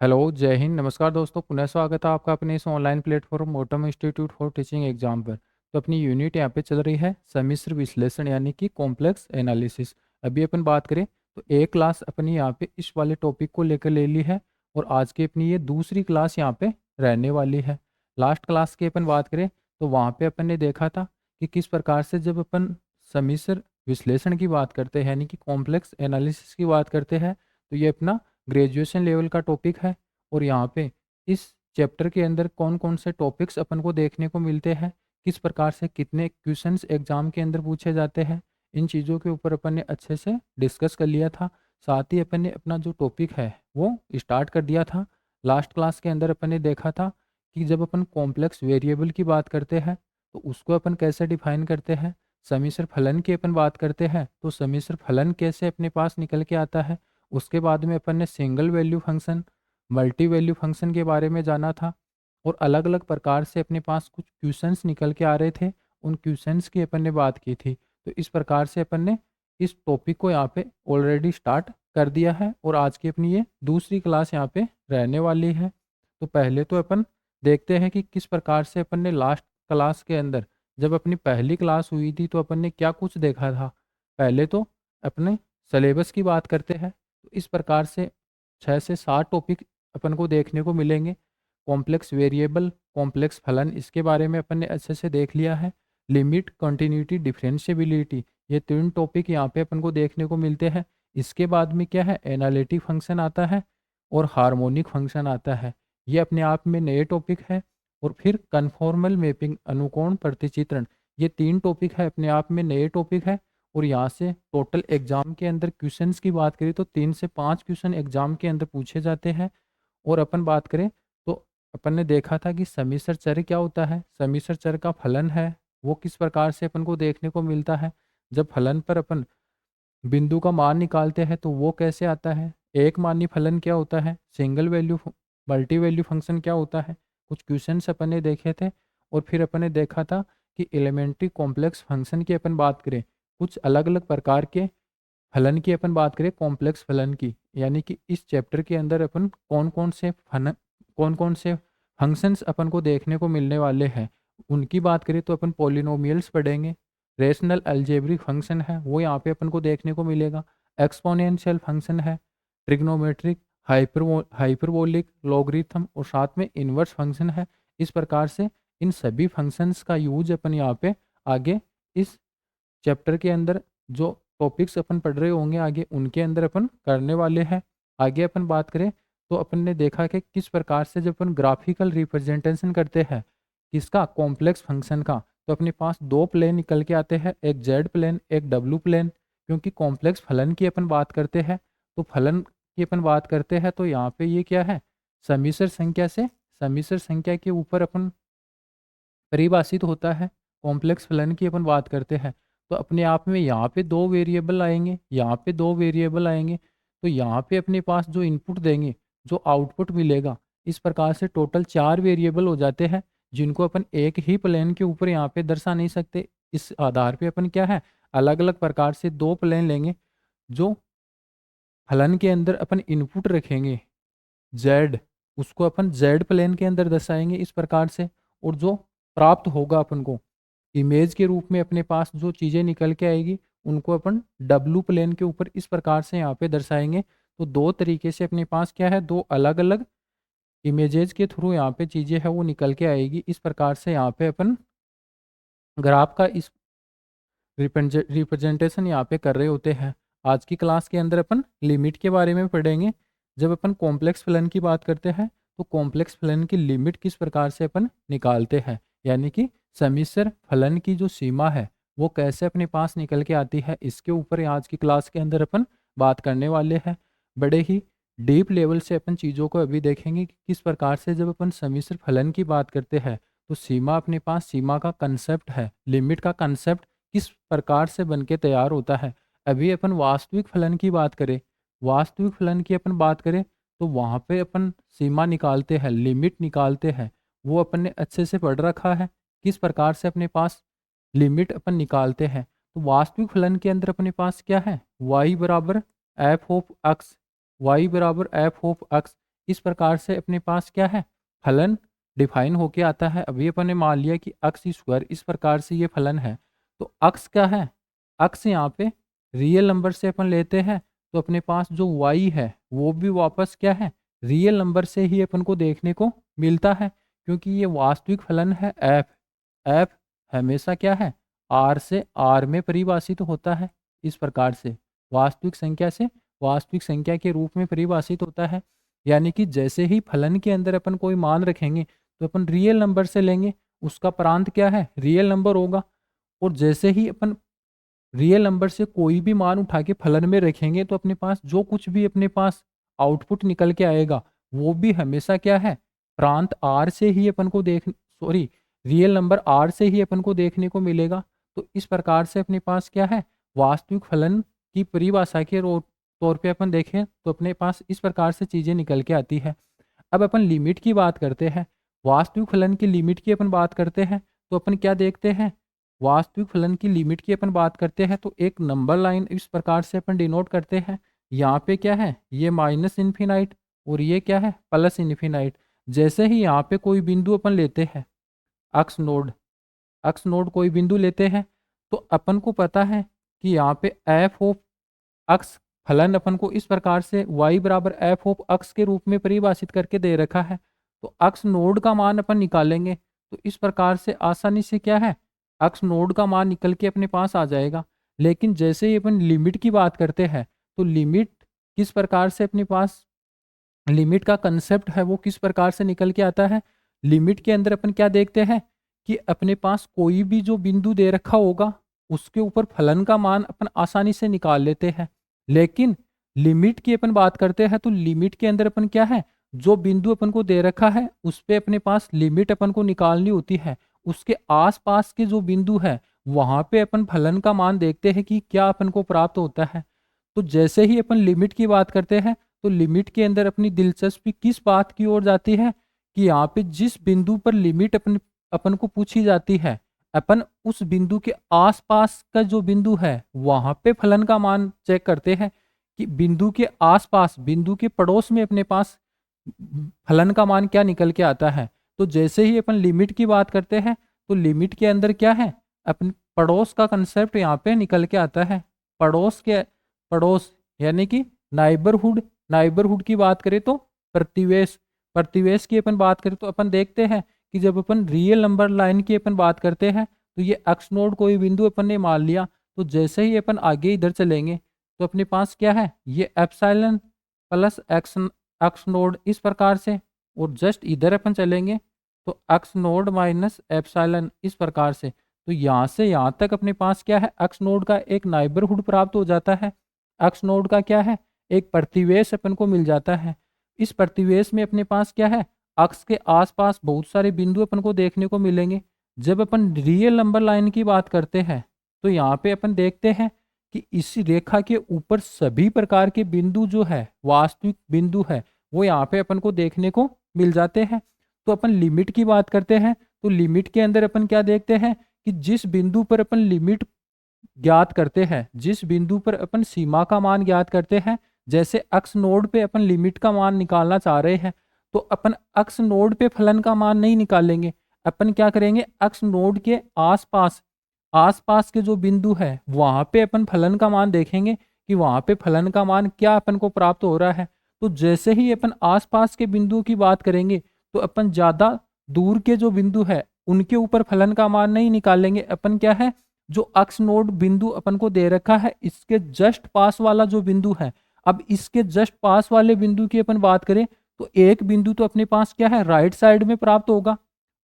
Hello, जय हिंद, नमस्कार दोस्तों। पुनः स्वागत है आपका अपने इस online platform autumn institute for teaching exam पर। तो अपनी यूनिट यहाँ पे चल रही है सम्मिश्र विश्लेषण यानी कि कॉम्प्लेक्स एनालिसिस। अभी अपन बात करें तो एक क्लास अपनी यहाँ पे इस वाले टॉपिक को लेकर ले ली है और आज की अपनी ये दूसरी क्लास यहाँ पे रहने वाली है। लास्ट क्लास की अपन बात करें तो वहाँ पे अपन ने देखा था कि किस प्रकार से जब अपन सम्मिश्र विश्लेषण की बात करते हैं यानी कि कॉम्प्लेक्स एनालिसिस की बात करते हैं तो ये अपना ग्रेजुएशन लेवल का टॉपिक है। और यहाँ पे इस चैप्टर के अंदर कौन कौन से टॉपिक्स अपन को देखने को मिलते हैं, किस प्रकार से कितने क्वेश्चंस एग्जाम के अंदर पूछे जाते हैं, इन चीज़ों के ऊपर अपन ने अच्छे से डिस्कस कर लिया था। साथ ही अपन ने अपना जो टॉपिक है वो स्टार्ट कर दिया था। लास्ट क्लास के अंदर अपन ने देखा था कि जब अपन कॉम्प्लेक्स वेरिएबल की बात करते हैं तो उसको अपन कैसे डिफाइन करते हैं, सम्मिश्र फलन की अपन बात करते हैं तो सम्मिश्र फलन कैसे अपने पास निकल के आता है। उसके बाद में अपन ने single value function, multi value function के बारे में जाना था और अलग अलग प्रकार से अपने पास कुछ क्वेश्चंस निकल के आ रहे थे, उन क्वेश्चंस की अपन ने बात की थी। तो इस प्रकार से अपन ने इस टॉपिक को यहाँ पे ऑलरेडी स्टार्ट कर दिया है और आज की अपनी ये दूसरी क्लास यहाँ पे रहने वाली है। तो पहले तो अपन देखते हैं कि किस प्रकार से अपन ने लास्ट क्लास के अंदर, जब अपनी पहली क्लास हुई थी तो अपन ने क्या कुछ देखा था। पहले तो अपने सिलेबस की बात करते हैं तो इस प्रकार से 6 से 7 टॉपिक अपन को देखने को मिलेंगे। कॉम्प्लेक्स वेरिएबल, कॉम्प्लेक्स फलन, इसके बारे में अपन ने अच्छे से देख लिया है। लिमिट, कंटिन्यूटी, डिफरेंशिएबिलिटी, ये 3 टॉपिक यहाँ पे अपन को देखने को मिलते हैं। इसके बाद में क्या है, एनालिटिक फंक्शन आता है और हार्मोनिक फंक्शन आता है। ये अपने आप में नए टॉपिक है। और फिर कन्फॉर्मल मैपिंग, अनुकोण प्रतिचित्रण, ये 3 टॉपिक है अपने आप में नए टॉपिक है। और यहाँ से टोटल एग्जाम के अंदर क्वेश्चंस की बात करें तो 3 से 5 क्वेश्चन एग्जाम के अंदर पूछे जाते हैं। और अपन बात करें तो अपन ने देखा था कि सम्मिश्र चर क्या होता है, सम्मिश्र चर का फलन है वो किस प्रकार से अपन को देखने को मिलता है। जब फलन पर अपन बिंदु का मान निकालते हैं तो वो कैसे आता है, एक मानी फलन क्या होता है, single value multi value function क्या होता है, कुछ क्वेश्चंस अपन ने देखे थे। और फिर अपन ने देखा था कि एलिमेंट्री कॉम्प्लेक्स फंक्शन की अपन बात करें, कुछ अलग अलग प्रकार के फलन की अपन बात करें, कॉम्प्लेक्स फलन की, यानी कि इस चैप्टर के अंदर अपन कौन कौन से फंक्शंस अपन को देखने को मिलने वाले हैं उनकी बात करें तो अपन पॉलिनोमियल्स पढ़ेंगे। रेशनल अलजेब्रिक फंक्शन है वो यहाँ पे अपन को देखने को मिलेगा। एक्सपोनेंशियल फंक्शन है, ट्रिग्नोमेट्रिक, हाइपरबोलिक, लॉगरिथम और साथ में इन्वर्स फंक्शन है। इस प्रकार से इन सभी फंक्शंस का यूज अपन यहाँ पे आगे इस चैप्टर के अंदर जो टॉपिक्स अपन पढ़ रहे होंगे आगे उनके अंदर अपन करने वाले हैं। आगे अपन बात करें तो अपन ने देखा कि किस प्रकार से जब अपन ग्राफिकल रिप्रेजेंटेशन करते हैं किसका, कॉम्प्लेक्स फंक्शन का, तो अपने पास 2 प्लेन निकल के आते हैं, एक जेड प्लेन एक डब्लू प्लेन। क्योंकि कॉम्प्लेक्स फलन की अपन बात करते हैं तो फलन की अपन बात करते हैं तो यहाँ पे ये क्या है, सम्मिश्र संख्या से सम्मिश्र संख्या के ऊपर अपन परिभाषित होता है। कॉम्प्लेक्स फलन की अपन बात करते हैं तो अपने आप में यहाँ पे 2 वेरिएबल आएंगे, यहाँ पे 2 वेरिएबल आएंगे। तो यहाँ पे अपने पास जो इनपुट देंगे, जो आउटपुट मिलेगा, इस प्रकार से टोटल 4 वेरिएबल हो जाते हैं जिनको अपन एक ही प्लेन के ऊपर यहाँ पे दर्शा नहीं सकते। इस आधार पे अपन क्या है, अलग अलग प्रकार से 2 प्लेन लेंगे। जो फलन के अंदर अपन इनपुट रखेंगे जेड, उसको अपन जेड प्लेन के अंदर दर्शाएंगे इस प्रकार से। और जो प्राप्त होगा अपन को इमेज के रूप में अपने पास जो चीज़ें निकल के आएगी उनको अपन डब्लू प्लेन के ऊपर इस प्रकार से यहाँ पे दर्शाएंगे। तो 2 तरीके से अपने पास क्या है, 2 अलग अलग इमेजेस के थ्रू यहाँ पे चीज़ें है वो निकल के आएगी। इस प्रकार से यहाँ पे अपन ग्राफ का इस रिप्रेजेंटेशन यहाँ पे कर रहे होते हैं। आज की क्लास के अंदर अपन लिमिट के बारे में पढ़ेंगे। जब अपन कॉम्प्लेक्स फलन की बात करते हैं तो कॉम्प्लेक्स फलन की लिमिट किस प्रकार से अपन निकालते हैं, यानी कि सम्मिश्र फलन की जो सीमा है वो कैसे अपने पास निकल के आती है, इसके ऊपर आज की क्लास के अंदर अपन बात करने वाले हैं। बड़े ही डीप लेवल से अपन चीज़ों को अभी देखेंगे कि किस प्रकार से जब अपन सम्मिश्र फलन की बात करते हैं तो सीमा अपने पास, सीमा का कंसेप्ट है, लिमिट का कंसेप्ट किस प्रकार से बन के तैयार होता है। अभी अपन वास्तविक फलन की बात करें, वास्तविक फलन की अपन बात करें तो वहाँ पे अपन सीमा निकालते हैं, लिमिट निकालते हैं, वो अपन ने अच्छे से पढ़ रखा है किस प्रकार से अपने पास लिमिट अपन निकालते हैं। तो वास्तविक फलन के अंदर अपने पास क्या है, y बराबर एफ ऑफ एक्स, वाई बराबर एफ ऑफ एक्स। इस प्रकार से अपने पास क्या है, फलन डिफाइन होके आता है। अभी अपन ने मान लिया कि अक्स स्क्वायर इस प्रकार से ये फलन है, तो अक्स क्या है, अक्स यहाँ पे रियल नंबर से अपन लेते हैं, तो अपने पास जो y है वो भी वापस क्या है, रियल नंबर से ही अपन को देखने को मिलता है, क्योंकि ये वास्तविक फलन है f। f हमेशा क्या है, r से r में परिभाषित होता है। इस प्रकार से वास्तविक संख्या से वास्तविक संख्या के रूप में परिभाषित होता है। यानी कि जैसे ही फलन के अंदर अपन कोई मान रखेंगे तो अपन रियल नंबर से लेंगे, उसका प्रांत क्या है, रियल नंबर होगा। और जैसे ही अपन रियल नंबर से कोई भी मान उठा के फलन में रखेंगे तो अपने पास जो कुछ भी अपने पास आउटपुट निकल के आएगा वो भी हमेशा क्या है, प्रांत आर से ही अपन को रियल नंबर आर से ही अपन को देखने को मिलेगा। तो इस प्रकार से अपने पास क्या है, वास्तविक फलन की परिभाषा के तौर पे अपन देखें तो अपने पास इस प्रकार से चीज़ें निकल के आती है। अब अपन लिमिट की बात करते हैं, वास्तविक फलन की लिमिट की अपन बात करते हैं, तो अपन क्या देखते हैं, वास्तविक फलन की लिमिट की अपन बात करते हैं तो एक नंबर लाइन इस प्रकार से अपन डिनोट करते हैं। यहाँ पे क्या है, ये माइनस इन्फिनाइट और ये क्या है, प्लस इन्फिनाइट। जैसे ही यहाँ पे कोई बिंदु अपन लेते हैं, अक्स नोड कोई बिंदु लेते हैं, तो अपन को पता है कि यहाँ पे एफ ऑफ अक्स फलन अपन को इस प्रकार से y बराबर एफ ऑफ अक्स के रूप में परिभाषित करके दे रखा है। तो अक्स नोड का मान अपन निकालेंगे तो इस प्रकार से आसानी से क्या है, अक्स नोड का मान निकल के अपने पास आ जाएगा। लेकिन जैसे ही अपन लिमिट की बात करते हैं तो लिमिट किस प्रकार से अपने पास, लिमिट का कंसेप्ट है वो किस प्रकार से निकल के आता है। लिमिट के अंदर अपन क्या देखते हैं कि अपने पास कोई भी जो बिंदु दे रखा होगा उसके ऊपर फलन का मान अपन आसानी से निकाल लेते हैं। लेकिन लिमिट की अपन बात करते हैं तो लिमिट के अंदर अपन क्या है, जो बिंदु अपन को दे रखा है उस पे अपने पास लिमिट अपन को निकालनी होती है। उसके आसपास के जो बिंदु है वहां पे अपन फलन का मान देखते हैं कि क्या अपन को प्राप्त होता है। तो जैसे ही अपन लिमिट की बात करते हैं तो लिमिट के अंदर अपनी दिलचस्पी किस बात की ओर जाती है कि यहाँ पे जिस बिंदु पर लिमिट अपन को पूछी जाती है, अपन उस बिंदु के आसपास का जो बिंदु है वहां पे फलन का मान चेक करते हैं कि बिंदु के आसपास, बिंदु के पड़ोस में अपने पास फलन का मान क्या निकल के आता है। तो जैसे ही अपन लिमिट की बात करते हैं तो लिमिट के अंदर क्या है, अपन पड़ोस का कंसेप्ट यहाँ पे निकल के आता है। पड़ोस यानी कि नाइबरहुड की बात करें तो प्रतिवेश की अपन बात करें तो अपन देखते हैं कि जब अपन रियल नंबर लाइन की अपन बात करते हैं तो ये एक्स नोड कोई बिंदु अपन ने मान लिया, तो जैसे ही अपन आगे इधर चलेंगे तो अपने पास क्या है, ये एप्सिलॉन प्लस एक्स नोड इस प्रकार से, और जस्ट इधर अपन चलेंगे तो एक्स नोड माइनस एप्सिलॉन इस प्रकार से। तो यहाँ से यहाँ तक अपने पास क्या है, एक्स नोड का एक नाइबरहुड प्राप्त हो जाता है। एक्स नोड का क्या है, एक प्रतिवेश अपन को मिल जाता है। इस प्रतिवेश में अपने पास क्या है, अक्स के आसपास बहुत सारे बिंदु अपन को देखने को मिलेंगे। जब अपन रियल नंबर लाइन की बात करते हैं तो यहाँ पे अपन देखते हैं कि इस रेखा के ऊपर सभी प्रकार के बिंदु जो है, वास्तविक बिंदु है, वो यहाँ पे अपन को देखने को मिल जाते हैं। तो अपन लिमिट की बात करते हैं तो लिमिट के अंदर अपन क्या देखते हैं कि जिस बिंदु पर अपन लिमिट ज्ञात करते हैं, जिस बिंदु पर अपन सीमा का मान ज्ञात करते हैं, जैसे अक्स नोड पे अपन लिमिट का मान निकालना चाह रहे हैं तो अपन अक्स नोड पे फलन का मान नहीं निकालेंगे। अपन क्या करेंगे, अक्स नोड के आसपास के जो बिंदु है वहां पे अपन फलन का मान देखेंगे कि वहां पे फलन का मान क्या अपन को प्राप्त हो रहा है। तो जैसे ही अपन आसपास के बिंदु की बात करेंगे तो अपन ज्यादा दूर के जो बिंदु है उनके ऊपर फलन का मान नहीं निकालेंगे। अपन क्या है, जो अक्स नोड बिंदु अपन को दे रखा है इसके जस्ट पास वाला जो बिंदु है, अब इसके जस्ट पास वाले बिंदु की अपन बात करें तो एक बिंदु तो अपने पास क्या है, राइट साइड में प्राप्त होगा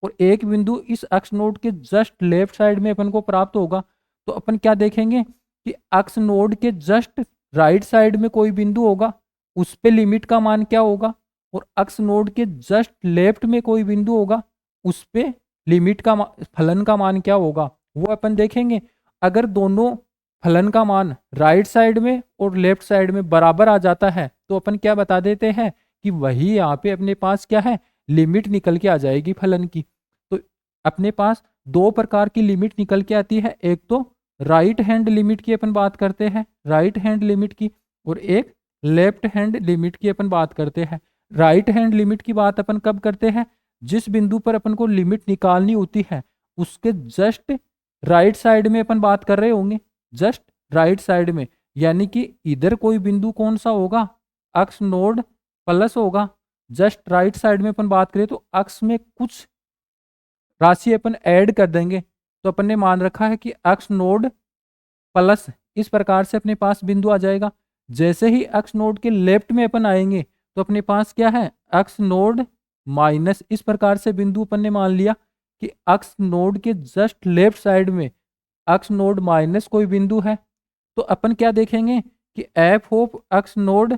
और एक बिंदु इस अक्स नोड के जस्ट लेफ्ट साइड में अपन को प्राप्त होगा। तो अपन क्या देखेंगे कि अक्स नोड के जस्ट राइट साइड में कोई बिंदु होगा, उस पे लिमिट का मान क्या होगा, और अक्स नोड के जस्ट लेफ्ट में कोई बिंदु होगा, उस पे लिमिट का फलन का मान क्या होगा वो अपन देखेंगे। अगर दोनों फलन का मान राइट साइड में और लेफ्ट साइड में बराबर आ जाता है तो अपन क्या बता देते हैं कि वही यहाँ पे अपने पास क्या है, लिमिट निकल के आ जाएगी फलन की। तो अपने पास दो प्रकार की लिमिट निकल के आती है, एक तो राइट हैंड लिमिट की अपन बात करते हैं, राइट हैंड लिमिट की, और एक लेफ्ट हैंड लिमिट की अपन बात करते हैं। राइट हैंड लिमिट की बात अपन कब करते हैं, जिस बिंदु पर अपन को लिमिट निकालनी होती है उसके जस्ट राइट साइड में अपन बात कर रहे होंगे, जस्ट राइट साइड में, यानी कि इधर कोई बिंदु कौन सा होगा, अक्स नोड प्लस होगा। जस्ट राइट साइड में अपन बात करें तो अक्स में कुछ राशि अपन ऐड कर देंगे, तो अपन ने मान रखा है कि अक्स नोड प्लस, इस प्रकार से अपने पास बिंदु आ जाएगा। जैसे ही अक्स नोड के लेफ्ट में अपन आएंगे तो अपने पास क्या है, अक्स नोड माइनस, इस प्रकार से बिंदु अपन ने मान लिया कि अक्स नोड के जस्ट लेफ्ट साइड में अक्स नोड माइनस कोई बिंदु है। तो अपन क्या देखेंगे कि F of x naught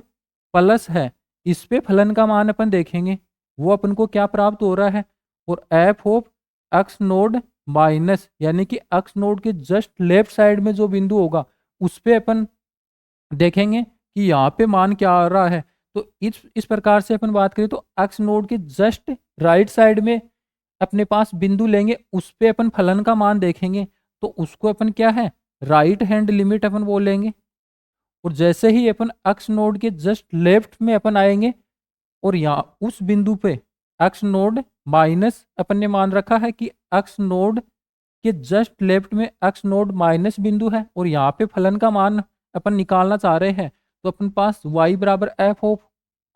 plus है, इस पे फलन का मान अपन देखेंगे, वो अपन को क्या प्राप्त हो रहा है। और F of x naught minus, यानी कि अक्स नोड के जस्ट लेफ्ट साइड में जो बिंदु होगा उस पे अपन देखेंगे कि यहाँ पे मान क्या आ रहा है। तो इस प्रकार से अपन बात करें तो अक्स नोड के जस्ट राइट साइड में अपने पास बिंदु लेंगे, उस पे अपन फलन का मान देखेंगे, तो उसको अपन क्या है, राइट हैंड लिमिट अपन बोलेंगे। और जैसे ही अपन अक्स नोड के जस्ट लेफ्ट में अपन आएंगे और यहाँ उस बिंदु पे अक्स नोड माइनस अपन ने मान रखा है कि अक्स नोड के जस्ट लेफ्ट में अक्स नोड माइनस बिंदु है और यहाँ पे फलन का मान अपन निकालना चाह रहे हैं, तो अपन पास y बराबर एफ ऑफ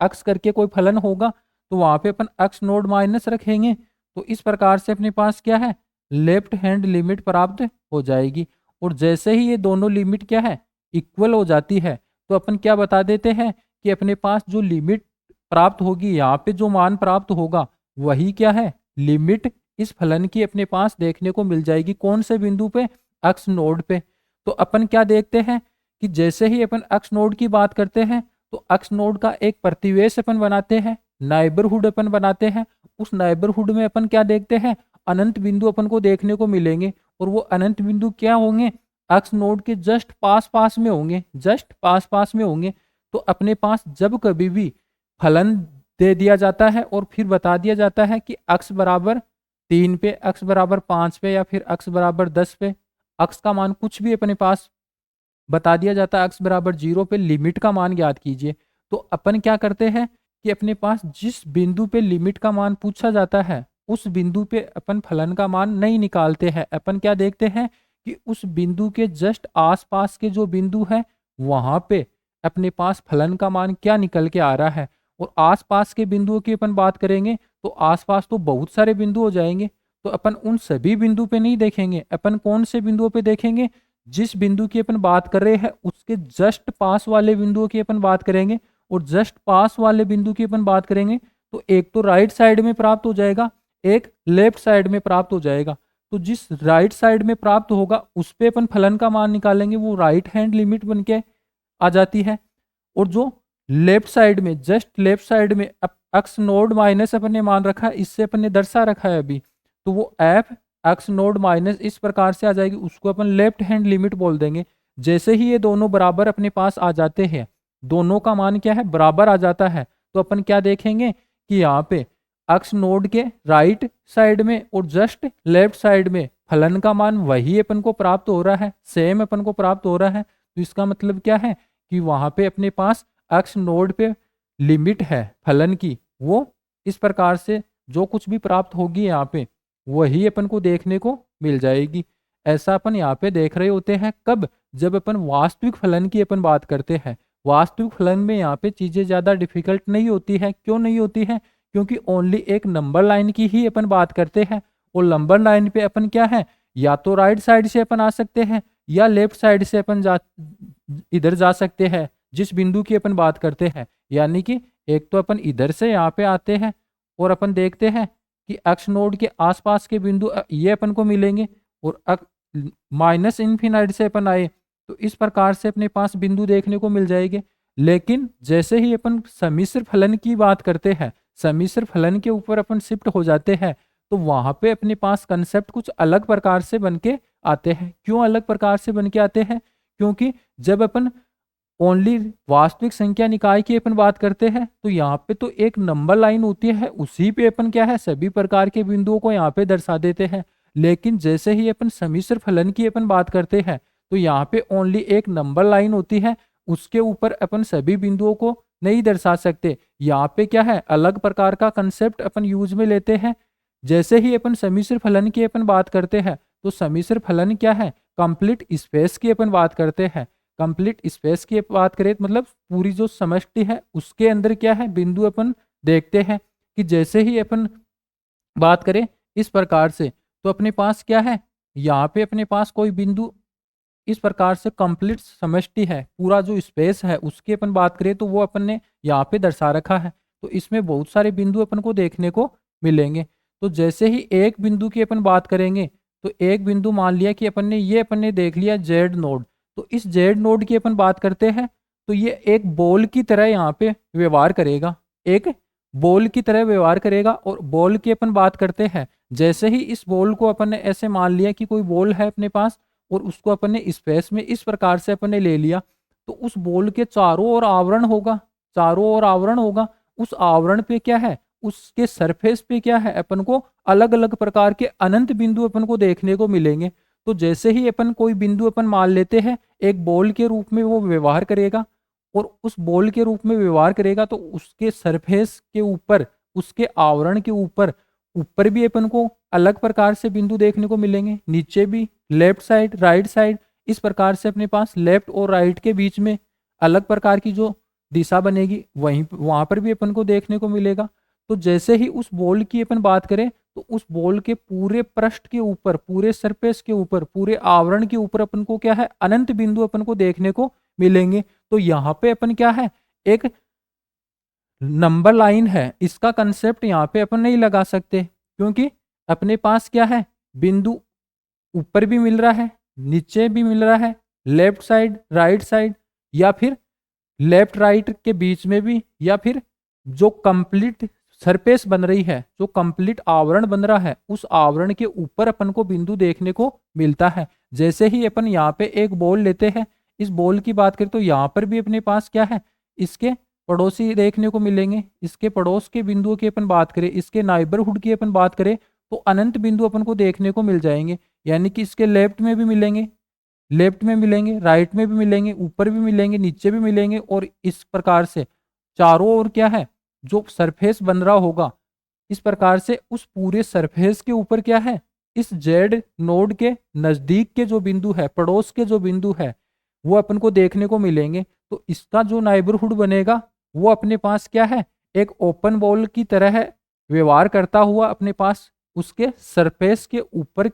अक्स करके कोई फलन होगा, तो वहाँ पे अपन अक्स नोड माइनस रखेंगे। तो इस प्रकार से अपने पास क्या है, लेफ्ट हैंड लिमिट प्राप्त हो जाएगी। और जैसे ही ये दोनों लिमिट क्या है, इक्वल हो जाती है, तो अपन क्या बता देते हैं कि अपने पास जो लिमिट प्राप्त होगी, यहाँ पे जो मान प्राप्त होगा वही क्या है, लिमिट इस फलन की अपने पास देखने को मिल जाएगी। कौन से बिंदु पे, अक्स नोड पे। तो अपन क्या देखते हैं कि जैसे ही अपन अक्स नोड की बात करते हैं तो अक्स नोड का एक प्रतिवेश अपन बनाते हैं, नाइबरहुड अपन बनाते हैं। उस नाइबरहुड में अपन क्या देखते हैं, अनंत बिंदु अपन को देखने को मिलेंगे। और वो अनंत बिंदु क्या होंगे, अक्स नोड के जस्ट पास पास में होंगे, जस्ट पास पास में होंगे। तो अपने पास जब कभी भी फलन दे दिया जाता है और फिर बता दिया जाता है कि अक्स बराबर 3 पे, अक्स बराबर 5 पे, या फिर अक्स बराबर 10 पे, अक्स का मान कुछ भी अपने पास बता दिया जाता है, अक्स बराबर 0 पे लिमिट का मान ज्ञात कीजिए। तो अपन क्या करते हैं कि अपने पास जिस बिंदु पे लिमिट का मान पूछा जाता है उस बिंदु पे अपन फलन का मान नहीं निकालते हैं। अपन क्या देखते हैं कि उस बिंदु के जस्ट आसपास के जो बिंदु है वहां पे अपने पास फलन का मान क्या निकल के आ रहा है। और आसपास के बिंदुओं की अपन बात करेंगे तो आसपास तो बहुत सारे बिंदु हो जाएंगे, तो अपन उन सभी बिंदु पे नहीं देखेंगे। अपन कौन से बिंदुओं पे देखेंगे, जिस बिंदु की अपन बात कर रहे हैं उसके जस्ट पास वाले बिंदुओं की अपन बात करेंगे। और जस्ट पास वाले बिंदु की अपन बात करेंगे तो एक तो राइट साइड में प्राप्त हो जाएगा, एक लेफ्ट साइड में प्राप्त हो जाएगा। तो जिस राइट साइड में प्राप्त होगा उस पे अपन फलन का मान निकालेंगे, वो राइट हैंड लिमिट बन के आ जाती है। और जो लेफ्ट साइड में, जस्ट लेफ्ट साइड में अक्स नोड माइनस अपन ने मान रखा है, इससे अपन ने दर्शा रखा है अभी, तो वो एफ अक्स नोड माइनस इस प्रकार से आ जाएगी, उसको अपन लेफ्ट हैंड लिमिट बोल देंगे। जैसे ही ये दोनों बराबर अपने पास आ जाते हैं, दोनों का मान क्या है, बराबर आ जाता है, तो अपन क्या देखेंगे कि यहाँ पे अक्स नोड के राइट साइड में और जस्ट लेफ्ट साइड में फलन का मान वही अपन को प्राप्त हो रहा है, सेम अपन को प्राप्त हो रहा है। तो इसका मतलब क्या है कि वहां पे अपने पास अक्स नोड पे लिमिट है फलन की, वो इस प्रकार से जो कुछ भी प्राप्त होगी यहाँ पे वही अपन को देखने को मिल जाएगी। ऐसा अपन यहाँ पे देख रहे होते हैं कब, जब अपन वास्तविक फलन की अपन बात करते हैं। वास्तविक फलन में यहाँ पे चीजें ज्यादा डिफिकल्ट नहीं होती है। क्यों नहीं होती है, क्योंकि ओनली एक नंबर लाइन की ही अपन बात करते हैं। और नंबर लाइन पे अपन क्या है, या तो राइट साइड से अपन आ सकते हैं या लेफ्ट साइड से अपन इधर जा सकते हैं जिस बिंदु की अपन बात करते हैं। यानी कि एक तो अपन इधर से यहाँ पे आते हैं और अपन देखते हैं कि अक्स नोड के आसपास के बिंदु ये अपन को मिलेंगे, और माइनस इन्फिनाइट से अपन आए तो इस प्रकार से अपने पास बिंदु देखने को मिल जाएंगे। लेकिन जैसे ही अपन सम्मिश्र फलन की बात करते हैं, सम्मिश्र फलन के ऊपर अपन शिफ्ट हो जाते हैं, तो वहां पे अपने पास कंसेप्ट कुछ अलग प्रकार से बन के आते हैं। क्यों अलग प्रकार से बन के आते हैं, क्योंकि जब अपन ओनली वास्तविक संख्या निकाय की अपन बात करते हैं तो यहाँ पे तो एक नंबर लाइन होती है, उसी पे अपन क्या है, सभी प्रकार के बिंदुओं को यहाँ पे दर्शा देते हैं। लेकिन जैसे ही अपन सम्मिश्र फलन की अपन बात करते हैं तो यहाँ पे ओनली एक नंबर लाइन होती है, उसके ऊपर अपन सभी बिंदुओं को नहीं दर्शा सकते। यहाँ पे क्या है, अलग प्रकार का कंसेप्ट अपन यूज में लेते हैं। जैसे ही अपन सम्मिश्र फलन की अपन बात करते हैं तो सम्मिश्र फलन क्या है, कंप्लीट स्पेस की अपन बात करते हैं। कंप्लीट स्पेस की बात करें तो मतलब पूरी जो समष्टि है उसके अंदर क्या है, बिंदु अपन देखते हैं कि जैसे ही अपन बात करें इस प्रकार से तो अपने पास क्या है, यहाँ पे अपने पास कोई बिंदु इस प्रकार से कंप्लीट समष्टि है, पूरा जो स्पेस है उसकी अपन बात करें तो वो अपन ने यहाँ पे दर्शा रखा है। तो इसमें बहुत सारे बिंदु अपन को देखने को मिलेंगे। तो जैसे ही एक बिंदु की अपन बात करेंगे तो एक बिंदु मान लिया कि अपन ने देख लिया जेड नोड। तो इस जेड नोड की अपन बात करते हैं तो ये एक बॉल की तरह यहाँ पे व्यवहार करेगा, एक बॉल की तरह व्यवहार करेगा। और बॉल की अपन बात करते हैं, जैसे ही इस बॉल को अपन ने ऐसे मान लिया कि कोई बॉल है अपने पास और उसको अपन ने स्पेस में इस प्रकार से अपन ने ले लिया, तो उस बॉल के चारों ओर आवरण होगा, चारों ओर आवरण होगा। उस आवरण पे क्या है, उसके सरफेस पे क्या है, अपन को अलग अलग प्रकार के अनंत बिंदु अपन को देखने को मिलेंगे। तो जैसे ही अपन कोई बिंदु अपन मान लेते हैं एक बॉल के रूप में वो व्यवहार करेगा और उस बॉल के रूप में व्यवहार करेगा, तो उसके सरफेस के ऊपर, उसके आवरण के ऊपर ऊपर भी अपन को अलग प्रकार से बिंदु देखने को मिलेंगे, नीचे भी, लेफ्ट साइड, राइट साइड, इस प्रकार से अपने पास लेफ्ट और राइट के बीच में अलग प्रकार की जो दिशा बनेगी वहीं वहां पर भी अपन को देखने को मिलेगा। तो जैसे ही उस बॉल की अपन बात करें तो उस बॉल के पूरे पृष्ठ के ऊपर, पूरे सरफेस के ऊपर, पूरे आवरण के ऊपर अपन को क्या है, अनंत बिंदु अपन को देखने को मिलेंगे। तो यहाँ पे अपन क्या है, एक नंबर लाइन है, इसका कंसेप्ट यहाँ पे अपन नहीं लगा सकते क्योंकि अपने पास क्या है, बिंदु ऊपर भी मिल रहा है, नीचे भी मिल रहा है, लेफ्ट साइड, राइट साइड, या फिर लेफ्ट राइट के बीच में भी, या फिर जो कंप्लीट सरफेस बन रही है, जो कंप्लीट आवरण बन रहा है उस आवरण के ऊपर अपन को बिंदु देखने को मिलता है। जैसे ही अपन यहाँ पे एक बॉल लेते हैं, इस बॉल की बात करें तो यहाँ पर भी अपने पास क्या है, इसके पड़ोसी देखने को मिलेंगे। इसके पड़ोस के बिंदुओं की अपन बात करें, इसके नाइबरहुड की अपन बात करें तो अनंत बिंदु अपन को देखने को मिल जाएंगे। यानी कि इसके लेफ्ट में भी मिलेंगे, लेफ्ट में मिलेंगे, राइट में भी मिलेंगे, ऊपर भी मिलेंगे, नीचे भी मिलेंगे, और इस प्रकार से चारों ओर क्या है, जो सरफेस बन रहा होगा इस प्रकार से उस पूरे सरफेस के ऊपर क्या है, इस जेड नोड के नजदीक के जो बिंदु है, पड़ोस के जो बिंदु है वो अपन को देखने को मिलेंगे। तो इसका जो नाइबरहुड बनेगा वो अपने पास क्या है, एक ओपन बॉल की तरह है, व्यवहार करता हुआ अपने पास उसके सरफेस के ऊपर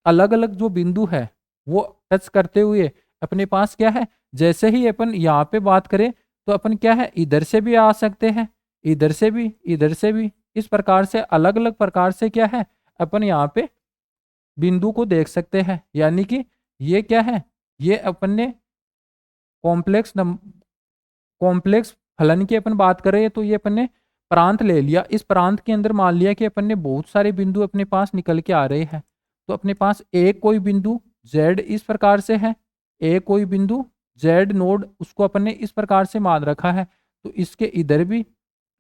अलग अलग जो बिंदु है वो टच करते हुए अपने पास क्या है, जैसे ही अपन यहाँ पे बात करें तो अपन क्या है, इधर से भी आ सकते हैं, इधर से भी, इधर से भी, इस प्रकार से अलग अलग प्रकार से क्या है, अपन यहाँ पे बिंदु को देख सकते हैं। यानी कि ये क्या है, ये अपन ने कॉम्प्लेक्स कॉम्प्लेक्स फलन की अपन बात करें तो ये अपन ने प्रांत ले लिया। इस प्रांत के अंदर मान लिया कि अपन ने बहुत सारे बिंदु अपने पास निकल के आ रहे हैं। तो अपने पास एक कोई बिंदु z इस प्रकार से है, एक कोई बिंदु z नोड उसको अपन ने इस प्रकार से मान रखा है। तो इसके इधर भी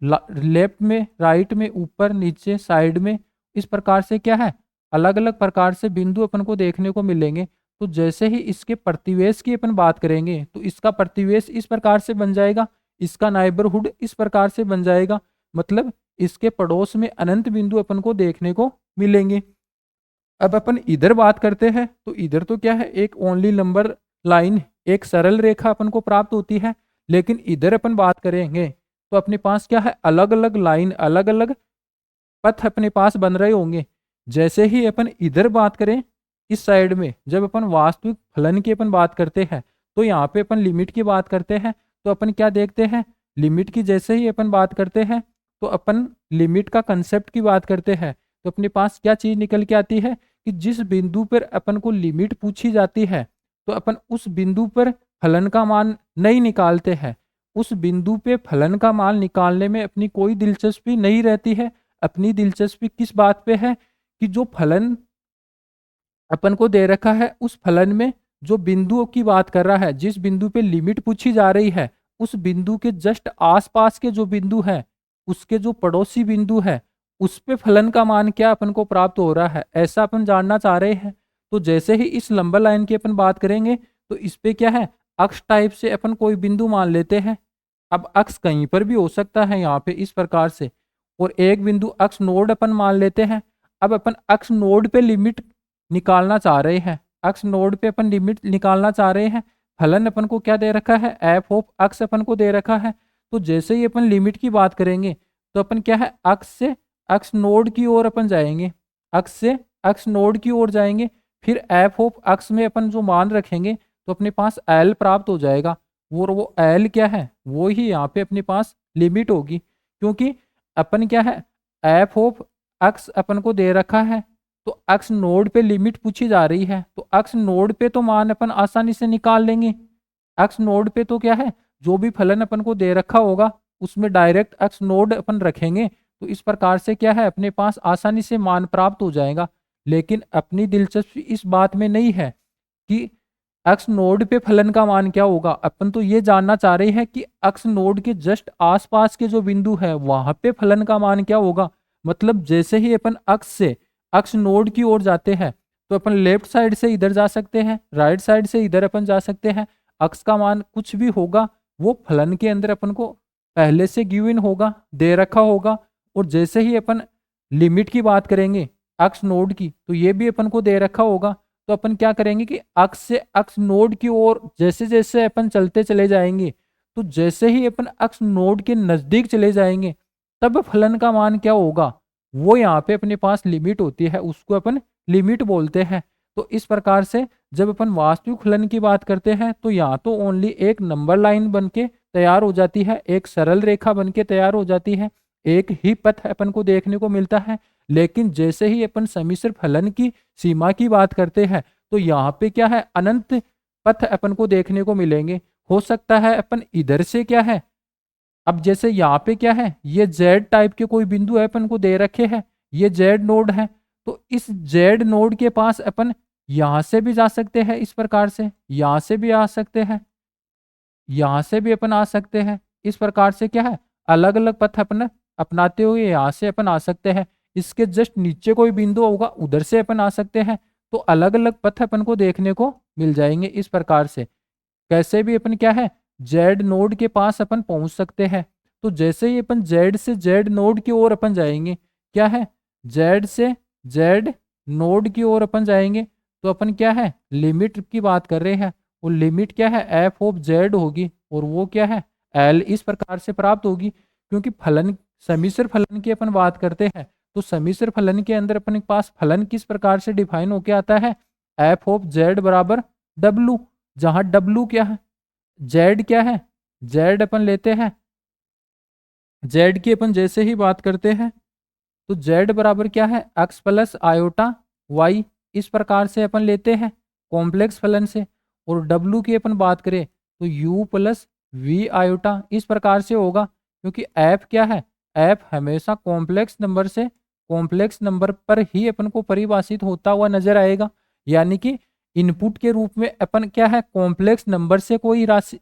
लेफ्ट में, राइट में, ऊपर, नीचे, साइड में, इस प्रकार से क्या है, अलग अलग प्रकार से बिंदु अपन को देखने को मिलेंगे। तो जैसे ही इसके प्रतिवेश की अपन बात करेंगे तो इसका प्रतिवेश इस प्रकार से बन जाएगा, इसका नाइबरहुड इस प्रकार से बन जाएगा, मतलब इसके पड़ोस में अनंत बिंदु अपन को देखने को मिलेंगे। अब अपन इधर बात करते हैं तो इधर तो क्या है, एक ओनली नंबर लाइन, एक सरल रेखा अपन को प्राप्त होती है। लेकिन इधर अपन बात करेंगे तो अपने पास क्या है, अलग अलग लाइन, अलग अलग पथ अपने पास बन रहे होंगे। जैसे ही अपन इधर बात करें इस साइड में, जब अपन वास्तविक फलन की अपन बात करते हैं तो यहाँ पे अपन लिमिट की बात करते हैं। तो अपन क्या देखते हैं, लिमिट की जैसे ही अपन बात करते हैं तो अपन लिमिट का कंसेप्ट की बात करते हैं। तो अपने पास क्या चीज निकल के आती है कि जिस बिंदु पर अपन को लिमिट पूछी जाती है तो अपन उस बिंदु पर फलन का मान नहीं निकालते हैं। उस बिंदु पे फलन का मान निकालने में अपनी कोई दिलचस्पी नहीं रहती है। अपनी दिलचस्पी किस बात पे है कि जो फलन अपन को दे रखा है उस फलन में जो बिंदुओं की बात कर रहा है, जिस बिंदु पे लिमिट पूछी जा रही है उस बिंदु के जस्ट आसपास के जो बिंदु है, उसके जो पड़ोसी बिंदु है, उस पे फलन का मान क्या अपन को प्राप्त हो रहा है, ऐसा अपन जानना चाह रहे हैं। तो जैसे ही इस लंबा लाइन की अपन बात करेंगे तो इस पे क्या है, अक्ष टाइप से अपन कोई बिंदु मान लेते हैं। अब अक्स कहीं पर भी हो सकता है यहाँ पे इस प्रकार से, और एक बिंदु अक्स नोड अपन मान लेते हैं। अब अपन अक्स नोड पे लिमिट निकालना चाह रहे हैं, अक्स नोड पे अपन लिमिट निकालना चाह रहे हैं। फलन अपन को क्या दे रखा है, एफ ऑफ अक्स अपन को दे रखा है। तो जैसे ही अपन लिमिट की बात करेंगे तो अपन क्या है, अक्स से अक्स नोड की ओर अपन जाएंगे, अक्स से अक्स नोड की ओर जाएंगे, फिर एफ ऑफ अक्स में अपन जो मान रखेंगे तो अपने पास एल प्राप्त हो जाएगा। और वो एल क्या है, वो ही यहाँ पे अपने पास लिमिट होगी, क्योंकि अपन क्या है, एफ ऑफ अक्स अपन को दे रखा है, तो अक्स नोड पे लिमिट पूछी जा रही है, तो अक्स नोड पे तो मान अपन आसानी से निकाल लेंगे। अक्स नोड पे तो क्या है, जो भी फलन अपन को दे रखा होगा उसमें डायरेक्ट अक्स नोड अपन रखेंगे, तो इस प्रकार से क्या है, अपने पास आसानी से मान प्राप्त हो जाएगा। लेकिन अपनी दिलचस्पी इस बात में नहीं है कि अक्स नोड पे फलन का मान क्या होगा, अपन तो ये जानना चाह रहे हैं कि अक्स नोड के जस्ट आसपास के जो बिंदु है वहां पे फलन का मान क्या होगा। मतलब जैसे ही अपन अक्स से अक्स नोड की ओर जाते हैं तो अपन लेफ्ट साइड से इधर जा सकते हैं, राइट साइड से इधर अपन जा सकते हैं। अक्स का मान कुछ भी होगा वो फलन के अंदर अपन को पहले से गिवन होगा, दे रखा होगा। और जैसे ही अपन लिमिट की बात करेंगे अक्स नोड की, तो ये भी अपन को दे रखा होगा। तो अपन क्या करेंगे कि अक्स से अक्स नोड की ओर जैसे जैसे अपन चलते चले जाएंगे, तो जैसे ही अपन अक्स नोड के नजदीक चले जाएंगे तब फलन का मान क्या होगा, वो यहाँ पे अपने पास लिमिट होती है, उसको अपन लिमिट बोलते हैं। तो इस प्रकार से जब अपन वास्तविक फलन की बात करते हैं तो यहाँ तो ओनली एक नंबर लाइन बन के तैयार हो जाती है, एक सरल रेखा बन के तैयार हो जाती है, एक ही पथ अपन को देखने को मिलता है। लेकिन जैसे ही अपन सम्मिश्र फलन की सीमा की बात करते हैं तो यहाँ पे क्या है, अनंत पथ अपन को देखने को मिलेंगे। हो सकता है अपन इधर से क्या है, अब जैसे यहाँ पे क्या है, ये जेड टाइप के कोई बिंदु है अपन को दे रखे हैं, ये जेड नोड है, तो इस जेड नोड के पास अपन यहां से भी जा सकते हैं, इस प्रकार से यहां से भी आ सकते हैं, यहां से भी अपन आ सकते हैं। इस प्रकार से क्या है, अलग अलग पथ अपन अपनाते हुए यहाँ से अपन आ सकते हैं। इसके जस्ट नीचे कोई बिंदु होगा उधर से अपन आ सकते हैं। तो अलग अलग पथ अपन को देखने को मिल जाएंगे इस प्रकार से। कैसे भी अपन क्या है, जेड नोड के पास अपन पहुंच सकते हैं। तो जैसे ही अपन जेड से जेड नोड की ओर अपन जाएंगे, क्या है, जेड से जेड नोड की ओर अपन जाएंगे, तो अपन क्या है, लिमिट की बात कर रहे हैं। वो लिमिट क्या है, एफ ऑफ जेड होगी, और वो क्या है, एल इस प्रकार से प्राप्त होगी। क्योंकि फलन सम्मिश्र फलन की अपन बात करते हैं तो सम्मिश्र फलन के अंदर अपने पास फलन किस प्रकार से डिफाइन होके आता है, एफ ऑफ जेड बराबर डब्लू, जहां डब्लू क्या है, जेड क्या है, जेड अपन लेते हैं, जेड की अपन जैसे ही बात करते हैं तो जेड बराबर क्या है, एक्स प्लस आयोटा वाई, इस प्रकार से अपन लेते हैं कॉम्प्लेक्स फलन से। और डब्लू की अपन बात करें तो यू प्लस वी आयोटा इस प्रकार से होगा, क्योंकि एफ क्या है, एफ हमेशा कॉम्प्लेक्स नंबर से कॉम्प्लेक्स नंबर पर ही अपन को परिभाषित होता हुआ नजर आएगा। यानी कि इनपुट के रूप में अपन क्या है, कॉम्प्लेक्स नंबर से कोई राशि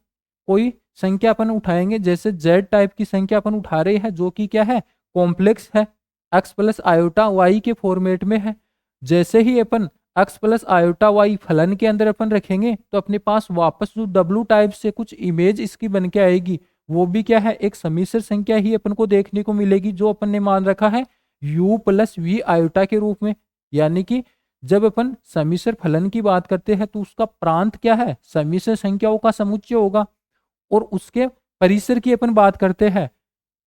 कोई संख्या अपन उठाएंगे, जैसे जेड टाइप की संख्या अपन उठा रहे हैं जो कि क्या है, कॉम्प्लेक्स है, एक्स प्लस आयोटा वाई के फॉर्मेट में है। जैसे ही अपन एक्स प्लस आयोटा वाई फलन के अंदर अपन रखेंगे तो अपने पास वापस जो डब्लू टाइप से कुछ इमेज इसकी बन के आएगी, वो भी क्या है, एक सम्मिश्र संख्या ही अपन को देखने को मिलेगी, जो अपन ने मान रखा है u प्लस वी आयोटा के रूप में। यानी कि जब अपन सम्मिश्र फलन की बात करते हैं तो उसका प्रांत क्या है, सम्मिश्र संख्याओं का समुच्चय होगा। और उसके परिसर की अपन बात करते हैं,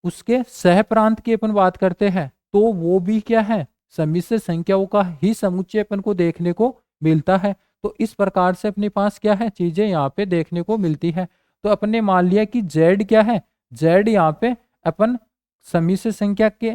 उसके सह प्रांत की अपन बात करते हैं, तो वो भी क्या है, सम्मिश्र संख्याओं का ही समुच्चय अपन को देखने को मिलता है। तो इस प्रकार से अपने पास क्या है, चीजें यहाँ पे देखने को मिलती है। तो अपन ने मान लिया कि जेड क्या है, जेड यहाँ पे अपन सम्मिश्र संख्या के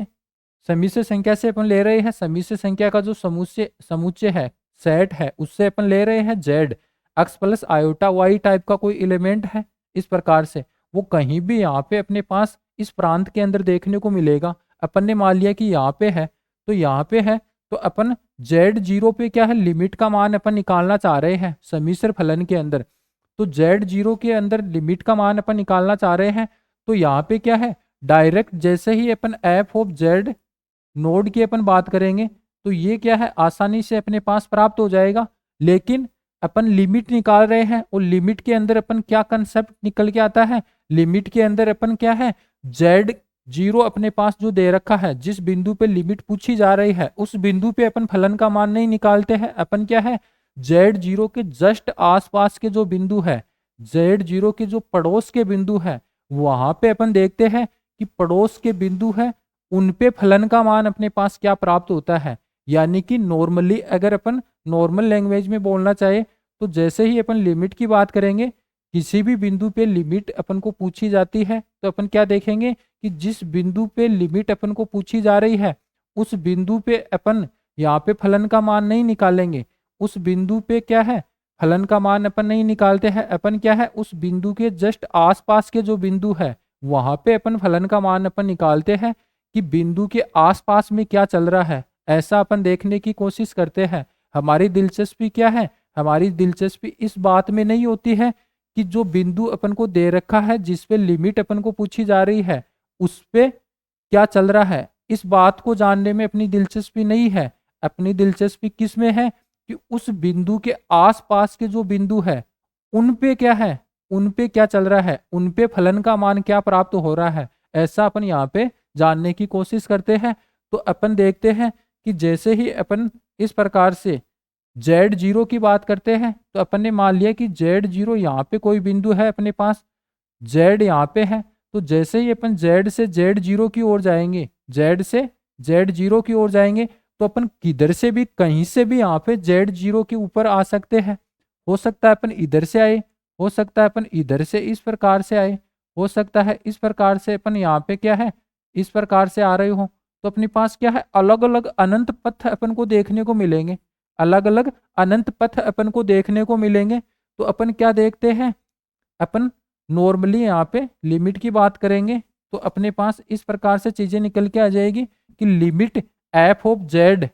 सम्मिश्र संख्या से अपन ले रहे हैं, सम्मिश्र संख्या का जो समुच्चय है, सेट है, उससे अपन ले रहे हैं Z, x plus iota Y type का कोई एलिमेंट है। इस प्रकार से वो कहीं भी यहाँ पे अपने पास इस प्रांत के अंदर देखने को मिलेगा। अपन ने मान लिया कि यहाँ पे है, तो यहाँ पे है, तो अपन जेड जीरो पे क्या है, लिमिट का मान अपन निकालना चाह रहे हैं सम्मिश्र फलन के अंदर। तो जेड जीरो के अंदर लिमिट का मान अपन निकालना चाह रहे हैं, तो यहाँ पे क्या है, डायरेक्ट जैसे ही अपन एफ ऑफ जेड नोड की अपन बात करेंगे तो ये क्या है, आसानी से अपने पास प्राप्त हो जाएगा। लेकिन अपन लिमिट निकाल रहे हैं और लिमिट के अंदर अपन क्या कंसेप्ट निकल के आता है, लिमिट के अंदर अपन क्या है, जेड जीरो अपने पास जो दे रखा है, जिस बिंदु पे लिमिट पूछी जा रही है उस बिंदु पे अपन फलन का मान नहीं निकालते हैं। अपन क्या है, जेड जीरो के जस्ट आसपास के जो बिंदु है, जेड जीरो के जो पड़ोस के बिंदु है, वहां पे अपन देखते हैं कि पड़ोस के बिंदु है, उन पे फलन का मान अपने पास क्या प्राप्त होता है। यानी कि नॉर्मली अगर अपन नॉर्मल लैंग्वेज में बोलना चाहे तो जैसे ही अपन लिमिट की बात करेंगे, किसी भी बिंदु पे लिमिट अपन को पूछी जाती है तो अपन क्या देखेंगे कि जिस बिंदु पे लिमिट अपन को पूछी जा रही है उस बिंदु पे अपन यहाँ पे फलन का मान नहीं निकालेंगे। उस बिंदु पे क्या है, फलन का मान अपन नहीं निकालते हैं। अपन क्या है, उस बिंदु के जस्ट आसपास के जो बिंदु है वहां पे अपन फलन का मान अपन निकालते हैं कि बिंदु के आसपास में क्या चल रहा है, ऐसा अपन देखने की कोशिश करते हैं। हमारी दिलचस्पी क्या है, हमारी दिलचस्पी इस बात में नहीं होती है कि जो बिंदु अपन को दे रखा है जिस पे लिमिट अपन को पूछी जा रही है उस पे क्या चल रहा है, इस बात को जानने में अपनी दिलचस्पी नहीं है। अपनी दिलचस्पी किस में है कि उस बिंदु के आसपास के जो बिंदु है उन पे क्या है, उन पे क्या चल रहा है, उन पे फलन का मान क्या प्राप्त हो रहा है, ऐसा अपन यहाँ पे जानने की कोशिश करते हैं। तो अपन देखते हैं कि जैसे ही अपन इस प्रकार से जेड जीरो की बात करते हैं तो अपन ने मान लिया कि जेड जीरो यहाँ पे कोई बिंदु है अपने पास, जेड यहाँ पे है। तो जैसे ही अपन जेड से जेड जीरो की ओर जाएंगे, जेड से जेड जीरो की ओर जाएंगे तो अपन किधर से भी कहीं से भी यहाँ पे जेड जीरो के ऊपर आ सकते हैं। हो सकता है अपन इधर से आए, हो सकता है अपन इधर से इस प्रकार से आए, हो सकता है इस प्रकार से अपन यहाँ पे क्या है, इस प्रकार से आ रहे हो। तो अपने पास क्या है, अलग अलग अनंत पथ अपन को देखने को मिलेंगे, अलग अलग अनंत पथ अपन को देखने को मिलेंगे। तो अपन क्या देखते हैं, अपन नॉर्मली यहाँ पे लिमिट की बात करेंगे तो अपने पास इस प्रकार से चीजें निकल के आ जाएगी कि limit F of Z,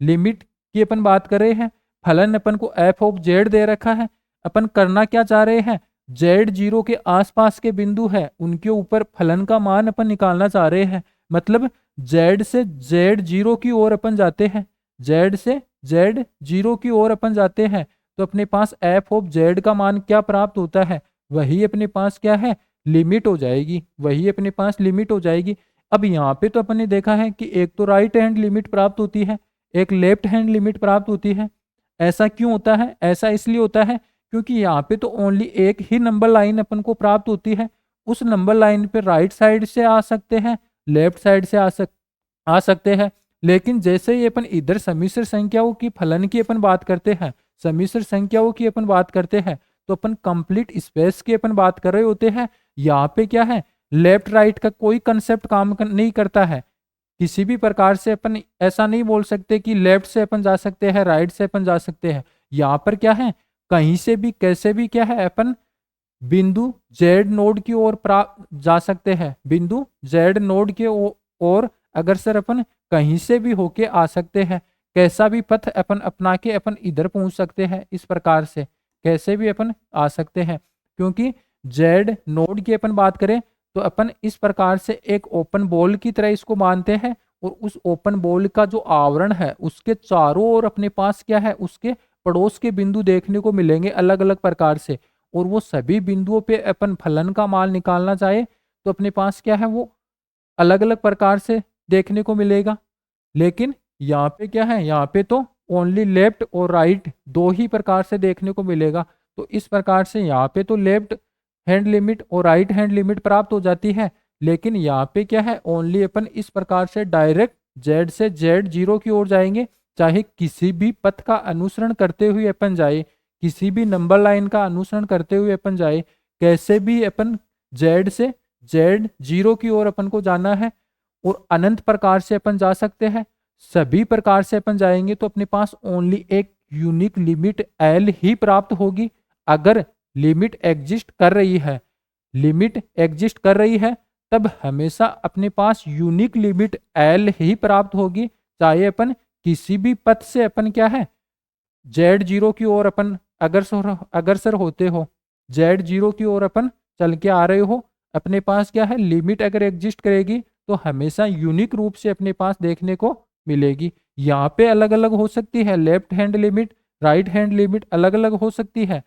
limit की अपन बात कर रहे हैं, फलन अपन को एफ ऑफ जेड दे रखा है। अपन करना क्या चाह रहे हैं, जेड जीरो के आसपास के बिंदु है उनके ऊपर फलन का मान अपन निकालना चाह रहे हैं। मतलब जेड से जेड जीरो की ओर अपन जाते हैं, जेड से जेड जीरो की ओर अपन जाते हैं तो अपने पास एफ ऑफ जेड का मान क्या प्राप्त होता है, वही अपने पास क्या है, लिमिट हो जाएगी, वही अपने पास लिमिट हो जाएगी। अब यहाँ पे तो अपन ने देखा है कि एक तो राइट हैंड लिमिट प्राप्त होती है, एक लेफ्ट हैंड लिमिट प्राप्त होती है। ऐसा क्यों होता है, ऐसा इसलिए होता है क्योंकि यहाँ पे तो ओनली एक ही नंबर लाइन अपन को प्राप्त होती है। उस नंबर लाइन पे राइट साइड से आ सकते हैं, लेफ्ट साइड से आ सकते हैं। लेकिन जैसे ही अपन इधर सम्मिश्र संख्याओं की फलन की अपन बात करते हैं, सम्मिश्र संख्याओं की अपन बात करते हैं तो अपन कंप्लीट स्पेस की अपन बात कर रहे होते हैं। यहाँ पे क्या है, लेफ्ट राइट का कोई कंसेप्ट नहीं करता है। किसी भी प्रकार से अपन ऐसा नहीं बोल सकते कि लेफ्ट से अपन जा सकते हैं, राइट से अपन जा सकते हैं। यहाँ पर क्या है, कहीं से भी कैसे भी क्या है, अपन बिंदु जेड नोड की ओर जा सकते हैं, बिंदु जेड नोड के ओर अगर सर अपन कहीं से भी होके आ सकते हैं, कैसा भी पथ अपन अपना के अपन इधर पहुंच सकते हैं। इस प्रकार से कैसे भी अपन आ सकते हैं, क्योंकि जेड नोड की अपन बात करें तो अपन इस प्रकार से एक ओपन बॉल की तरह इसको मानते हैं और उस ओपन बॉल का जो आवरण है उसके चारों ओर अपने पास क्या है, उसके पड़ोस के बिंदु देखने को मिलेंगे अलग अलग प्रकार से। और वो सभी बिंदुओं पे अपन फलन का मान निकालना चाहे तो अपने पास क्या है, वो अलग अलग प्रकार से देखने को मिलेगा। लेकिन यहाँ पे क्या है, यहाँ पे तो ओनली लेफ्ट और राइट दो ही प्रकार से देखने को मिलेगा। तो इस प्रकार से यहाँ पे तो लेफ्ट हैंड लिमिट और राइट हैंड लिमिट प्राप्त हो जाती है। लेकिन यहाँ पे क्या है, ओनली अपन इस प्रकार से डायरेक्ट जेड से जेड जीरो की ओर जाएंगे, चाहे किसी भी पथ का अनुसरण करते हुए अपन जाए, किसी भी नंबर लाइन का अनुसरण करते हुए अपन जाए, कैसे भी अपन जेड से जेड जीरो की ओर अपन को जाना है और अनंत प्रकार से अपन जा सकते हैं। सभी प्रकार से अपन जाएंगे तो अपने पास ओनली एक यूनिक लिमिट एल ही प्राप्त होगी। अगर लिमिट एग्जिस्ट कर रही है, लिमिट एग्जिस्ट कर रही है तब हमेशा अपने पास यूनिक लिमिट एल ही प्राप्त होगी, चाहे अपन किसी भी पथ से अपन क्या है, जेड जीरो की ओर अपन अग्रसर होते हो, जेड जीरो की ओर अपन चल के आ रहे हो, अपने पास क्या है, लिमिट अगर एग्जिस्ट करेगी तो हमेशा यूनिक रूप से अपने पास देखने को मिलेगी। यहाँ पे अलग अलग हो सकती है, left hand limit right hand limit अलग अलग हो सकती है,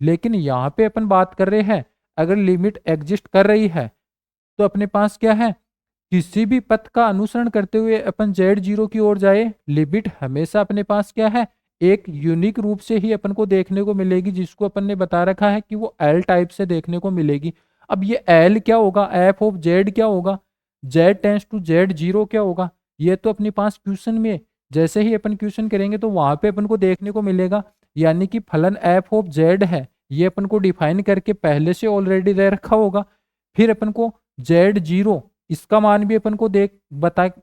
लेकिन यहाँ पे अपन बात कर रहे हैं अगर लिमिट एग्जिस्ट कर रही है तो अपने पास क्या है, किसी भी पथ का अनुसरण करते हुए अपन Z0 की ओर जाए, लिमिट हमेशा अपने पास क्या है, एक यूनिक रूप से ही अपन को देखने को मिलेगी, जिसको अपन ने बता रखा है कि वो एल टाइप से देखने को मिलेगी। अब ये एल क्या होगा, एफ ऑफ जेड क्या होगा, जेड टेंस टू Z0 क्या होगा, ये तो अपने पास क्वेश्चन में जैसे ही अपन क्वेश्चन करेंगे तो वहां पे अपन को देखने को मिलेगा। यानी कि फलन एफ ऑफ जेड है, ये अपन को डिफाइन करके पहले से ऑलरेडी दे रखा होगा। फिर अपन को Z0 इसका मान भी अपन को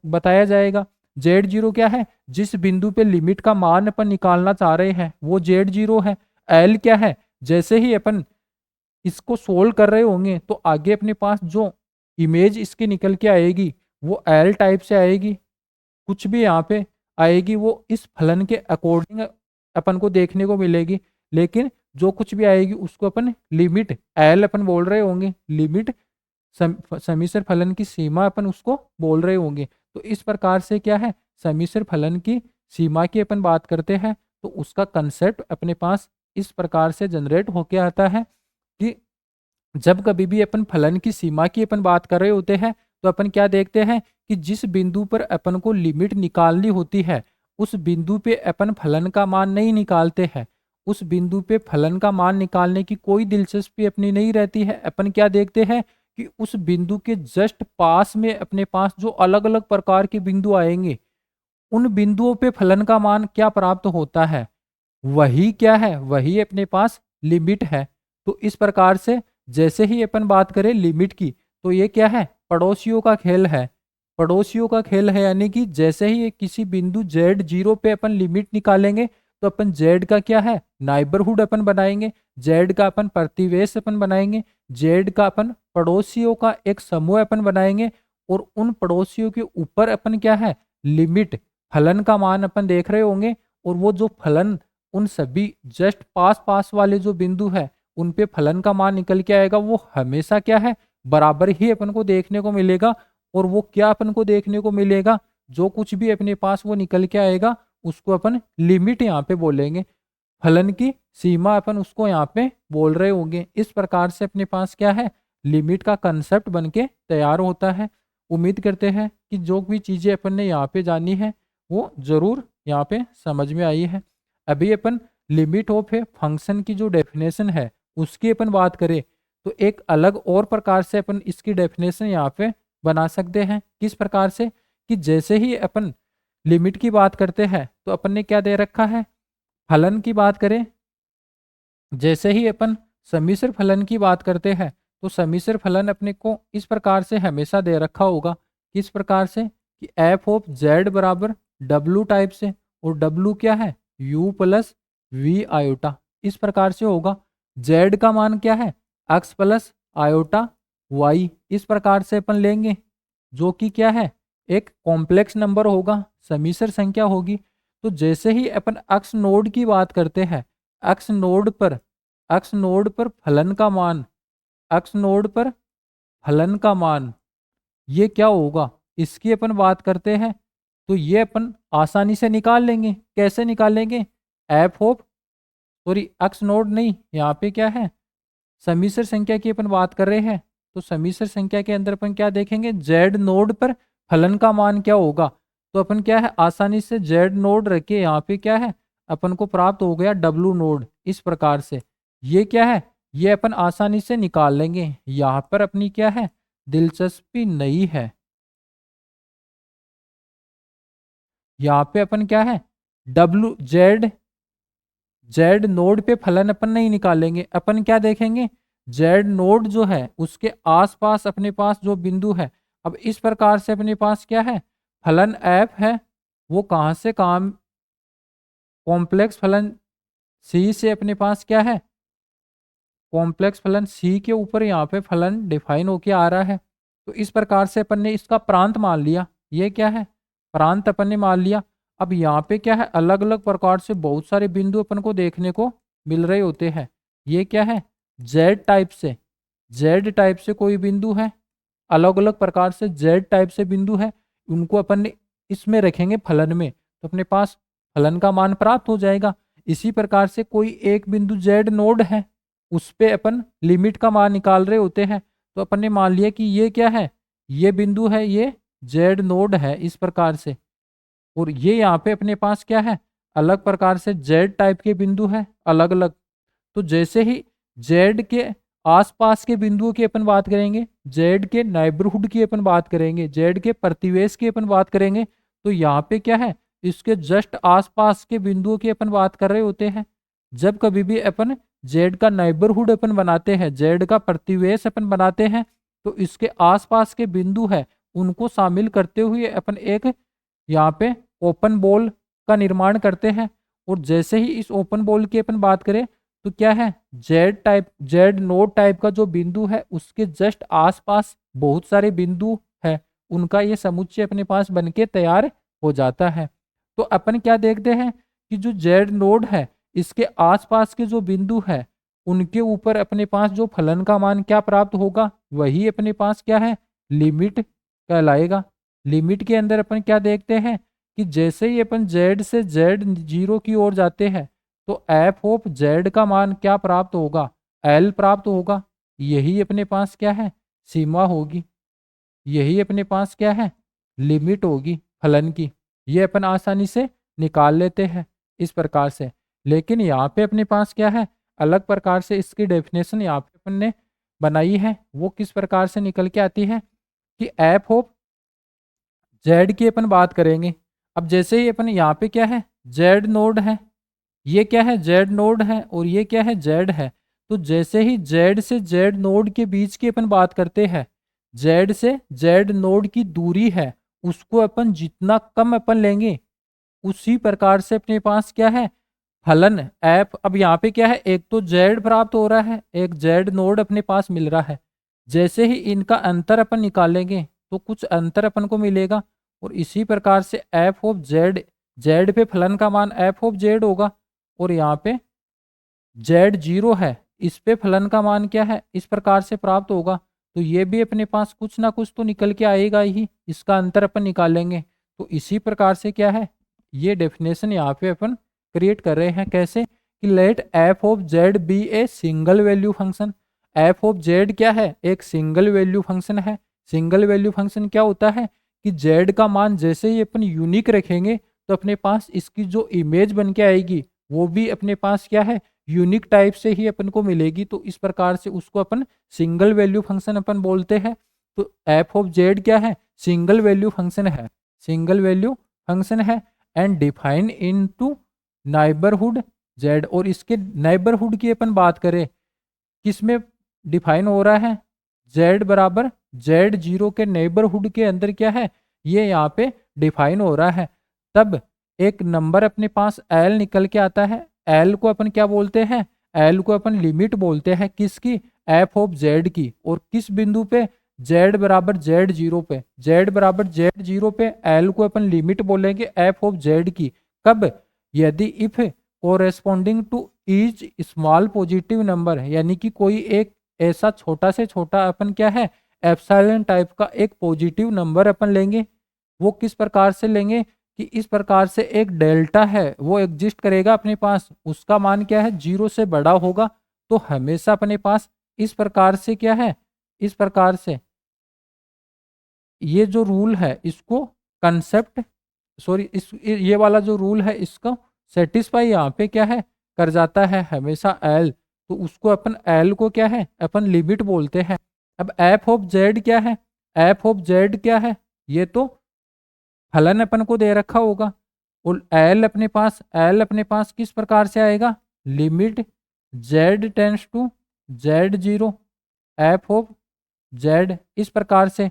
बताया जाएगा। Z0 क्या है, जिस बिंदु पे लिमिट का मान अपन निकालना चाह रहे हैं वो Z0 है। L क्या है, जैसे ही अपन इसको सोल्व कर रहे होंगे तो आगे अपने पास जो इमेज इसकी निकल के आएगी वो L टाइप से आएगी, कुछ भी यहाँ पे आएगी वो इस फलन के अकॉर्डिंग अपन को देखने को मिलेगी। लेकिन जो कुछ भी आएगी उसको अपन लिमिट एल अपन बोल रहे होंगे, लिमिट समीसर फलन की सीमा अपन उसको बोल रहे होंगे। तो इस प्रकार से क्या है, समीसर फलन की सीमा की अपन बात करते हैं तो उसका कंसेप्ट अपने पास इस प्रकार से जनरेट होके आता है कि जब कभी भी अपन फलन की सीमा की अपन बात कर रहे होते हैं तो अपन क्या देखते हैं कि जिस बिंदु पर अपन को लिमिट निकालनी होती है उस बिंदु पे अपन फलन का मान नहीं निकालते हैं। उस बिंदु पे फलन का मान निकालने की कोई दिलचस्पी अपनी नहीं रहती है। अपन क्या देखते हैं कि उस बिंदु के जस्ट पास में अपने पास जो अलग अलग प्रकार के बिंदु आएंगे उन बिंदुओं पे फलन का मान क्या प्राप्त होता है, वही क्या है, वही अपने पास लिमिट है। तो इस प्रकार से जैसे ही अपन बात करें लिमिट की तो ये क्या है, पड़ोसियों का खेल है। पड़ोसियों का खेल है यानी कि जैसे ही किसी बिंदु Z0 पे अपन लिमिट निकालेंगे तो अपन Z का क्या है, नाइबरहुड अपन बनाएंगे, Z का अपन प्रतिवेश अपन बनाएंगे, Z का अपन पड़ोसियों का एक समूह अपन बनाएंगे और उन पड़ोसियों के ऊपर अपन क्या है, लिमिट फलन का मान अपन देख रहे होंगे। और वो जो फलन उन सभी जस्ट पास पास वाले जो बिंदु है उन पे फलन का मान निकल के आएगा वो हमेशा क्या है, बराबर ही अपन को देखने को मिलेगा। और वो क्या अपन को देखने को मिलेगा, जो कुछ भी अपने पास वो निकल के आएगा उसको अपन लिमिट यहाँ पे बोलेंगे, फलन की सीमा अपन उसको यहाँ पे बोल रहे होंगे। इस प्रकार से अपने पास क्या है, लिमिट का कंसेप्ट बन के तैयार होता है। उम्मीद करते हैं कि जो भी चीज़ें अपन ने यहाँ पे जानी है वो ज़रूर यहाँ पे समझ में आई है। अभी अपन लिमिट ऑफ ए फंक्शन की जो डेफिनेशन है उसकी अपन बात करें तो एक अलग और प्रकार से अपन इसकी डेफिनेशन यहाँ पे बना सकते हैं। किस प्रकार से, कि जैसे ही अपन लिमिट की बात करते हैं तो अपन ने क्या दे रखा है, फलन की बात करें, जैसे ही अपन सम्मिश्र फलन की बात करते हैं तो सम्मिश्र फलन अपने को इस प्रकार से हमेशा दे रखा होगा। किस प्रकार से, कि एफ ऑफ जेड बराबर डब्लू टाइप से, और डब्लू क्या है, यू प्लस वी आयोटा, इस प्रकार से होगा। जेड का मान क्या है, एक्स प्लस आयोटा वाई, इस प्रकार से अपन लेंगे, जो कि क्या है, एक कॉम्प्लेक्स नंबर होगा, सम्मिश्र संख्या होगी। तो जैसे ही अपन एक्स नोड की बात करते हैं, एक्स नोड पर फलन का मान, एक्स नोड पर फलन का मान ये क्या होगा, इसकी अपन बात करते हैं तो ये अपन आसानी से निकाल लेंगे। कैसे निकालेंगे, F of, sorry x node नहीं, यहाँ पे क्या है, सम्मिश्र संख्या की अपन बात कर रहे हैं तो सम्मिश्र संख्या के अंदर अपन क्या देखेंगे, जेड नोड पर फलन का मान क्या होगा। तो अपन क्या है, आसानी से जेड नोड रखे, यहाँ पे क्या है, अपन को प्राप्त हो गया डब्लू नोड। इस प्रकार से ये क्या है, ये अपन आसानी से निकाल लेंगे। यहाँ पर अपनी क्या है, दिलचस्पी नहीं है। यहाँ पे अपन क्या है, डब्लू जेड नोड पे फलन अपन नहीं निकालेंगे, अपन क्या देखेंगे, जेड नोड जो है उसके आसपास अपने पास जो बिंदु है। अब इस प्रकार से अपने पास क्या है, फलन एफ है, वो कहाँ से काम, कॉम्प्लेक्स फलन सी से अपने पास क्या है, कॉम्प्लेक्स फलन सी के ऊपर यहाँ पे फलन डिफाइन होके आ रहा है। तो इस प्रकार से अपन ने इसका प्रांत मान लिया, ये क्या है, प्रांत अपन ने मान लिया। अब यहाँ पे क्या है, अलग अलग प्रकार से बहुत सारे बिंदु अपन को देखने को मिल रहे होते हैं। ये क्या है, जेड टाइप से कोई बिंदु है, अलग अलग प्रकार से जेड टाइप से बिंदु है, उनको अपन ने इसमें रखेंगे फलन में तो अपने पास फलन का मान प्राप्त हो जाएगा। इसी प्रकार से कोई एक बिंदु जेड नोड है, उस पे अपन लिमिट का मान निकाल रहे होते हैं। तो अपन ने मान लिया कि ये क्या है, ये बिंदु है, ये जेड नोड है इस प्रकार से, और ये यहाँ पे अपने पास क्या है, अलग प्रकार से जेड टाइप के बिंदु है अलग अलग। तो जैसे ही जेड के आसपास के बिंदुओं की अपन बात करेंगे, जेड के नाइबरहुड की अपन बात करेंगे, जेड के प्रतिवेश की अपन बात करेंगे, तो यहाँ पे क्या है, इसके जस्ट आसपास के बिंदुओं की अपन बात कर रहे होते हैं। जब कभी भी अपन जेड का नाइबरहुड अपन बनाते हैं, जेड का प्रतिवेश अपन बनाते हैं, तो इसके आसपास के बिंदु है उनको शामिल करते हुए अपन एक यहाँ पे ओपन बॉल का निर्माण करते हैं। और जैसे ही इस ओपन बॉल की अपन बात करें, तो क्या है, Z type, Z node type का जो बिंदु है उसके जस्ट आसपास बहुत सारे बिंदु है, उनका ये समुच्चय अपने पास बनके तैयार हो जाता है। तो अपन क्या देखते हैं कि जो जेड नोड है इसके आसपास के जो बिंदु है उनके ऊपर अपने पास जो फलन का मान क्या प्राप्त होगा, वही अपने पास क्या है, लिमिट कहलाएगा। लिमिट के अंदर अपन क्या देखते हैं कि जैसे ही अपन जेड से जेड जीरो की ओर जाते हैं, तो एफ ऑफ जेड का मान क्या प्राप्त होगा, एल प्राप्त होगा। यही अपने पास क्या है, सीमा होगी, यही अपने पास क्या है, लिमिट होगी फलन की। ये अपन आसानी से निकाल लेते हैं इस प्रकार से। लेकिन यहाँ पे अपने पास क्या है, अलग प्रकार से इसकी डेफिनेशन यहाँ पे अपन ने बनाई है। वो किस प्रकार से निकल के आती है कि एफ ऑफ जेड की अपन बात करेंगे। अब जैसे ही अपन यहाँ पे क्या है, जेड नोड है, ये क्या है, जेड नोड है, और ये क्या है, जेड है। तो जैसे ही जेड से जेड नोड के बीच की अपन बात करते हैं, जेड से जेड नोड की दूरी है उसको अपन जितना कम अपन लेंगे, उसी प्रकार से अपने पास क्या है, फलन एफ। अब यहाँ पे क्या है, एक तो जेड प्राप्त हो रहा है, एक जेड नोड अपने पास मिल रहा है। जैसे ही इनका अंतर अपन निकालेंगे तो कुछ अंतर अपन को मिलेगा, और इसी प्रकार से एफ ऑफ जेड, जेड पे फलन का मान एफ ऑफ जेड होगा, और यहाँ पे जेड जीरो है, इस पे फलन का मान क्या है, इस प्रकार से प्राप्त होगा। तो ये भी अपने पास कुछ ना कुछ तो निकल के आएगा ही, इसका अंतर अपन निकालेंगे। तो इसी प्रकार से क्या है, ये डेफिनेशन यहाँ पे अपन क्रिएट कर रहे हैं। कैसे कि let F of Z be a single value function. F of Z क्या है, एक सिंगल वैल्यू फंक्शन है। सिंगल वैल्यू फंक्शन क्या होता है कि जेड का मान जैसे ही अपन यूनिक रखेंगे, तो अपने पास इसकी जो इमेज बन के आएगी वो भी अपने पास क्या है, यूनिक टाइप से ही अपन को मिलेगी। तो इस प्रकार से उसको अपन सिंगल वैल्यू फंक्शन अपन बोलते हैं। तो एफ ऑफ जेड क्या है, सिंगल वैल्यू फंक्शन है, सिंगल वैल्यू फंक्शन है, and define into neighbourhood Z. और इसके नाइबरहुड की अपन बात करें, किस में डिफाइन हो रहा है, जेड बराबर जेड जीरो के नेबरहुड के अंदर क्या है, ये यहाँ पे डिफाइन हो रहा है। तब एक नंबर अपने पास एल निकल के आता है। एल को अपन क्या बोलते हैं, एल को अपन लिमिट बोलते हैं, किसकी, एफ ऑफ जेड की। और किस बिंदु पे, जेड बराबर जेड जीरो पे, जेड बराबर जेड जीरो पे एल को अपन लिमिट बोलेंगे एफ ऑफ जेड की। कब, यदि if corresponding to each small positive number, यानी कि कोई एक ऐसा छोटा से छोटा अपन क्या है, एप्सिलॉन टाइप का एक पॉजिटिव नंबर अपन लेंगे। वो किस प्रकार से लेंगे कि इस प्रकार से एक डेल्टा है वो एग्जिस्ट करेगा अपने पास, उसका मान क्या है, जीरो से बड़ा होगा। तो हमेशा अपने पास इस प्रकार से क्या है, इस प्रकार से ये जो रूल है इसको कंसेप्ट, सॉरी इस ये वाला जो रूल है इसको सेटिस्फाई यहाँ पे क्या है, कर जाता है हमेशा एल। तो उसको अपन एल को क्या है, अपन लिमिट बोलते हैं। अब एफ ऑफ जेड क्या है, एफ ऑफ जेड क्या है, ये तो फलन अपन को दे रखा होगा। और एल अपने पास, एल अपने पास किस प्रकार से आएगा, limit Z tends to Z zero F of Z, इस प्रकार से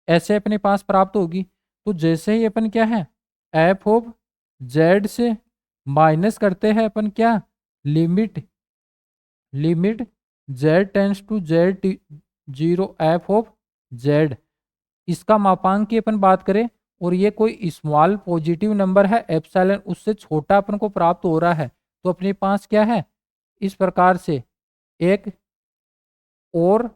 ऐसे अपने पास प्राप्त होगी। तो जैसे ही अपन क्या है, एफ ऑफ जेड से माइनस करते हैं अपन क्या, limit, limit Z tends to Z zero F of Z, इसका मापांक की अपन बात करें, और ये कोई स्मॉल पॉजिटिव नंबर है एप्सिलॉन, उससे छोटा अपन को प्राप्त हो रहा है। तो अपने पास क्या है, इस प्रकार से एक और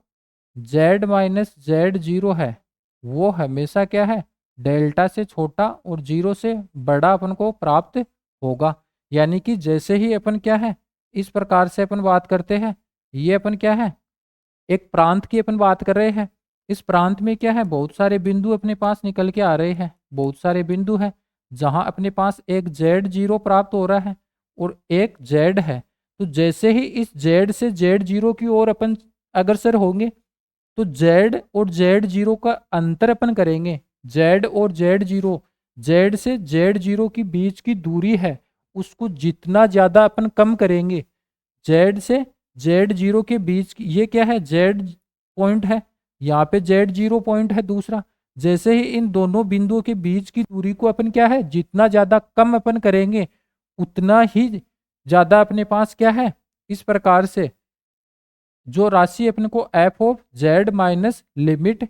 जेड माइनस जेड जीरो है, वो हमेशा क्या है, डेल्टा से छोटा और जीरो से बड़ा अपन को प्राप्त होगा। यानी कि जैसे ही अपन क्या है, इस प्रकार से अपन बात करते हैं, ये अपन क्या है, एक प्रांत की अपन बात कर रहे हैं। इस प्रांत में क्या है, बहुत सारे बिंदु अपने पास निकल के आ रहे हैं, बहुत सारे बिंदु हैं जहां अपने पास एक Z0 प्राप्त हो रहा है और एक Z है। तो जैसे ही इस Z से Z0 की ओर अपन अग्रसर होंगे तो Z और Z0 का अंतर अपन करेंगे। Z और Z0, Z से Z0 की बीच की दूरी है, उसको जितना ज्यादा अपन कम करेंगे, जेड से Z0 के बीच की, ये क्या है, जेड पॉइंट है, यहाँ पे Z0 पॉइंट है दूसरा। जैसे ही इन दोनों बिंदुओं के बीच की दूरी को अपन क्या है, जितना ज्यादा कम अपन करेंगे उतना ही ज्यादा अपने पास क्या है, इस प्रकार से जो राशि अपन को F of Z minus limit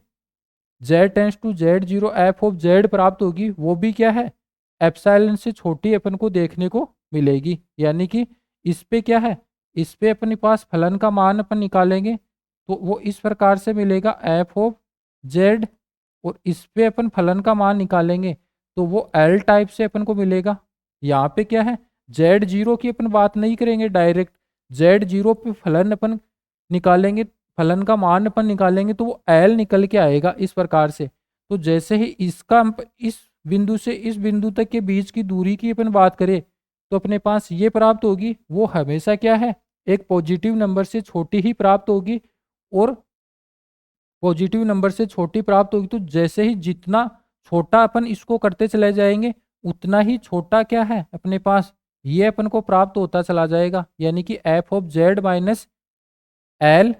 Z tends to Z0 F of Z प्राप्त होगी, वो भी क्या है, एप्सिलॉन से छोटी अपन को देखने को मिलेगी। यानी कि इस पे क्या है, इस पे अपने पास फलन का मान अपन निकालेंगे तो वो इस प्रकार से मिलेगा एफ ऑफ जेड, और इस पे अपन फलन का मान निकालेंगे तो वो एल टाइप से अपन को मिलेगा। यहाँ पे क्या है, Z0 की अपन बात नहीं करेंगे डायरेक्ट, Z0 पे फलन अपन निकालेंगे, फलन का मान अपन निकालेंगे तो वो एल निकल के आएगा इस प्रकार से। तो जैसे ही इसका इस बिंदु से इस बिंदु तक के बीच की दूरी की अपन बात करें तो अपने पास ये प्राप्त होगी, वो हमेशा क्या है, एक पॉजिटिव नंबर से छोटी ही प्राप्त होगी। और पॉजिटिव नंबर से छोटी प्राप्त होगी तो जैसे ही जितना छोटा अपन इसको करते चले जाएंगे उतना ही छोटा क्या है अपने पास, ये अपन को प्राप्त होता चला जाएगा। यानी कि F of Z minus L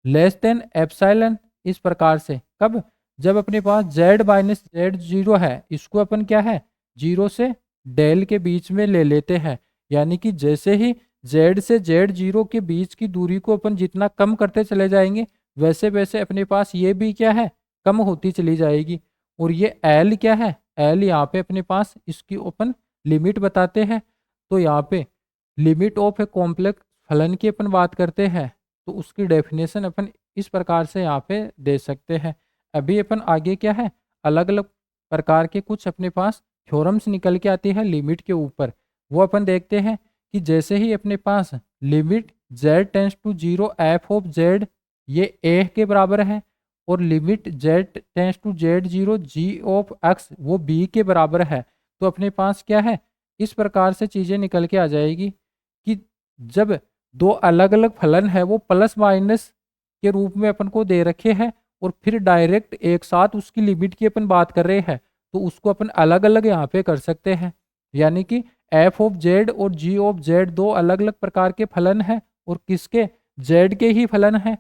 less than epsilon, इस प्रकार से। कब, जब अपने पास z माइनस Z0 है, इसको अपन क्या है, जीरो से डेल के बीच में ले लेते हैं। यानी कि जैसे ही z से Z0 के बीच की दूरी को अपन जितना कम करते चले जाएंगे वैसे वैसे अपने पास ये भी क्या है, कम होती चली जाएगी। और ये एल क्या है, एल यहाँ पे अपने पास इसकी अपन लिमिट बताते हैं। तो यहाँ पे लिमिट ऑफ ए कॉम्प्लेक्स फलन की अपन बात करते हैं तो उसकी डेफिनेशन अपन इस प्रकार से यहाँ पे दे सकते हैं। अभी अपन आगे क्या है, अलग अलग प्रकार के कुछ अपने पास थ्योरम्स निकल के आती है लिमिट के ऊपर, वो अपन देखते हैं कि जैसे ही अपने पास limit z tends to 0 F of Z ये ए के बराबर है और limit z tends to Z0 G of X वो बी के बराबर है, तो अपने पास क्या है, इस प्रकार से चीज़ें निकल के आ जाएगी कि जब दो अलग अलग फलन है वो प्लस माइनस के रूप में अपन को दे रखे हैं और फिर डायरेक्ट एक साथ उसकी लिमिट की अपन बात कर रहे हैं तो उसको अपन अलग अलग यहाँ पे कर सकते हैं। यानी कि एफ ऑफ जेड और जी ऑफ जेड दो अलग अलग प्रकार के फलन हैं और किसके, जेड के ही फलन हैं।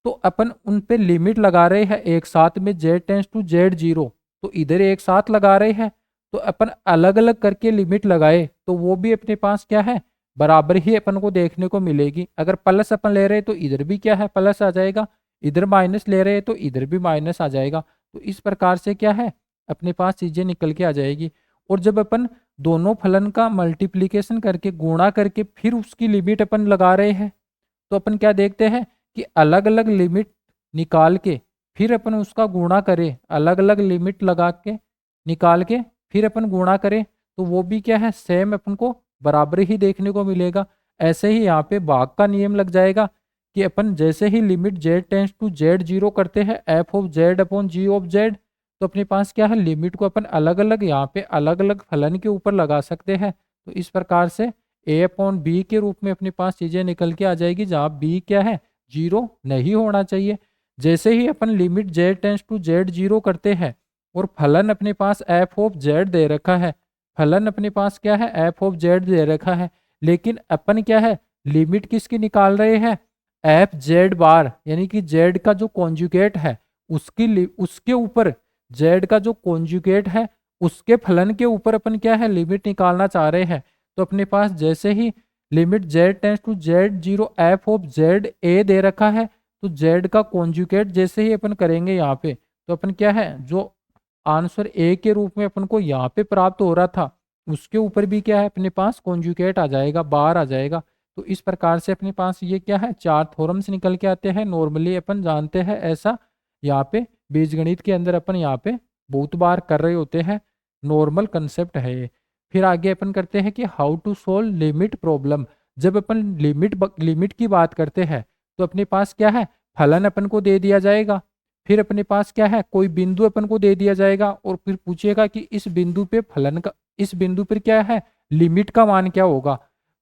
तो अपन उन पे लिमिट लगा रहे हैं एक साथ में z टेंस टू Z0, तो इधर एक साथ लगा रहे हैं तो अपन अलग अलग करके लिमिट लगाए तो वो भी अपने पास क्या है, बराबर ही अपन को देखने को मिलेगी। अगर प्लस अपन ले रहे हैं तो इधर भी क्या है, प्लस आ जाएगा, इधर माइनस ले रहे हैं तो इधर भी माइनस आ जाएगा। तो इस प्रकार से क्या है, अपने पास चीजें निकल के आ जाएगी। और जब अपन दोनों फलन का मल्टीप्लीकेशन करके गुणा करके फिर उसकी लिमिट अपन लगा रहे हैं तो अपन क्या देखते हैं कि अलग अलग लिमिट निकाल के फिर अपन उसका गुणा करें, अलग अलग लिमिट लगा के निकाल के फिर अपन गुणा करें तो वो भी क्या है, सेम अपन को बराबर ही देखने को मिलेगा। ऐसे ही यहाँ पे भाग का नियम लग जाएगा कि अपन जैसे ही limit z tends to Z0 करते हैं F of Z upon G of Z तो अपने पास क्या है, लिमिट को अपन अलग अलग यहाँ पे अलग अलग फलन के ऊपर लगा सकते हैं। तो इस प्रकार से a अपॉन बी के रूप में अपने पास चीजें निकल के आ जाएगी जहाँ b क्या है, जीरो नहीं होना चाहिए। जैसे ही अपन limit z tends to Z0 करते हैं और फलन अपने पास एफ ऑफ जेड दे रखा है, फलन अपने पास क्या है, एफ ऑफ जेड दे रखा है, लेकिन अपन क्या है, लिमिट किसकी निकाल रहे हैं, एफ जेड बार, यानी कि जेड का जो कॉन्जुगेट है उसके ऊपर, जेड का जो कॉन्जुगेट है उसके फलन के ऊपर अपन क्या है, लिमिट निकालना चाह रहे हैं। तो अपने पास जैसे ही limit z tends to Z0 F of Z A दे रखा है तो z का कॉन्जुगेट जैसे ही अपन करेंगे यहाँ पे तो अपन क्या है, जो आंसर ए के रूप में अपन को यहाँ पे प्राप्त हो रहा था उसके ऊपर भी क्या है, अपने पास कॉन्जुगेट आ जाएगा, बार आ जाएगा। तो इस प्रकार से अपने पास ये क्या है, चार थ्योरम्स निकल के आते हैं। नॉर्मली अपन जानते हैं ऐसा, यहाँ पे बीजगणित के अंदर अपन यहाँ पे बहुत बार कर रहे होते हैं, नॉर्मल कंसेप्ट है ये। फिर आगे अपन करते हैं कि how to solve limit problem. जब अपन लिमिट की बात करते हैं तो अपने पास क्या है, फलन अपन को दे दिया जाएगा। फिर अपने पास क्या है, कोई बिंदु अपन को दे दिया जाएगा और फिर पूछेगा कि इस बिंदु पे फलन का, इस बिंदु पर क्या है, लिमिट का मान क्या होगा।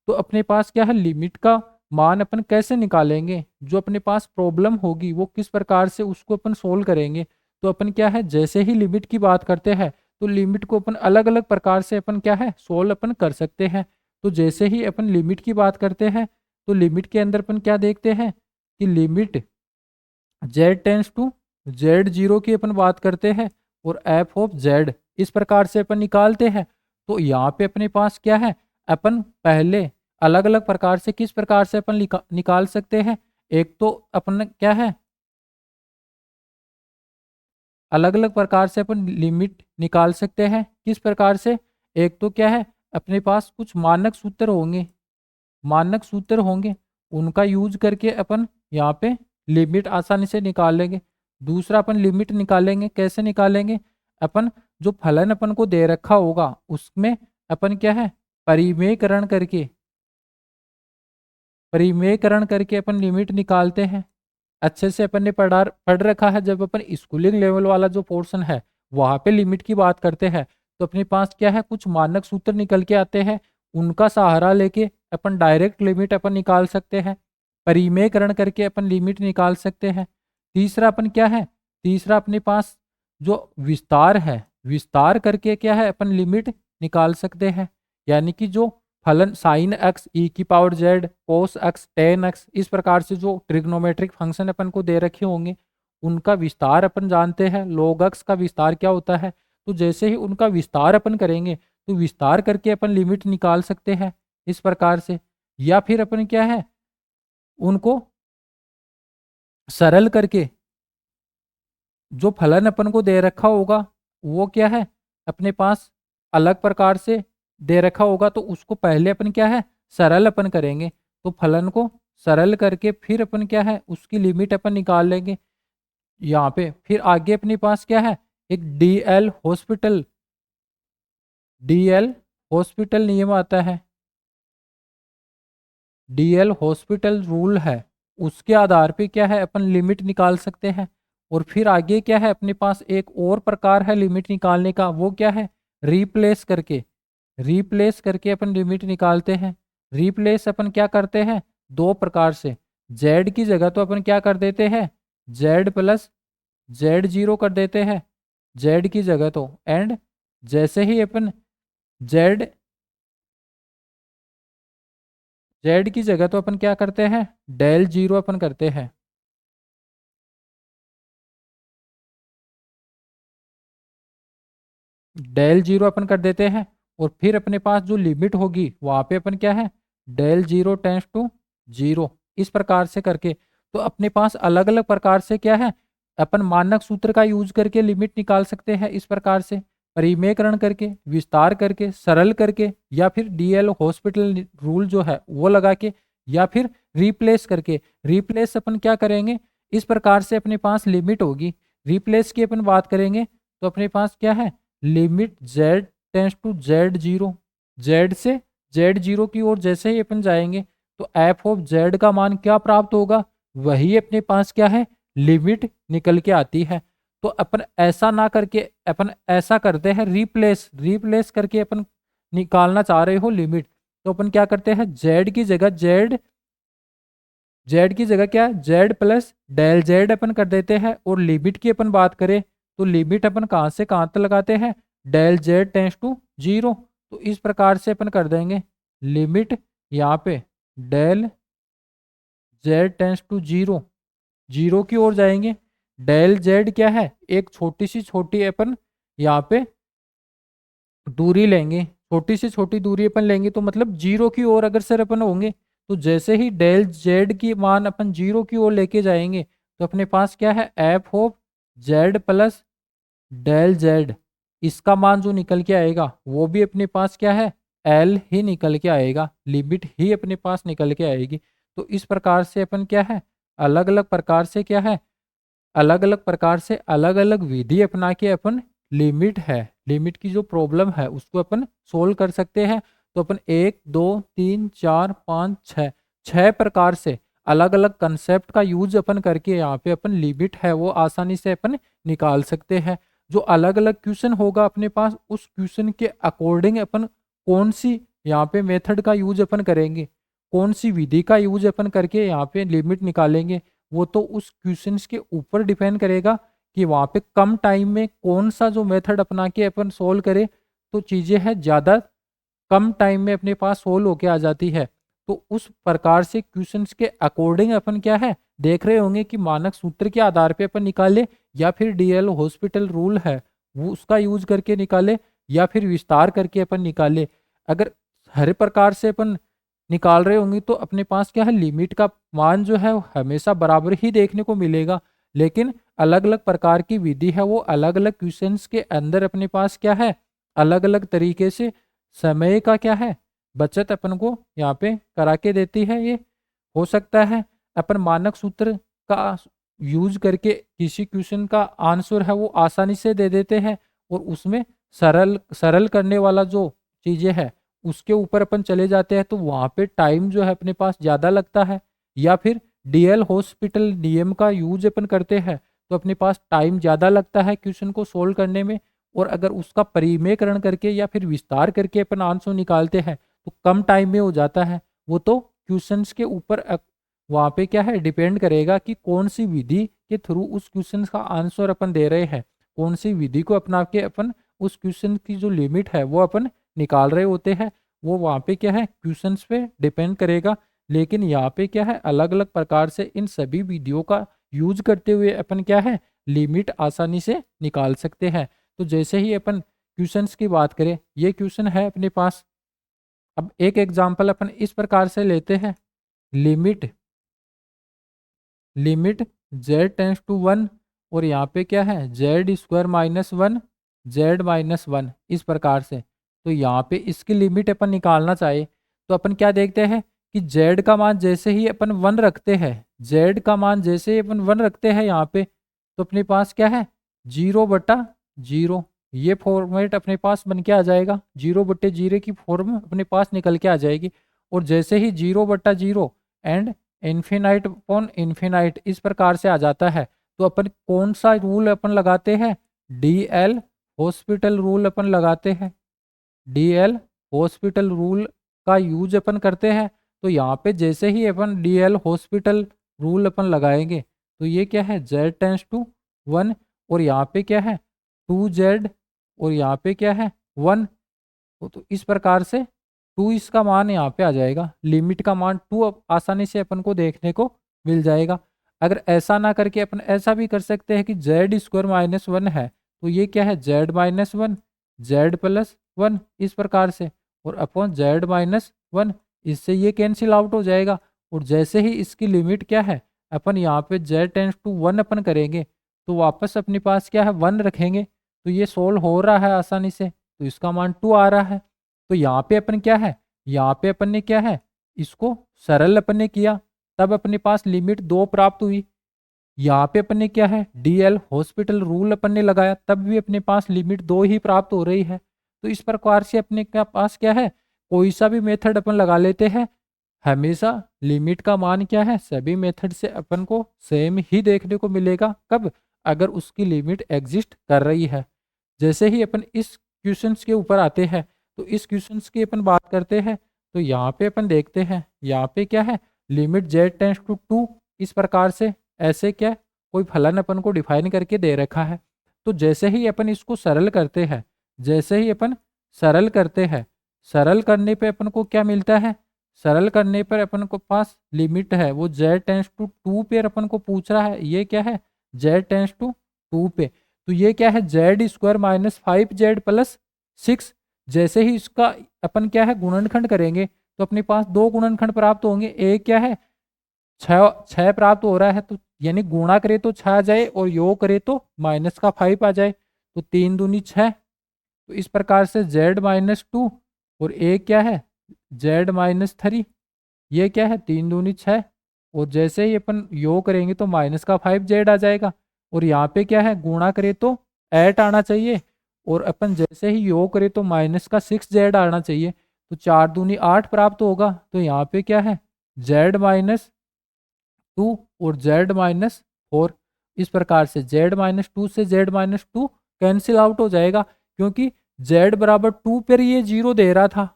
तो अपने पास क्या है, लिमिट का मान अपन कैसे निकालेंगे, जो अपने पास प्रॉब्लम होगी वो किस प्रकार से उसको अपन सोल्व करेंगे। तो अपन क्या है, जैसे ही लिमिट की बात करते हैं तो लिमिट को अपन अलग अलग प्रकार से अपन क्या है, सोल्व अपन कर सकते हैं। तो जैसे ही अपन लिमिट की बात करते हैं तो लिमिट के अंदर अपन क्या देखते हैं कि limit Z tends to Z zero की अपन बात करते हैं और एफ ऑफ जेड इस प्रकार से अपन निकालते हैं। तो यहाँ पे अपने पास क्या है, अपन पहले अलग अलग प्रकार से किस प्रकार से अपन निकाल सकते हैं। एक तो अपन क्या है, अलग अलग प्रकार से अपन लिमिट निकाल सकते हैं, किस प्रकार से। एक तो क्या है, अपने पास कुछ मानक सूत्र होंगे, मानक सूत्र होंगे, उनका यूज करके अपन यहाँ पे लिमिट आसानी से निकाल लेंगे। दूसरा अपन लिमिट निकालेंगे, कैसे निकालेंगे, अपन जो फलन अपन को दे रखा होगा उसमें अपन क्या है, परिमेयकरण करके, परिमेयकरण करके अपन लिमिट निकालते हैं। अच्छे से अपन ने पढ़ रखा है, जब अपन स्कूलिंग लेवल वाला जो पोर्शन है वहां पे लिमिट की बात करते हैं तो अपने पास क्या है, कुछ मानक सूत्र निकल के आते हैं, उनका सहारा लेके अपन डायरेक्ट लिमिट अपन निकाल सकते हैं, परिमेयकरण करके अपन लिमिट निकाल सकते हैं। तीसरा अपन क्या है, तीसरा अपने पास जो विस्तार है, विस्तार करके क्या है, अपन लिमिट निकाल सकते हैं। यानी कि जो फलन साइन एक्स ई की power Z, cos x ten x, इस प्रकार से जो ट्रिग्नोमेट्रिक फंक्शन अपन को दे रखे होंगे उनका विस्तार अपन जानते हैं, लॉग एक्स का विस्तार क्या होता है। तो जैसे ही उनका विस्तार अपन करेंगे तो विस्तार करके अपन लिमिट निकाल सकते हैं इस प्रकार से। या फिर अपन क्या है, उनको सरल करके जो फलन अपन को दे रखा होगा वो क्या है, अपने पास अलग प्रकार से दे रखा होगा तो उसको पहले अपन क्या है, सरल अपन करेंगे। तो फलन को सरल करके फिर अपन क्या है, उसकी लिमिट अपन निकाल लेंगे यहाँ पे। फिर आगे अपने पास क्या है, एक डीएल हॉस्पिटल नियम आता है, डीएल हॉस्पिटल रूल है, उसके आधार पे क्या है, अपन लिमिट निकाल सकते हैं। और फिर आगे क्या है, अपने पास एक और प्रकार है लिमिट निकालने का, वो क्या है, रिप्लेस करके, रिप्लेस करके अपन लिमिट निकालते हैं। रिप्लेस अपन क्या करते हैं, दो प्रकार से, जेड की जगह तो अपन क्या कर देते हैं, जेड प्लस जेड जीरो कर देते हैं, जेड की जगह तो, एंड जैसे ही अपन जेड, जेड की जगह तो अपन क्या करते हैं, डेल जीरो अपन करते हैं। डेल जीरो अपन कर देते हैं और फिर अपने पास जो लिमिट होगी वहां पे अपन क्या है, del zero tends to zero इस प्रकार से करके। तो अपने पास अलग अलग प्रकार से क्या है, अपन मानक सूत्र का यूज करके लिमिट निकाल सकते हैं इस प्रकार से, परिमेयकरण करके, विस्तार करके, सरल करके, या फिर डीएल हॉस्पिटल रूल जो है वो लगा के, या फिर रिप्लेस करके। रिप्लेस अपन क्या करेंगे, इस प्रकार से अपने पास लिमिट होगी, रिप्लेस की अपन बात करेंगे तो अपने पास क्या है, limit Z tends to Z zero, Z से जेड जीरो की ओर जैसे ही अपन जाएंगे तो एफ ऑफ जेड का मान क्या प्राप्त होगा, वही अपने पास क्या है, लिमिट निकल के आती है। तो अपन ऐसा ना करके अपन ऐसा करते हैं, रिप्लेस, रिप्लेस करके अपन निकालना चाह रहे हो लिमिट, तो अपन क्या करते हैं, जेड की जगह जेड, जेड की जगह क्या है, जेड प्लस डेल जेड अपन कर देते हैं। और लिमिट की अपन बात करें तो लिमिट अपन कहाँ से कहाँ तक लगाते हैं, del Z tends to zero. तो इस प्रकार से अपन कर देंगे लिमिट यहाँ पे del Z tends to zero, zero की ओर जाएंगे। डेल जेड क्या है, एक छोटी सी छोटी अपन यहाँ पे दूरी लेंगे, छोटी से छोटी दूरी अपन लेंगे तो मतलब जीरो की ओर अगर सर अपन होंगे तो जैसे ही डेल जेड की मान अपन जीरो की ओर लेके जाएंगे तो अपने पास क्या है, F of Z plus del Z, इसका मान जो निकल के आएगा वो भी अपने पास क्या है, एल ही निकल के आएगा, लिमिट ही अपने पास निकल के आएगी। तो इस प्रकार से अपन क्या है, अलग अलग प्रकार से क्या है, अलग अलग प्रकार से अलग अलग विधि अपना के अपन लिमिट है, लिमिट की जो प्रॉब्लम है उसको अपन सोल्व कर सकते हैं। तो अपन एक दो तीन चार पाँच छः, छह प्रकार से अलग अलग कंसेप्ट का यूज अपन करके यहाँ पे अपन लिमिट है वो आसानी से अपन निकाल सकते हैं। जो अलग अलग क्वेश्चन होगा अपने पास, उस क्वेश्चन के अकॉर्डिंग अपन कौन सी यहाँ पे मेथड का यूज अपन करेंगे, कौन सी विधि का यूज अपन करके यहाँ पे लिमिट निकालेंगे, वो तो उस क्वेश्चंस के ऊपर डिपेंड करेगा कि वहाँ पे कम टाइम में कौन सा जो मेथड अपना के अपन सोल्व करें तो चीज़ें हैं ज़्यादा कम टाइम में अपने पास सोल्व होके आ जाती है। तो उस प्रकार से क्वेश्चंस के अकॉर्डिंग अपन क्या है देख रहे होंगे कि मानक सूत्र के आधार पे अपन निकाले, या फिर डीएल हॉस्पिटल रूल है वो उसका यूज करके निकाले, या फिर विस्तार करके अपन निकाले। अगर हर प्रकार से अपन निकाल रहे होंगे तो अपने पास क्या है लिमिट का मान जो है वो हमेशा बराबर ही देखने को मिलेगा। लेकिन अलग अलग प्रकार की विधि है वो अलग अलग क्वेश्चंस के अंदर अपने पास क्या है अलग अलग तरीके से समय का क्या है बचत अपन को यहाँ पे करा के देती है। ये हो सकता है अपन मानक सूत्र का यूज करके किसी क्वेश्चन का आंसर है वो आसानी से दे देते हैं, और उसमें सरल सरल करने वाला जो चीज़ें है उसके ऊपर अपन चले जाते हैं तो वहाँ पे टाइम जो है अपने पास ज़्यादा लगता है। या फिर डीएल हॉस्पिटल नियम का यूज अपन करते हैं तो अपने पास टाइम ज़्यादा लगता है क्वेश्चन को सोल्व करने में, और अगर उसका परिमेयकरण करके या फिर विस्तार करके अपन आंसर निकालते हैं तो कम टाइम में हो जाता है। वो तो क्वेश्चंस के ऊपर वहाँ पे क्या है डिपेंड करेगा कि कौन सी विधि के थ्रू उस क्वेश्चन का आंसर अपन दे रहे हैं, कौन सी विधि को अपना के अपन उस क्वेश्चन की जो लिमिट है वो अपन निकाल रहे होते हैं। वो वहाँ पे क्या है क्वेश्चंस पे डिपेंड करेगा। लेकिन यहाँ पे क्या है अलग अलग प्रकार से इन सभी विधियों का यूज करते हुए अपन क्या है लिमिट आसानी से निकाल सकते हैं। तो जैसे ही अपन क्वेश्चंस की बात करें, ये क्वेश्चन है अपने पास। अब एक एग्जांपल अपन इस प्रकार से लेते हैं, limit limit z tends to 1, और यहाँ पे क्या है z square minus 1 z minus 1 इस प्रकार से। तो यहाँ पे इसकी लिमिट अपन निकालना चाहे तो अपन क्या देखते हैं कि z का मान जैसे ही अपन 1 रखते हैं, z का मान जैसे ही अपन 1 रखते हैं यहाँ पे, तो अपने पास क्या है 0/0, ये फॉर्मेट अपने पास बन के आ जाएगा, 0/0 की फॉर्म अपने पास निकल के आ जाएगी। और जैसे ही 0/0 एंड इन्फिनाइट अपॉन इन्फिनाइट इस प्रकार से आ जाता है, तो अपन कौन सा रूल अपन लगाते हैं डीएल हॉस्पिटल रूल अपन लगाते हैं। डीएल हॉस्पिटल रूल का यूज अपन करते हैं। तो यहाँ पे जैसे ही अपन डीएल हॉस्पिटल रूल अपन लगाएंगे तो ये क्या है z टेंस टू 1, और यहाँ पे क्या है 2z, और यहाँ पे क्या है 1। तो इस प्रकार से 2 इसका मान यहाँ पे आ जाएगा, लिमिट का मान 2 अब आसानी से अपन को देखने को मिल जाएगा। अगर ऐसा ना करके अपन ऐसा भी कर सकते हैं कि जेड स्क्वायर माइनस 1 है तो ये क्या है जेड माइनस 1 जेड प्लस 1 इस प्रकार से, और अपॉन जेड माइनस 1, इससे ये कैंसिल आउट हो जाएगा। और जैसे ही इसकी लिमिट क्या है अपन यहाँ पे जेड टेंस टू 1 अपन करेंगे तो वापस अपने पास क्या है 1 रखेंगे, तो ये सोल्व हो रहा है आसानी से, तो इसका मान 2 आ रहा है। तो यहाँ पे अपन क्या है यहाँ पे अपन ने क्या है इसको सरल अपन ने किया, तब अपने पास लिमिट 2 प्राप्त हुई। यहाँ पे अपन ने क्या है डीएल हॉस्पिटल रूल अपन ने लगाया, तब भी अपने पास लिमिट 2 ही प्राप्त हो रही है। तो इस प्रकार से अपने के पास क्या है कोई सा भी मेथड अपन लगा लेते हैं, हमेशा लिमिट का मान क्या है सभी मेथड से अपन को सेम ही देखने को मिलेगा। कब अगर उसकी लिमिट एग्जिस्ट कर रही है। जैसे ही अपन इस क्वेश्चंस के ऊपर आते हैं तो इस क्वेश्चंस की अपन बात करते हैं, तो यहाँ पे अपन देखते हैं यहाँ पे क्या है लिमिट z टेंस टू 2 इस प्रकार से, ऐसे क्या कोई फलन अपन को डिफाइन करके दे रखा है। तो जैसे ही अपन इसको सरल करते हैं, जैसे ही अपन सरल करते हैं, सरल करने पे अपन को क्या मिलता है, सरल करने पर अपन को पास लिमिट है वो z टेंस टू 2 पे अपन को पूछ रहा है, ये क्या है z टेंस टू 2 पे। तो ये क्या है z square minus 5z plus 6। जैसे ही इसका अपन क्या है गुणनखंड करेंगे तो अपने पास 2 गुणनखंड प्राप्त होंगे, एक क्या है 6 प्राप्त हो रहा है, तो यानी गुणा करे तो 6 आ जाए और योग करे तो माइनस का 5 आ जाए, तो 3 दूनी 6। तो इस प्रकार से z माइनस 2 और एक क्या है z माइनस 3, ये क्या है 3 दूनी 6, और जैसे ही अपन योग करेंगे तो माइनस का 5z आ जाएगा। और यहाँ पे क्या है गुणा करे तो 8 आना चाहिए, और अपन जैसे ही योग करे तो माइनस का 6z आना चाहिए, तो 4 दूनी 8 प्राप्त होगा। तो यहाँ पे क्या है z माइनस 2 और z माइनस 4। इस प्रकार से z माइनस 2 से z माइनस 2 कैंसिल आउट हो जाएगा, क्योंकि z बराबर 2 पर ये 0 दे रहा था,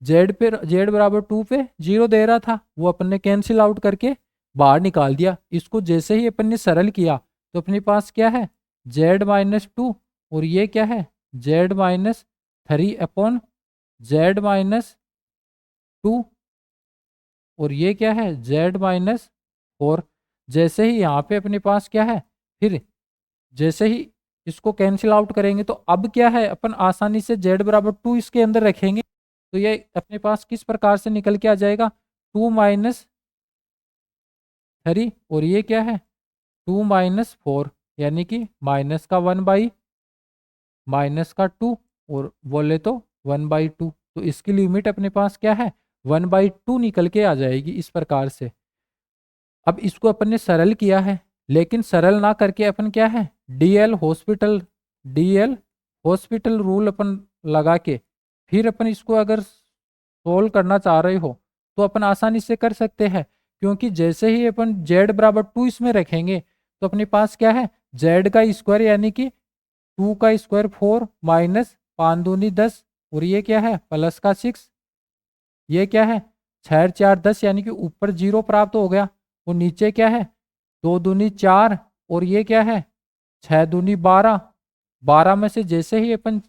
z बराबर 2 पे 0 दे रहा था, वो अपन ने कैंसिल आउट करके बाहर निकाल दिया। इसको जैसे ही अपन ने सरल किया तो अपने पास क्या है, z माइनस 2 और ये क्या है, z minus 3 upon z minus 2 और ये क्या है, z माइनस 4। जैसे ही यहाँ पे अपने पास क्या है, फिर जैसे ही इसको कैंसिल आउट करेंगे तो अब क्या है, अपन आसानी से z बराबर 2 इसके अंदर रखेंगे तो ये अपने पास किस प्रकार से निकल के आ जाएगा, 2 माइनस 3 और ये क्या है, 2 माइनस 4, यानी कि माइनस का 1 बाई माइनस का 2 और बोले तो 1 बाई 2। तो इसकी लिमिट अपने पास क्या है, 1 बाई 2 निकल के आ जाएगी इस प्रकार से। अब इसको अपन ने सरल किया है, लेकिन सरल ना करके अपन क्या है, डीएल हॉस्पिटल रूल अपन लगा के फिर अपन इसको अगर सोल्व करना चाह रहे हो तो अपन आसानी से कर सकते हैं, क्योंकि जैसे ही अपन z बराबर 2 इसमें रखेंगे तो अपने पास क्या है, z का स्क्वायर यानी कि 2 का स्क्वायर 4 माइनस 5 दूनी 10 और ये क्या है, प्लस का 6, ये क्या है, 6 4 10 यानी कि ऊपर 0 प्राप्त हो गया और नीचे क्या है, 2 दूनी 4 और ये क्या है, 6 दूनी 12। 12 में से जैसे ही अपन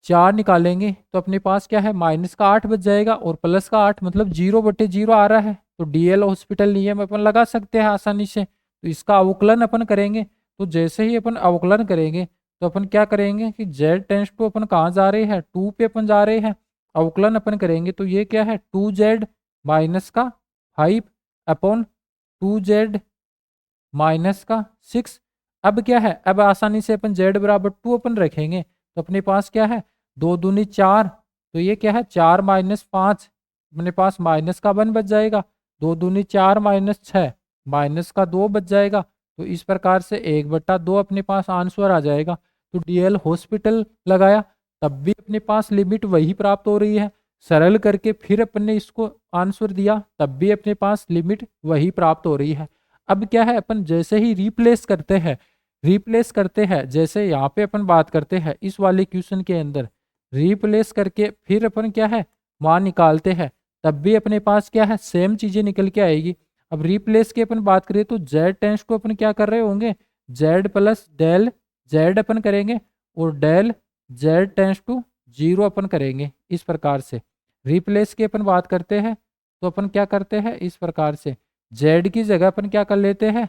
4 निकालेंगे तो अपने पास क्या है, माइनस का 8 बच जाएगा और प्लस का 8 मतलब 0/0 आ रहा है। तो डीएल हॉस्पिटल नियम अपन लगा सकते हैं आसानी से। तो इसका अवकलन अपन करेंगे, तो जैसे ही अपन अवकलन करेंगे तो अपन क्या करेंगे कि z टेंस टू अपन कहाँ जा रहे हैं, 2 पे अपन जा रहे हैं। अवकलन अपन करेंगे तो ये क्या है, 2z माइनस का 5 अपॉन 2z माइनस का 6। अब क्या है, अब आसानी से अपन z बराबर 2 अपन रखेंगे तो अपने पास क्या है, 2 दूनी 4, तो ये क्या है, 4 माइनस 5, अपने पास माइनस का 1 बच जाएगा। 2 दूनी 4 माइनस 6 माइनस का 2 बच जाएगा। तो इस प्रकार से 1/2 अपने पास आंसर आ जाएगा। तो डीएल हॉस्पिटल लगाया तब भी अपने पास लिमिट वही प्राप्त हो रही है, सरल करके फिर अपन ने इसको आंसर दिया तब भी अपने पास लिमिट वही प्राप्त हो रही है। अब क्या है, अपन जैसे ही रिप्लेस करते हैं जैसे यहाँ पे अपन बात करते हैं इस वाले क्वेश्चन के अंदर, रिप्लेस करके फिर अपन क्या है, मान निकालते हैं तब भी अपने पास क्या है, सेम चीजें निकल के आएगी। अब रिप्लेस की अपन बात करें तो z टेंस को अपन क्या कर रहे होंगे, z प्लस डेल z अपन करेंगे और डेल z टेंस टू 0 अपन करेंगे। इस प्रकार से रिप्लेस की अपन बात करते हैं तो अपन क्या करते हैं, इस प्रकार से z की जगह अपन क्या कर लेते हैं,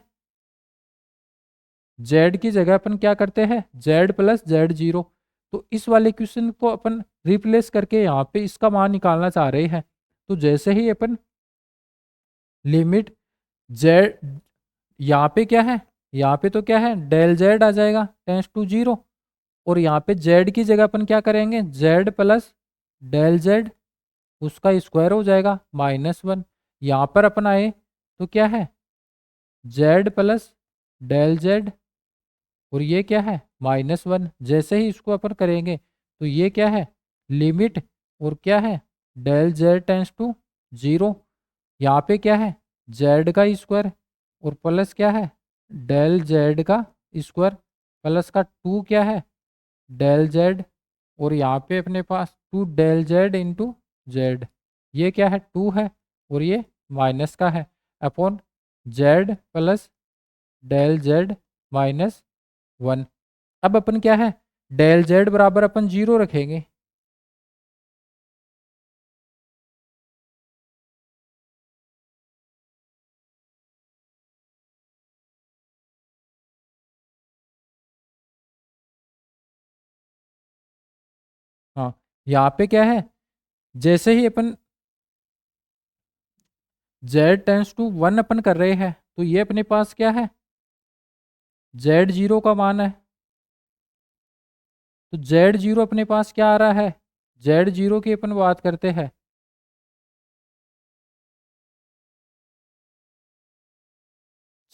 z की जगह अपन क्या करते हैं, z प्लस z0। तो इस वाले क्वेश्चन को अपन रिप्लेस करके यहाँ पे इसका मान निकालना चाह रहे हैं। तो जैसे ही अपन लिमिट z, यहाँ पे क्या है, यहाँ पे तो क्या है, डेल z आ जाएगा टेंस टू 0 और यहाँ पे z की जगह अपन क्या करेंगे, z प्लस डेल z उसका स्क्वायर हो जाएगा -1। यहाँ पर अपन आए तो क्या है, z प्लस डेल z और ये क्या है, -1। जैसे ही इसको अपन करेंगे तो ये क्या है, लिमिट और क्या है, डेल z टेंस टू 0। यहाँ पे क्या है, z का स्क्वायर और प्लस क्या है, डेल z का स्क्वायर प्लस का 2 क्या है, डेल z और यहाँ पे अपने पास 2 डेल z इंटू जेड, ये क्या है, 2 है और ये माइनस का है upon z plus del z -1। अब अपन क्या है, डेल z बराबर अपन 0 रखेंगे। हाँ, यहाँ पे क्या है, जैसे ही अपन z टेंस टू 1 अपन कर रहे हैं तो ये अपने पास क्या है, z0 का मान है। तो z0 अपने पास क्या आ रहा है, z0 की अपन बात करते हैं,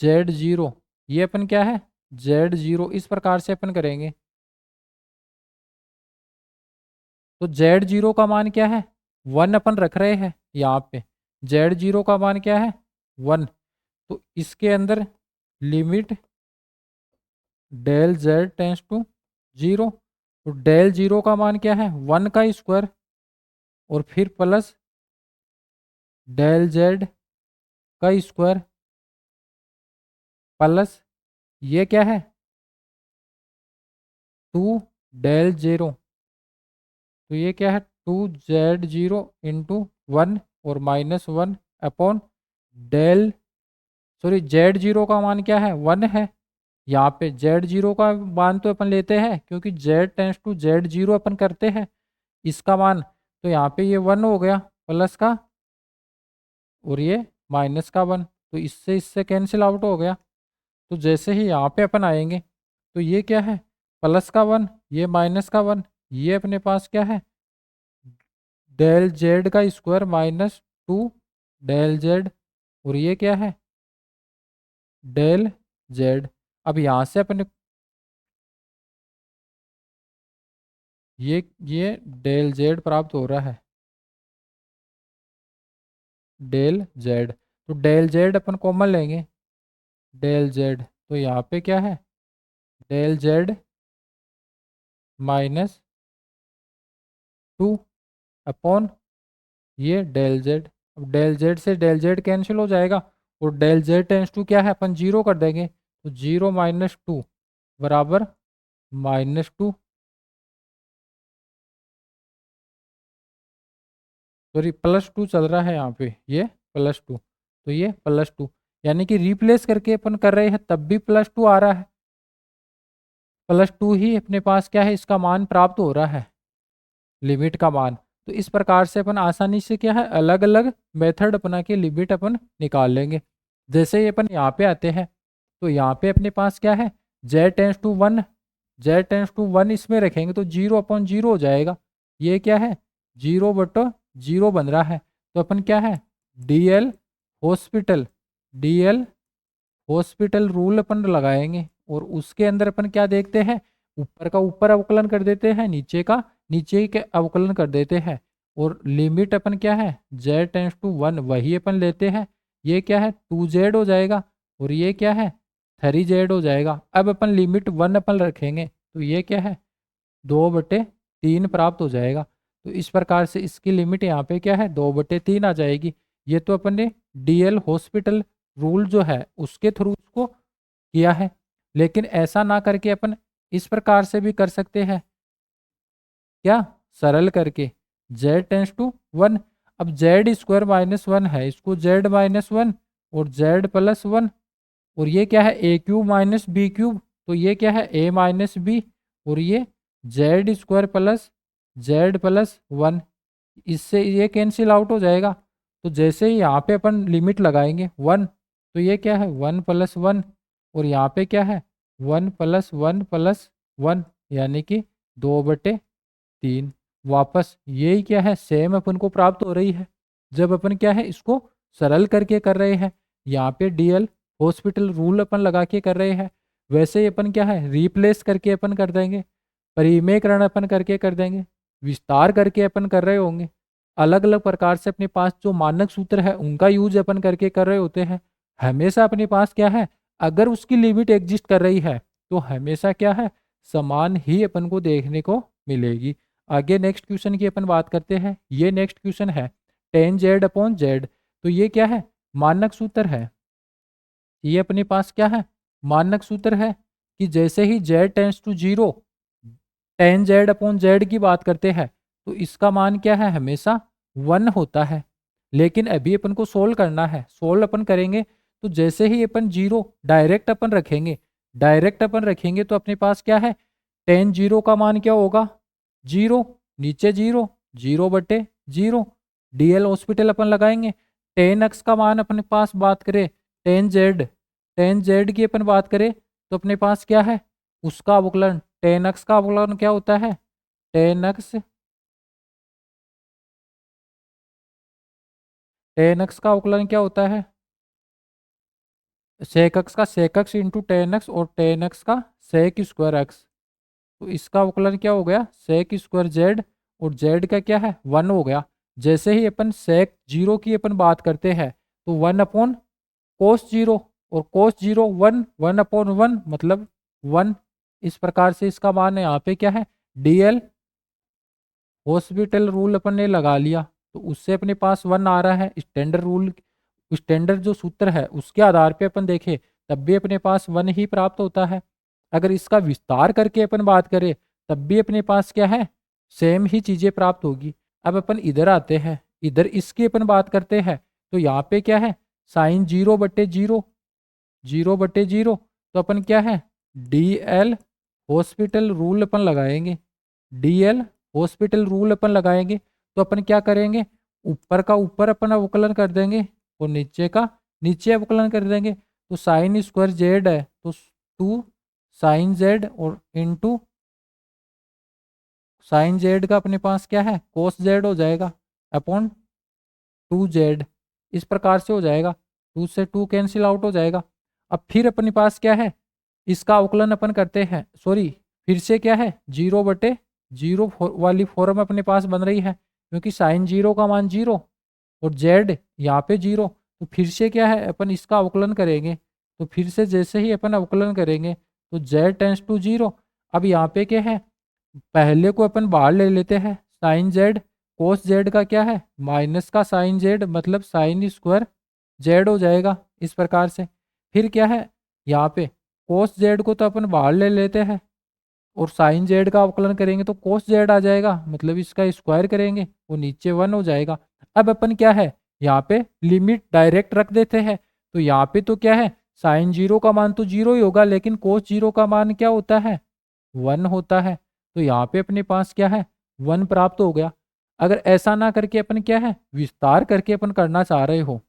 z0 ये अपन क्या है, z0 इस प्रकार से अपन करेंगे तो z0 का मान क्या है, 1 अपन रख रहे हैं यहाँ पे। z0 का मान क्या है, 1। तो इसके अंदर limit del Z tends to 0, तो डेल 0 का मान क्या है 1 का स्क्वायर, और फिर प्लस डेल जेड का स्क्वायर प्लस ये क्या है 2 डेल 0, तो ये क्या है 2z0 इंटू 1 और -1 अपॉन डेल, सॉरी z0 का मान क्या है 1 है। यहाँ पे z0 का मान तो अपन लेते हैं क्योंकि z टेंस टू z0 अपन करते हैं इसका मान, तो यहाँ पे ये 1 हो गया प्लस का, और ये माइनस का 1, तो इससे इससे कैंसिल आउट हो गया। तो जैसे ही यहाँ पे अपन आएंगे तो ये क्या है प्लस का 1, ये माइनस का 1, ये अपने पास क्या है डेल जेड का स्क्वायर -2 डेल जेड, और ये क्या है डेल जेड। अब यहाँ से अपने ये डेल जेड प्राप्त हो रहा है, डेल जेड, तो डेल जेड अपन कॉमन लेंगे, डेल जेड, तो यहाँ पे क्या है डेल जेड -2 अपॉन ये डेल जेड। अब डेल जेड से डेल जेड कैंसिल हो जाएगा, और डेल जेड टेंस टू क्या है अपन 0 कर देंगे, तो 0 - 2 बराबर -2, सॉरी +2 चल रहा है यहाँ पे, ये +2, तो ये +2, यानी कि रिप्लेस करके अपन कर रहे हैं तब भी +2 आ रहा है, +2 ही अपने पास क्या है इसका मान प्राप्त हो रहा है, लिमिट का मान। तो इस प्रकार से अपन आसानी से क्या है अलग अलग मेथड अपना के लिमिट अपन निकाल लेंगे। जैसे ही अपन यहाँ पे आते हैं तो यहाँ पे अपने पास क्या है z tends to 1, z tends to 1 इसमें रखेंगे तो 0/0 हो जाएगा, ये क्या है 0/0 बन रहा है। तो अपन क्या है DL hospital, DL hospital rule अपन लगाएंगे, और उसके अंदर अपन क्या देखते हैं ऊपर का ऊपर अवकलन कर देते हैं, नीचे का नीचे के अवकलन कर देते हैं, और लिमिट अपन क्या है z टेंस टू 1 वही अपन लेते हैं, ये क्या है 2z हो जाएगा, और ये क्या है 3z हो जाएगा। अब अपन लिमिट 1 अपन रखेंगे तो ये क्या है 2/3 प्राप्त हो जाएगा। तो इस प्रकार से इसकी लिमिट यहाँ पे क्या है 2/3 आ जाएगी। ये तो अपन ने डीएल हॉस्पिटल रूल जो है उसके थ्रू उसको किया है, लेकिन ऐसा ना करके अपन इस प्रकार से भी कर सकते हैं, क्या सरल करके z टेंस टू 1, अब z² - 1 है, इसको z-1 और z+1, और ये क्या है a³ - b³, तो ये क्या है a-b, और ये z² प्लस z+1, इससे ये कैंसिल आउट हो जाएगा। तो जैसे ही यहाँ पे अपन लिमिट लगाएंगे 1, तो ये क्या है 1+1, और यहाँ पे क्या है 1+1+1, यानी कि 2/3, वापस यही क्या है सेम अपन को प्राप्त हो रही है जब अपन क्या है इसको सरल करके कर रहे हैं। यहाँ पे डीएल हॉस्पिटल रूल अपन लगा के कर रहे हैं, वैसे ही अपन क्या है रिप्लेस करके अपन कर देंगे, परिमेयकरण अपन करके कर देंगे, विस्तार करके अपन कर रहे होंगे, अलग अलग प्रकार से अपने पास जो मानक सूत्र है उनका यूज अपन करके कर रहे होते हैं। हमेशा अपने पास क्या है अगर उसकी लिमिट एग्जिस्ट कर रही है तो हमेशा क्या है समान ही अपन को देखने को मिलेगी। आगे नेक्स्ट क्वेश्चन की अपन बात करते हैं। ये नेक्स्ट क्वेश्चन है tan z/z, तो ये क्या है मानक सूत्र है, ये अपने पास क्या है मानक सूत्र है कि जैसे ही z tends to 0 tan z/z की बात करते हैं तो इसका मान क्या है हमेशा 1 होता है। लेकिन अभी अपन को सोल्व करना है, सोल्व अपन करेंगे तो जैसे ही अपन 0 डायरेक्ट अपन रखेंगे तो अपने पास क्या है tan 0 का मान क्या होगा 0, नीचे 0, 0/0, डीएल हॉस्पिटल अपन लगाएंगे। tan x का मान अपने पास बात करें tan z की अपन बात करें तो अपने पास क्या है उसका अवकलन tan x का अवकलन क्या होता है tan x का अवकलन क्या होता है sec x का sec x into tan x और tan x का sec² x, तो इसका अवकलन क्या हो गया sec² z, और z का क्या है 1 हो गया। जैसे ही अपन sec 0 की अपन बात करते हैं तो 1/√z कोस जीरो, और कोस जीरो 1, 1/1 मतलब 1। इस प्रकार से इसका मान यहाँ पे क्या है, DL हॉस्पिटल रूल अपन ने लगा लिया, तो उससे अपने पास 1 आ रहा है। स्टैंडर्ड रूल, स्टैंडर्ड जो सूत्र है उसके आधार पे अपन देखें तब भी अपने पास 1 ही प्राप्त होता है। अगर इसका विस्तार करके अपन बात करें तब भी अपने पास क्या है, सेम ही चीजें प्राप्त होगी। अब अपन इधर आते हैं, इधर इसकी अपन बात करते हैं, तो यहाँ पे क्या है, साइन 0/0, 0/0, तो अपन क्या है, DL हॉस्पिटल रूल अपन लगाएंगे। DL हॉस्पिटल रूल अपन लगाएंगे तो अपन क्या करेंगे, ऊपर का ऊपर अपन अवकलन कर देंगे और नीचे का नीचे अवकलन कर देंगे। तो साइन स्क्वायर जेड है तो 2 साइन जेड और इंटू साइन जेड का अपने पास क्या है, कोस जेड हो जाएगा अपॉन 2Z। इस प्रकार से हो जाएगा, 2 से 2 कैंसिल आउट हो जाएगा। अब फिर अपने पास क्या है, इसका अवकलन अपन करते हैं, सॉरी फिर से क्या है, 0/0 वाली फॉर्म अपने पास बन रही है, क्योंकि साइन 0 का मान 0 और जेड यहाँ पे 0। तो फिर से क्या है, अपन इसका अवकलन करेंगे, तो फिर से जैसे ही अपन अवकलन करेंगे तो जेड टेंस टू 0। अब यहाँ पे क्या है, पहले को अपन बाहर ले लेते हैं, साइन जेड कोस जेड का क्या है, माइनस का साइन जेड मतलब साइन स्क्वायर जेड हो जाएगा इस प्रकार से। फिर क्या है, यहाँ पे कोस जेड को तो अपन बाहर ले लेते हैं और साइन जेड का अवकलन करेंगे तो कोस जेड आ जाएगा, मतलब इसका स्क्वायर करेंगे वो नीचे 1 हो जाएगा। अब अपन क्या है, यहाँ पे लिमिट डायरेक्ट रख देते हैं, तो यहाँ पे तो क्या है, साइन 0 का मान तो 0 ही होगा, लेकिन कोस 0 का मान क्या होता है, 1 होता है। तो यहाँ पे अपने पास क्या है, 1 प्राप्त हो गया। अगर ऐसा ना करके अपन क्या है, विस्तार करके अपन करना चाह रहे हो,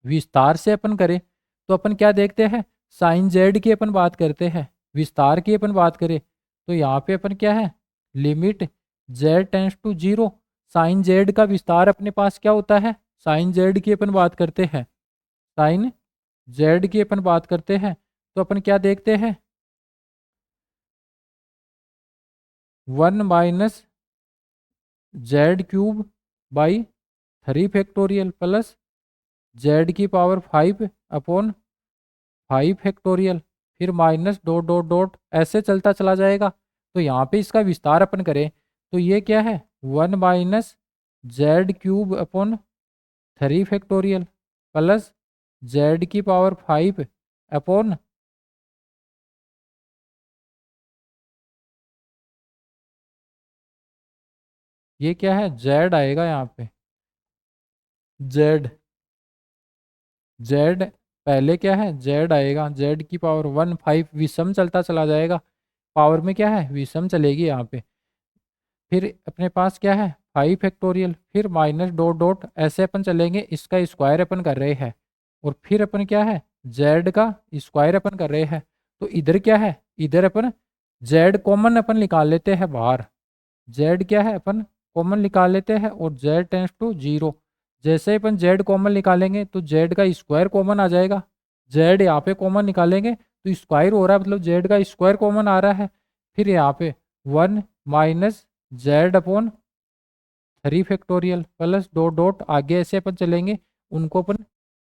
विस्तार से अपन करें तो अपन क्या देखते हैं, साइन जेड की अपन बात करते हैं, विस्तार की अपन बात करें तो यहाँ पे अपन क्या है, limit Z tends to 0, sine z का विस्तार अपने पास क्या होता है, साइन जेड की अपन बात करते हैं, साइन जेड की अपन बात करते हैं, तो अपन क्या देखते हैं, 1 - Z³/3 प्लस Z⁵/5 फिर माइनस डॉट डॉट डॉट ऐसे चलता चला जाएगा। तो यहाँ पे इसका विस्तार अपन करें तो ये क्या है, 1 - Z³/3 प्लस Z⁵5 अपॉन ये क्या है, Z आएगा यहाँ पे, Z Z पहले क्या है, Z आएगा, Z⁵1 5 विषम चलता चला जाएगा, पावर में क्या है, विषम चलेगी यहाँ पे। फिर अपने पास क्या है, 5 फिर माइनस डॉट डॉट ऐसे अपन चलेंगे, इसका स्क्वायर अपन कर रहे हैं और फिर अपन क्या है, Z का स्क्वायर अपन कर रहे हैं। तो इधर क्या है, इधर अपन Z कॉमन अपन निकाल लेते हैं बाहर, Z क्या है अपन कॉमन निकाल लेते हैं और Z टेंस टू 0। जैसे ही अपन Z कॉमन निकालेंगे तो Z का स्क्वायर कॉमन आ जाएगा, Z यहाँ पे कॉमन निकालेंगे तो स्क्वायर हो रहा है, मतलब Z का स्क्वायर कॉमन आ रहा है। फिर यहाँ पे 1 - Z/3 प्लस डॉट डॉट आगे ऐसे अपन चलेंगे, उनको अपन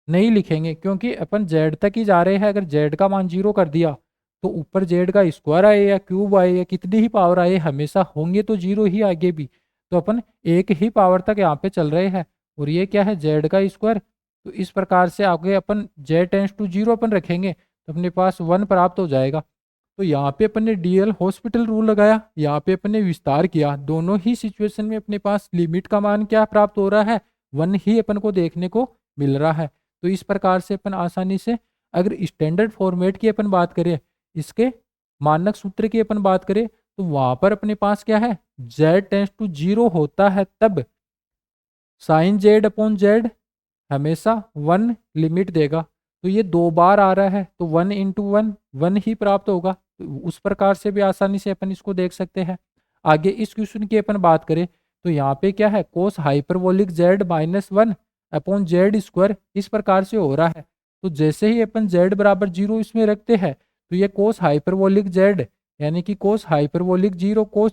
नहीं लिखेंगे क्योंकि अपन जेड तक ही जा रहे हैं। अगर जेड का मान 0 कर दिया तो ऊपर जेड का स्क्वायर आए या क्यूब आए या कितनी ही पावर आए, हमेशा होंगे तो 0 ही आगे भी। तो अपन एक ही पावर तक यहाँ पे चल रहे हैं और ये क्या है, जेड का स्क्वायर। तो इस प्रकार से आगे अपन जेड टेंस टू 0 अपन रखेंगे तो अपने पास 1 प्राप्त हो जाएगा। तो यहाँ पे अपन ने DL हॉस्पिटल रूल लगाया, यहाँ पे अपन ने विस्तार किया, दोनों ही सिचुएशन में अपने पास लिमिट का मान क्या प्राप्त हो रहा है, 1 ही अपन को देखने को मिल रहा है। तो इस प्रकार से अपन आसानी से, अगर स्टैंडर्ड फॉर्मेट की अपन बात करें, इसके मानक सूत्र की अपन बात करें, तो वहां पर अपने पास क्या है, Z टेंस टू 0 होता है तब साइन Z/Z हमेशा 1 लिमिट देगा। तो ये 2 बार आ रहा है तो 1 × 1 1 ही प्राप्त होगा। तो उस प्रकार से भी आसानी से अपन इसको देख सकते हैं। आगे इस क्वेश्चन की अपन बात करें तो यहाँ पे क्या है, कोस हाइपरबोलिक Z-1/Z² इस प्रकार से हो रहा है। तो जैसे ही अपन Z = 0 इसमें रखते हैं तो ये कोस हाइपरबोलिक Z यानी कि कोस हाइपरबोलिक 0 कोस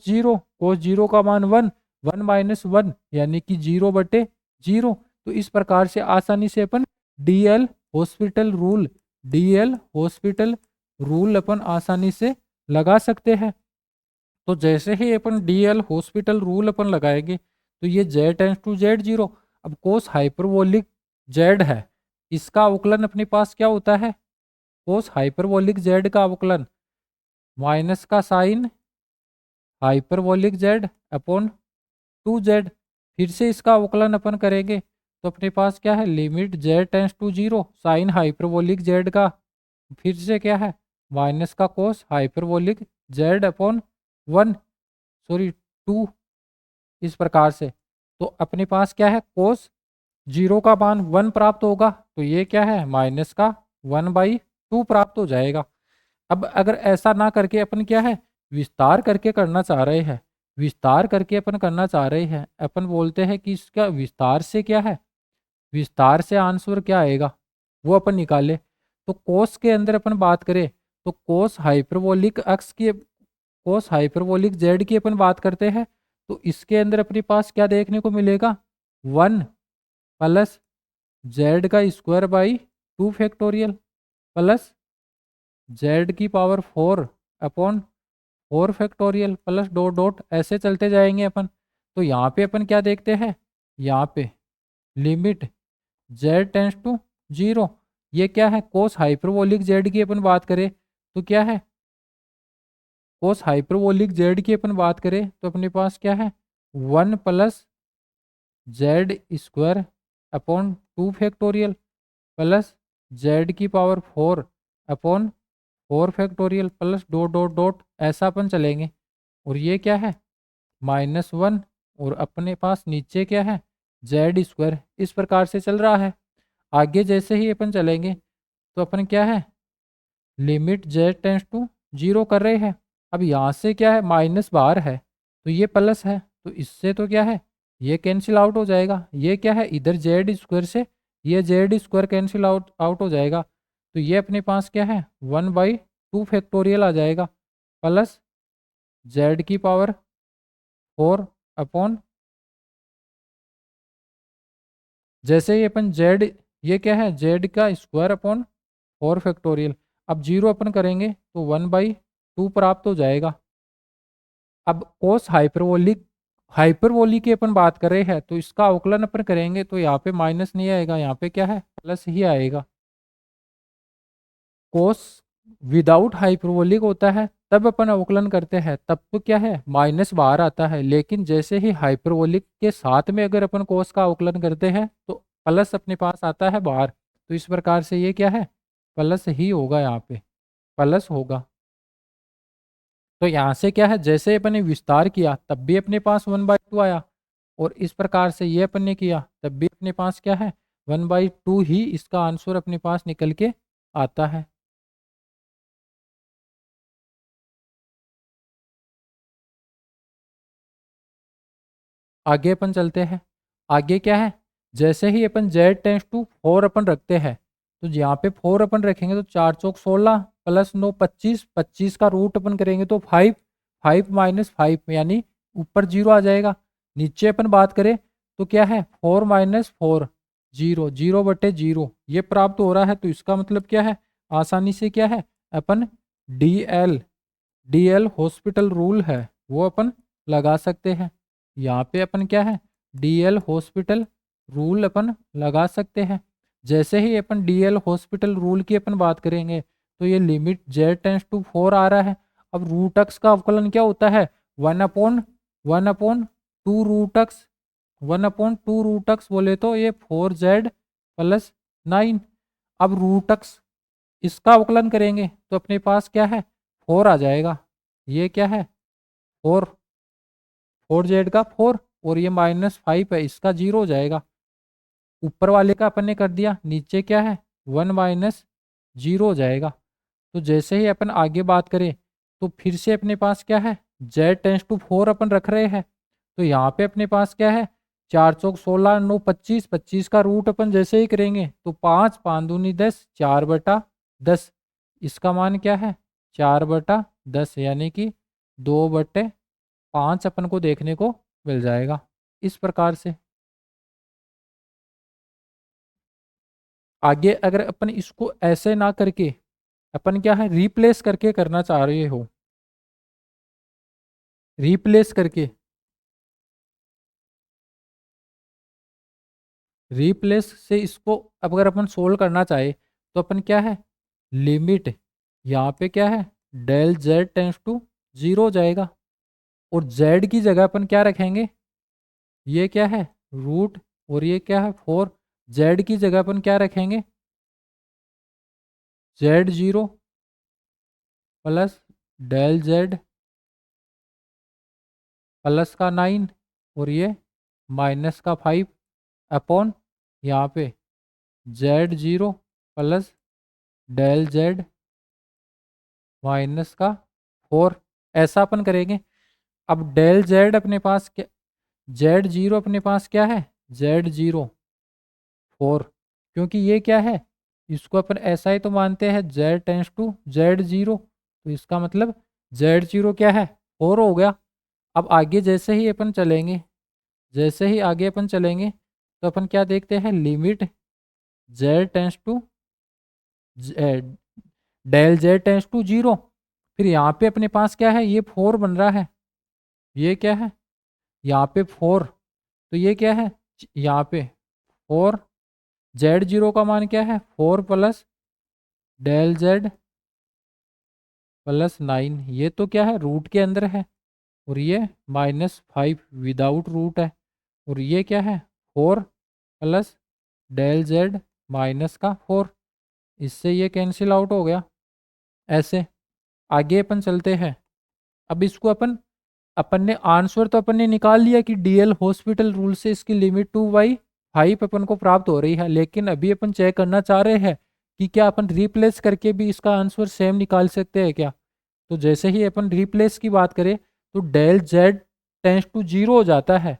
0 का मान 1 1 - 1 यानी कि 0/0। तो इस प्रकार से आसानी से अपन DL hospital rule, DL hospital rule अपन आसानी से लगा सकते हैं। तो जैसे ही अपन डीएल हॉस्पिटल रूल अपन लगाएंगे तो ये z टेंस टू z0। अब कोस हाइपरबोलिक z है, इसका अवकलन अपने पास क्या होता है? कोस हाइपरबोलिक z का अवकलन माइनस का sign hyperbolic z upon 2z। फिर से इसका अवकलन अपन करेंगे तो अपने पास क्या है? Limit z tends to 0 sine hyperbolic z का फिर से क्या है? माइनस का cos hyperbolic z upon 1 sorry 2, इस प्रकार से। तो अपने पास क्या है? कोस 0 का मान 1 प्राप्त होगा, तो ये क्या है? माइनस का 1/2 प्राप्त हो जाएगा। अब अगर ऐसा ना करके अपन क्या है? विस्तार करके करना चाह रहे हैं, विस्तार करके अपन करना चाह रहे हैं, अपन बोलते हैं कि इसका विस्तार से क्या है? विस्तार से आंसर क्या आएगा वो अपन निकाले। तो कोस के अंदर अपन बात करें तो कोस हाइपरबोलिक अक्स की, कोस हाइपरबोलिक जेड की अपन बात करते हैं तो इसके अंदर अपने पास क्या देखने को मिलेगा? 1 प्लस जेड का square by 2 factorial plus Z की power 4 upon 4 factorial plus dot dot ऐसे चलते जाएंगे अपन। तो यहाँ पे अपन क्या देखते हैं? यहाँ पे लिमिट z टेंस टू 0, ये क्या है? कोस हाइपरबोलिक z की अपन बात करें तो क्या है? कोस हाइपरबोलिक z की अपन बात करें तो अपने पास क्या है? 1 plus Z square upon 2 factorial plus Z की power 4 upon 4 factorial plus dot dot dot ऐसा अपन चलेंगे। और ये क्या है? -1। और अपने पास नीचे क्या है? जेड स्क्वायर, इस प्रकार से चल रहा है। आगे जैसे ही अपन चलेंगे तो अपन क्या है? लिमिट z टेंस टू 0 कर रहे हैं। अब यहाँ से क्या है? माइनस बाहर है तो ये प्लस है, तो इससे तो क्या है? ये कैंसिल आउट हो जाएगा। ये क्या है? इधर जेड स्क्वायर से ये Z square cancel out out हो जाएगा। तो ये अपने पास क्या है? 1/2 फैक्टोरियल आ जाएगा प्लस जेड की पावर 4 अपॉन, जैसे ही अपन जेड, ये क्या है? जेड का स्क्वायर अपॉन 4 फैक्टोरियल। अब 0 अपन करेंगे तो 1/2 प्राप्त हो जाएगा। अब कोस हाइपरबोलिक, हाइपरबोली की अपन बात कर रहे हैं तो इसका अवकलन अपन करेंगे तो यहाँ पे माइनस नहीं आएगा, यहाँ पे क्या है? प्लस ही आएगा। कोस विदाउट हाइपरबोलिक होता है तब अपन अवकलन करते हैं तब तो क्या है? माइनस बाहर आता है, लेकिन जैसे ही हाइपरबोलिक के साथ में अगर अपन कोस का अवकलन करते हैं तो प्लस अपने पास आता है बाहर। तो इस प्रकार से ये क्या है? प्लस ही होगा, यहाँ पे प्लस होगा। तो यहाँ से क्या है? जैसे अपन ने विस्तार किया तब भी अपने पास 1/2 आया, और इस प्रकार से ये अपन ने किया तब भी अपने पास क्या है? 1/2 ही इसका आंसर अपने पास निकल के आता है। आगे अपन चलते हैं। आगे क्या है? जैसे ही अपन z टेंस टू 4 अपन रखते हैं तो यहाँ पे 4 अपन रखेंगे तो 4 चौक 16 प्लस 9 25, 25 का रूट अपन करेंगे तो 5, 5 माइनस 5 यानी ऊपर 0 आ जाएगा। नीचे अपन बात करें तो क्या है? 4 माइनस 4 0, 0/0 ये प्राप्त हो रहा है। तो इसका मतलब क्या है? आसानी से क्या है? अपन डी एल हॉस्पिटल रूल है वो अपन लगा सकते हैं। यहाँ पे अपन क्या है? डीएल हॉस्पिटल रूल अपन लगा सकते हैं। जैसे ही अपन डीएल हॉस्पिटल रूल की अपन बात करेंगे तो ये लिमिट z टेंस टू 4 आ रहा है। अब रूट एक्स का अवकलन क्या होता है? 1/2 रूट एक्स, 1/2 रूट एक्स बोले तो ये 4z प्लस 9। अब रूट एक्स इसका अवकलन करेंगे तो अपने पास क्या है? 4 आ जाएगा। ये क्या है? 4, 4z का 4, और ये -5 है, इसका 0 हो जाएगा। ऊपर वाले का अपन ने कर दिया, नीचे क्या है? 1 माइनस 0 हो जाएगा। तो जैसे ही अपन आगे बात करें तो फिर से अपने पास क्या है? z टेंस टू 4 अपन रख रहे हैं तो यहाँ पे अपने पास क्या है? 4 चौक 16 9 25, 25 का रूट अपन जैसे ही करेंगे तो 5 5 दूनी 10, 4/10, इसका मान क्या है? 4/10 यानी कि 2/5 अपन को देखने को मिल जाएगा। इस प्रकार से आगे अगर अपन इसको ऐसे ना करके अपन क्या है रिप्लेस करके करना चाह रहे हो, रिप्लेस करके, रिप्लेस से इसको अब अगर अपन सोल्व करना चाहे तो अपन क्या है लिमिट यहाँ पे क्या है del Z tends to zero हो जाएगा, और जेड की जगह अपन क्या रखेंगे, ये क्या है रूट, और ये क्या है फोर, जेड की जगह अपन क्या रखेंगे z zero plus del z plus का नाइन, और ये माइनस का फाइव अपॉन यहाँ पे z zero plus del z minus का फोर, ऐसा अपन करेंगे। अब डेल जेड अपने पास क्या, जेड जीरो अपने पास क्या है जेड जीरो फोर, क्योंकि ये क्या है इसको अपन ऐसा ही तो मानते हैं z tends to Z zero, तो इसका मतलब जेड जीरो क्या है फोर हो गया। अब आगे जैसे ही अपन चलेंगे, जैसे ही आगे अपन चलेंगे तो अपन क्या देखते हैं limit Z tends to del Z tends to zero, फिर यहाँ पे अपने पास क्या है ये फोर बन रहा है, ये क्या है यहाँ पे फोर, तो ये क्या है यहाँ पे फोर, जेड जीरो का मान क्या है four plus del z plus nine, ये तो क्या है रूट के अंदर है, और ये माइनस फाइव विदाउट रूट है, और ये क्या है four plus del z minus का फोर, इससे ये कैंसिल आउट हो गया। ऐसे आगे अपन चलते हैं। अब इसको अपन ने आंसर तो अपन ने निकाल लिया कि डीएल हॉस्पिटल रूल से इसकी लिमिट 2/5 अपन को प्राप्त हो रही है, लेकिन अभी अपन चेक करना चाह रहे हैं कि क्या अपन रिप्लेस करके भी इसका आंसर सेम निकाल सकते हैं क्या। तो जैसे ही अपन रिप्लेस की बात करें तो del Z tends to zero हो जाता है,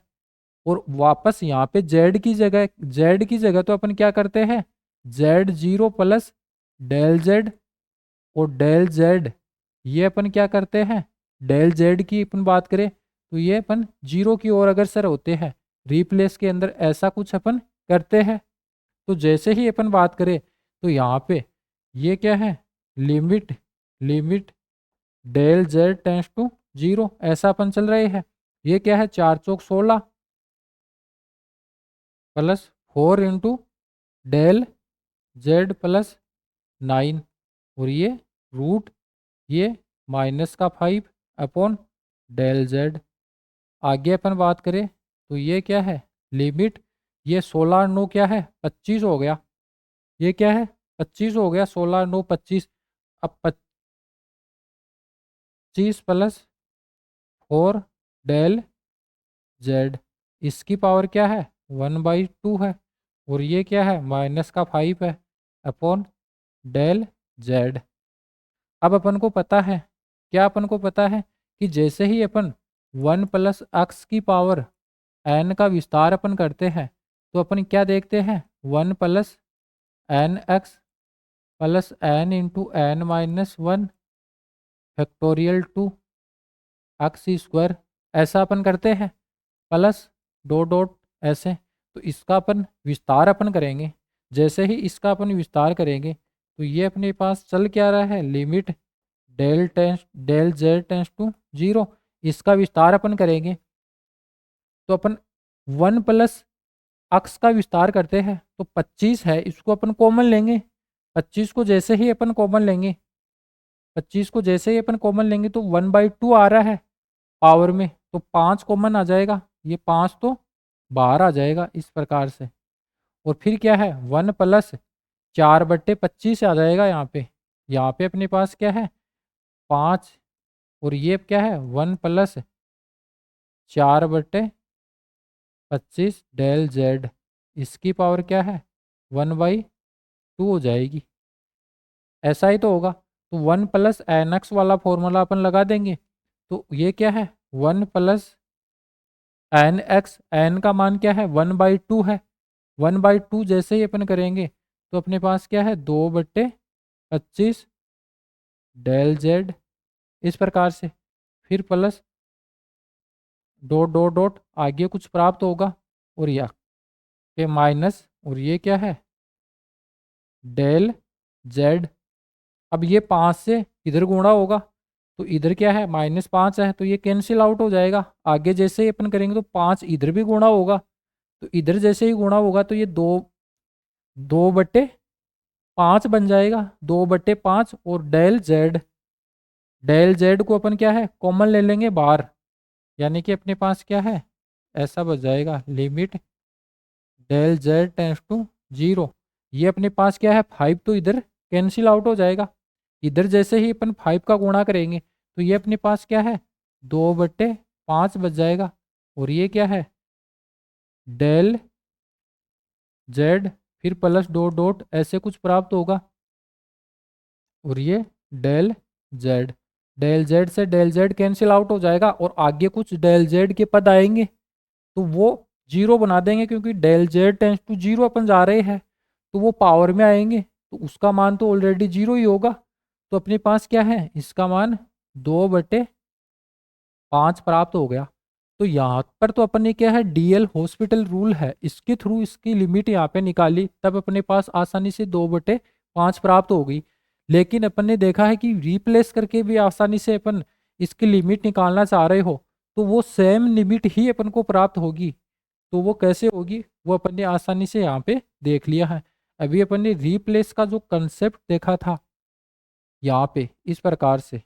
और वापस यहाँ पे जेड की जगह तो अपन क्या करते हैं z zero plus del z, और डेल जेड ये अपन क्या करते हैं डेल जेड की अपन बात करें तो ये अपन जीरो की ओर अग्रसर होते हैं, रिप्लेस के अंदर ऐसा कुछ अपन करते हैं। तो जैसे ही अपन बात करें तो यहाँ पे ये क्या है limit limit del Z tends to zero, ऐसा अपन चल रहे हैं। ये क्या है चार चौक 16 plus four into del z plus nine, और ये रूट ये माइनस का फाइव अपॉन डेल जेड। आगे अपन बात करें तो ये क्या है लिमिट, ये 16 9 क्या है 25 हो गया, ये क्या है 25 हो गया 16 9 25, अब 25 प्लस फोर डेल जेड, इसकी पावर क्या है 1/2 है, और ये क्या है माइनस का फाइव है अपॉन डेल जेड। अब अपन को पता है, क्या अपन को पता है कि जैसे ही अपन वन प्लस एक्स की पावर एन का विस्तार अपन करते हैं तो अपन क्या देखते हैं one plus n x plus n into n minus one factorial two x square, ऐसा अपन करते हैं प्लस डॉट डॉट ऐसे। तो इसका अपन विस्तार अपन करेंगे, जैसे ही इसका अपन विस्तार करेंगे तो ये अपने पास चल क्या रहा है limit del Z tends to zero, इसका विस्तार अपन करेंगे तो अपन वन प्लस अक्स का विस्तार करते हैं तो 25 है इसको अपन कॉमन लेंगे, 25 को जैसे ही अपन कॉमन लेंगे 25 को जैसे ही अपन कॉमन लेंगे तो 1/2 आ रहा है पावर में, तो 5 कॉमन आ जाएगा, ये 5 तो बाहर आ जाएगा इस प्रकार से। और फिर क्या है वन प्लस 4/25 आ जाएगा यहाँ पे अपने पास क्या है 5, और ये क्या है वन प्लस 4/25 डेल जेड, इसकी पावर क्या है 1/2 हो जाएगी, ऐसा ही तो होगा। तो वन प्लस एन एक्स वाला फॉर्मूला अपन लगा देंगे, तो ये क्या है one plus n x, n का मान क्या है 1/2 है, 1/2 जैसे ही अपन करेंगे तो अपने पास क्या है 2/25 डेल जेड, इस प्रकार से फिर प्लस डॉट डॉट डॉट आगे कुछ प्राप्त होगा, और या के माइनस, और ये क्या है डेल जेड। अब ये 5 से इधर गुणा होगा तो इधर क्या है -5 है, तो ये कैंसिल आउट हो जाएगा। आगे जैसे ही अपन करेंगे तो 5 इधर भी गुणा होगा, तो इधर जैसे ही गुणा होगा तो ये 2/5 बन जाएगा, 2/5। और डेल जेड को अपन क्या है कॉमन ले लेंगे बाहर, यानी कि अपने पास क्या है ऐसा बच जाएगा, limit del Z tends to 0। ये अपने पास क्या है 5, तो इधर कैंसिल आउट हो जाएगा। इधर जैसे ही अपन 5 का गुणा करेंगे तो ये अपने पास क्या है 2/5 बच जाएगा। और ये क्या है डेल जेड, फिर प्लस डॉट डॉट ऐसे कुछ प्राप्त होगा। और ये डेल जेड, डेल जेड से डेल जेड कैंसिल आउट हो जाएगा, और आगे कुछ डेल जेड के पद आएंगे तो वो जीरो बना देंगे, क्योंकि del Z tends to zero अपन जा रहे हैं, तो वो पावर में आएंगे तो उसका मान तो ऑलरेडी जीरो ही होगा। तो अपने पास क्या है इसका मान 2/5 प्राप्त हो गया। तो यहाँ पर तो अपन ने क्या है डीएल हॉस्पिटल रूल है, इसके थ्रू इसकी लिमिट यहाँ पे निकाली, तब अपने पास आसानी से 2/5 प्राप्त हो गई। लेकिन अपन ने देखा है कि रिप्लेस करके भी आसानी से अपन इसकी लिमिट निकालना चाह रहे हो तो वो सेम लिमिट ही अपन को प्राप्त होगी। तो वो कैसे होगी वो अपन ने आसानी से यहाँ पे देख लिया है। अभी अपन ने रिप्लेस का जो कंसेप्ट देखा था यहाँ पे इस प्रकार से,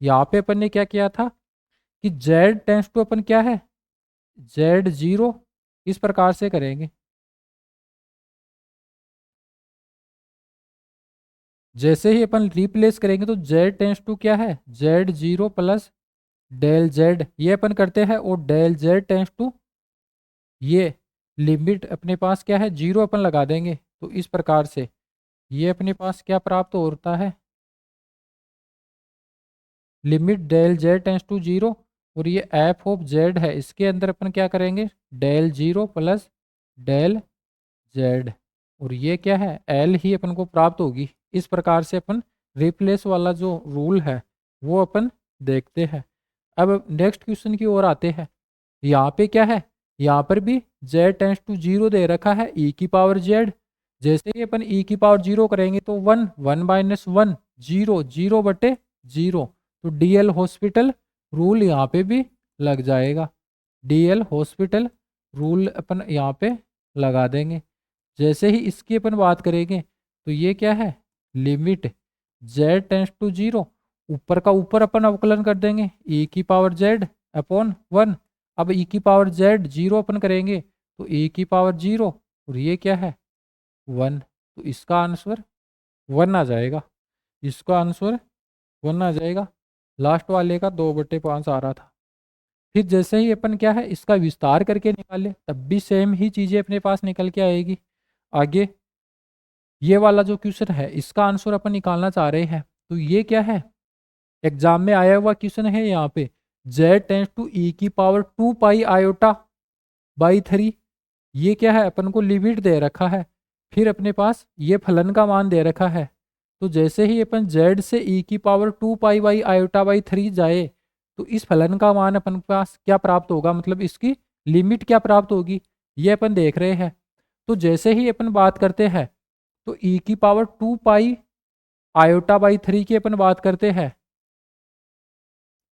यहाँ पे अपन ने क्या किया था कि जेड टेंस टू अपन क्या है Z0 इस प्रकार से करेंगे। जैसे ही अपन रिप्लेस करेंगे तो Z टेंस टू क्या है Z0 प्लस डेल जेड, ये अपन करते हैं। और डेल जेड टेंस टू ये लिमिट अपने पास क्या है 0 अपन लगा देंगे, तो इस प्रकार से ये अपने पास क्या प्राप्त होता है limit del Z tends to 0। और ये एफ ऑफ जेड है, इसके अंदर अपन क्या करेंगे डेल 0 प्लस डेल जेड, और ये क्या है एल ही अपन को प्राप्त होगी। इस प्रकार से अपन रिप्लेस वाला जो रूल है वो अपन देखते हैं। अब नेक्स्ट क्वेश्चन की ओर आते हैं। यहाँ पे क्या है यहाँ पर भी z टेंस टू 0 दे रखा है e की पावर z। जैसे ही अपन e की पावर 0 करेंगे तो 1 1 माइनस 1 0 0/0। तो डीएल हॉस्पिटल रूल यहाँ पे भी लग जाएगा, डीएल हॉस्पिटल रूल अपन यहाँ पे लगा देंगे। जैसे ही इसकी अपन बात करेंगे तो ये क्या है लिमिट z टेंस टू 0, ऊपर का ऊपर अपन अवकलन कर देंगे e की पावर z अपॉन 1। अब e की पावर z 0 अपन करेंगे तो e की पावर 0, और ये क्या है 1, तो इसका आंसर 1 आ जाएगा। इसका आंसर 1 आ जाएगा। लास्ट वाले का 2/5 आ रहा था। फिर जैसे ही अपन क्या है इसका विस्तार करके निकाले तब भी सेम ही चीज़ें अपने पास निकल के आएगी। आगे ये वाला जो क्वेश्चन है इसका आंसर अपन निकालना चाह रहे हैं, तो ये क्या है एग्जाम में आया हुआ क्वेश्चन है। यहाँ पे z टेंस टू e की पावर 2 पाई आयोटा बाई 3, ये क्या है अपन को लिमिट दे रखा है। फिर अपने पास ये फलन का मान दे रखा है, तो जैसे ही अपन z से e की power 2 pi by iota by 3 जाए तो इस फलन का मान अपन के पास क्या प्राप्त होगा, मतलब इसकी लिमिट क्या प्राप्त होगी ये अपन देख रहे हैं। तो जैसे ही अपन बात करते हैं तो e की पावर 2 पाई आयोटा बाई 3 की अपन बात करते हैं,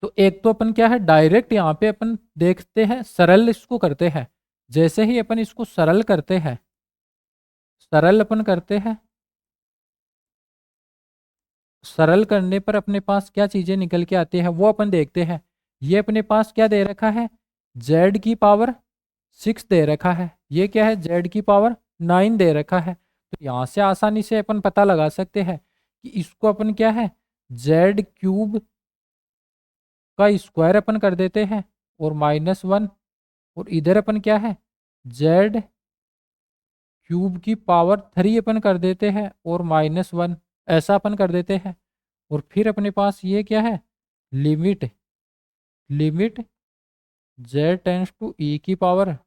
तो एक तो अपन क्या है डायरेक्ट यहाँ पे अपन देखते हैं सरल इसको करते हैं। जैसे ही अपन इसको सरल करते हैं, सरल अपन करते हैं, सरल करने पर अपने पास क्या चीजें निकल के आती है वो अपन देखते हैं। ये अपने पास क्या दे रखा है z की पावर 6 दे रखा है, ये क्या है z की पावर 9 दे रखा है। तो यहाँ से आसानी से अपन पता लगा सकते हैं कि इसको अपन क्या है z³ का स्क्वायर अपन कर देते हैं और -1, और इधर अपन क्या है z³ की पावर 3 अपन कर देते हैं और -1, ऐसा अपन कर देते हैं। और फिर अपने पास ये क्या है limit limit z tends to e की पावर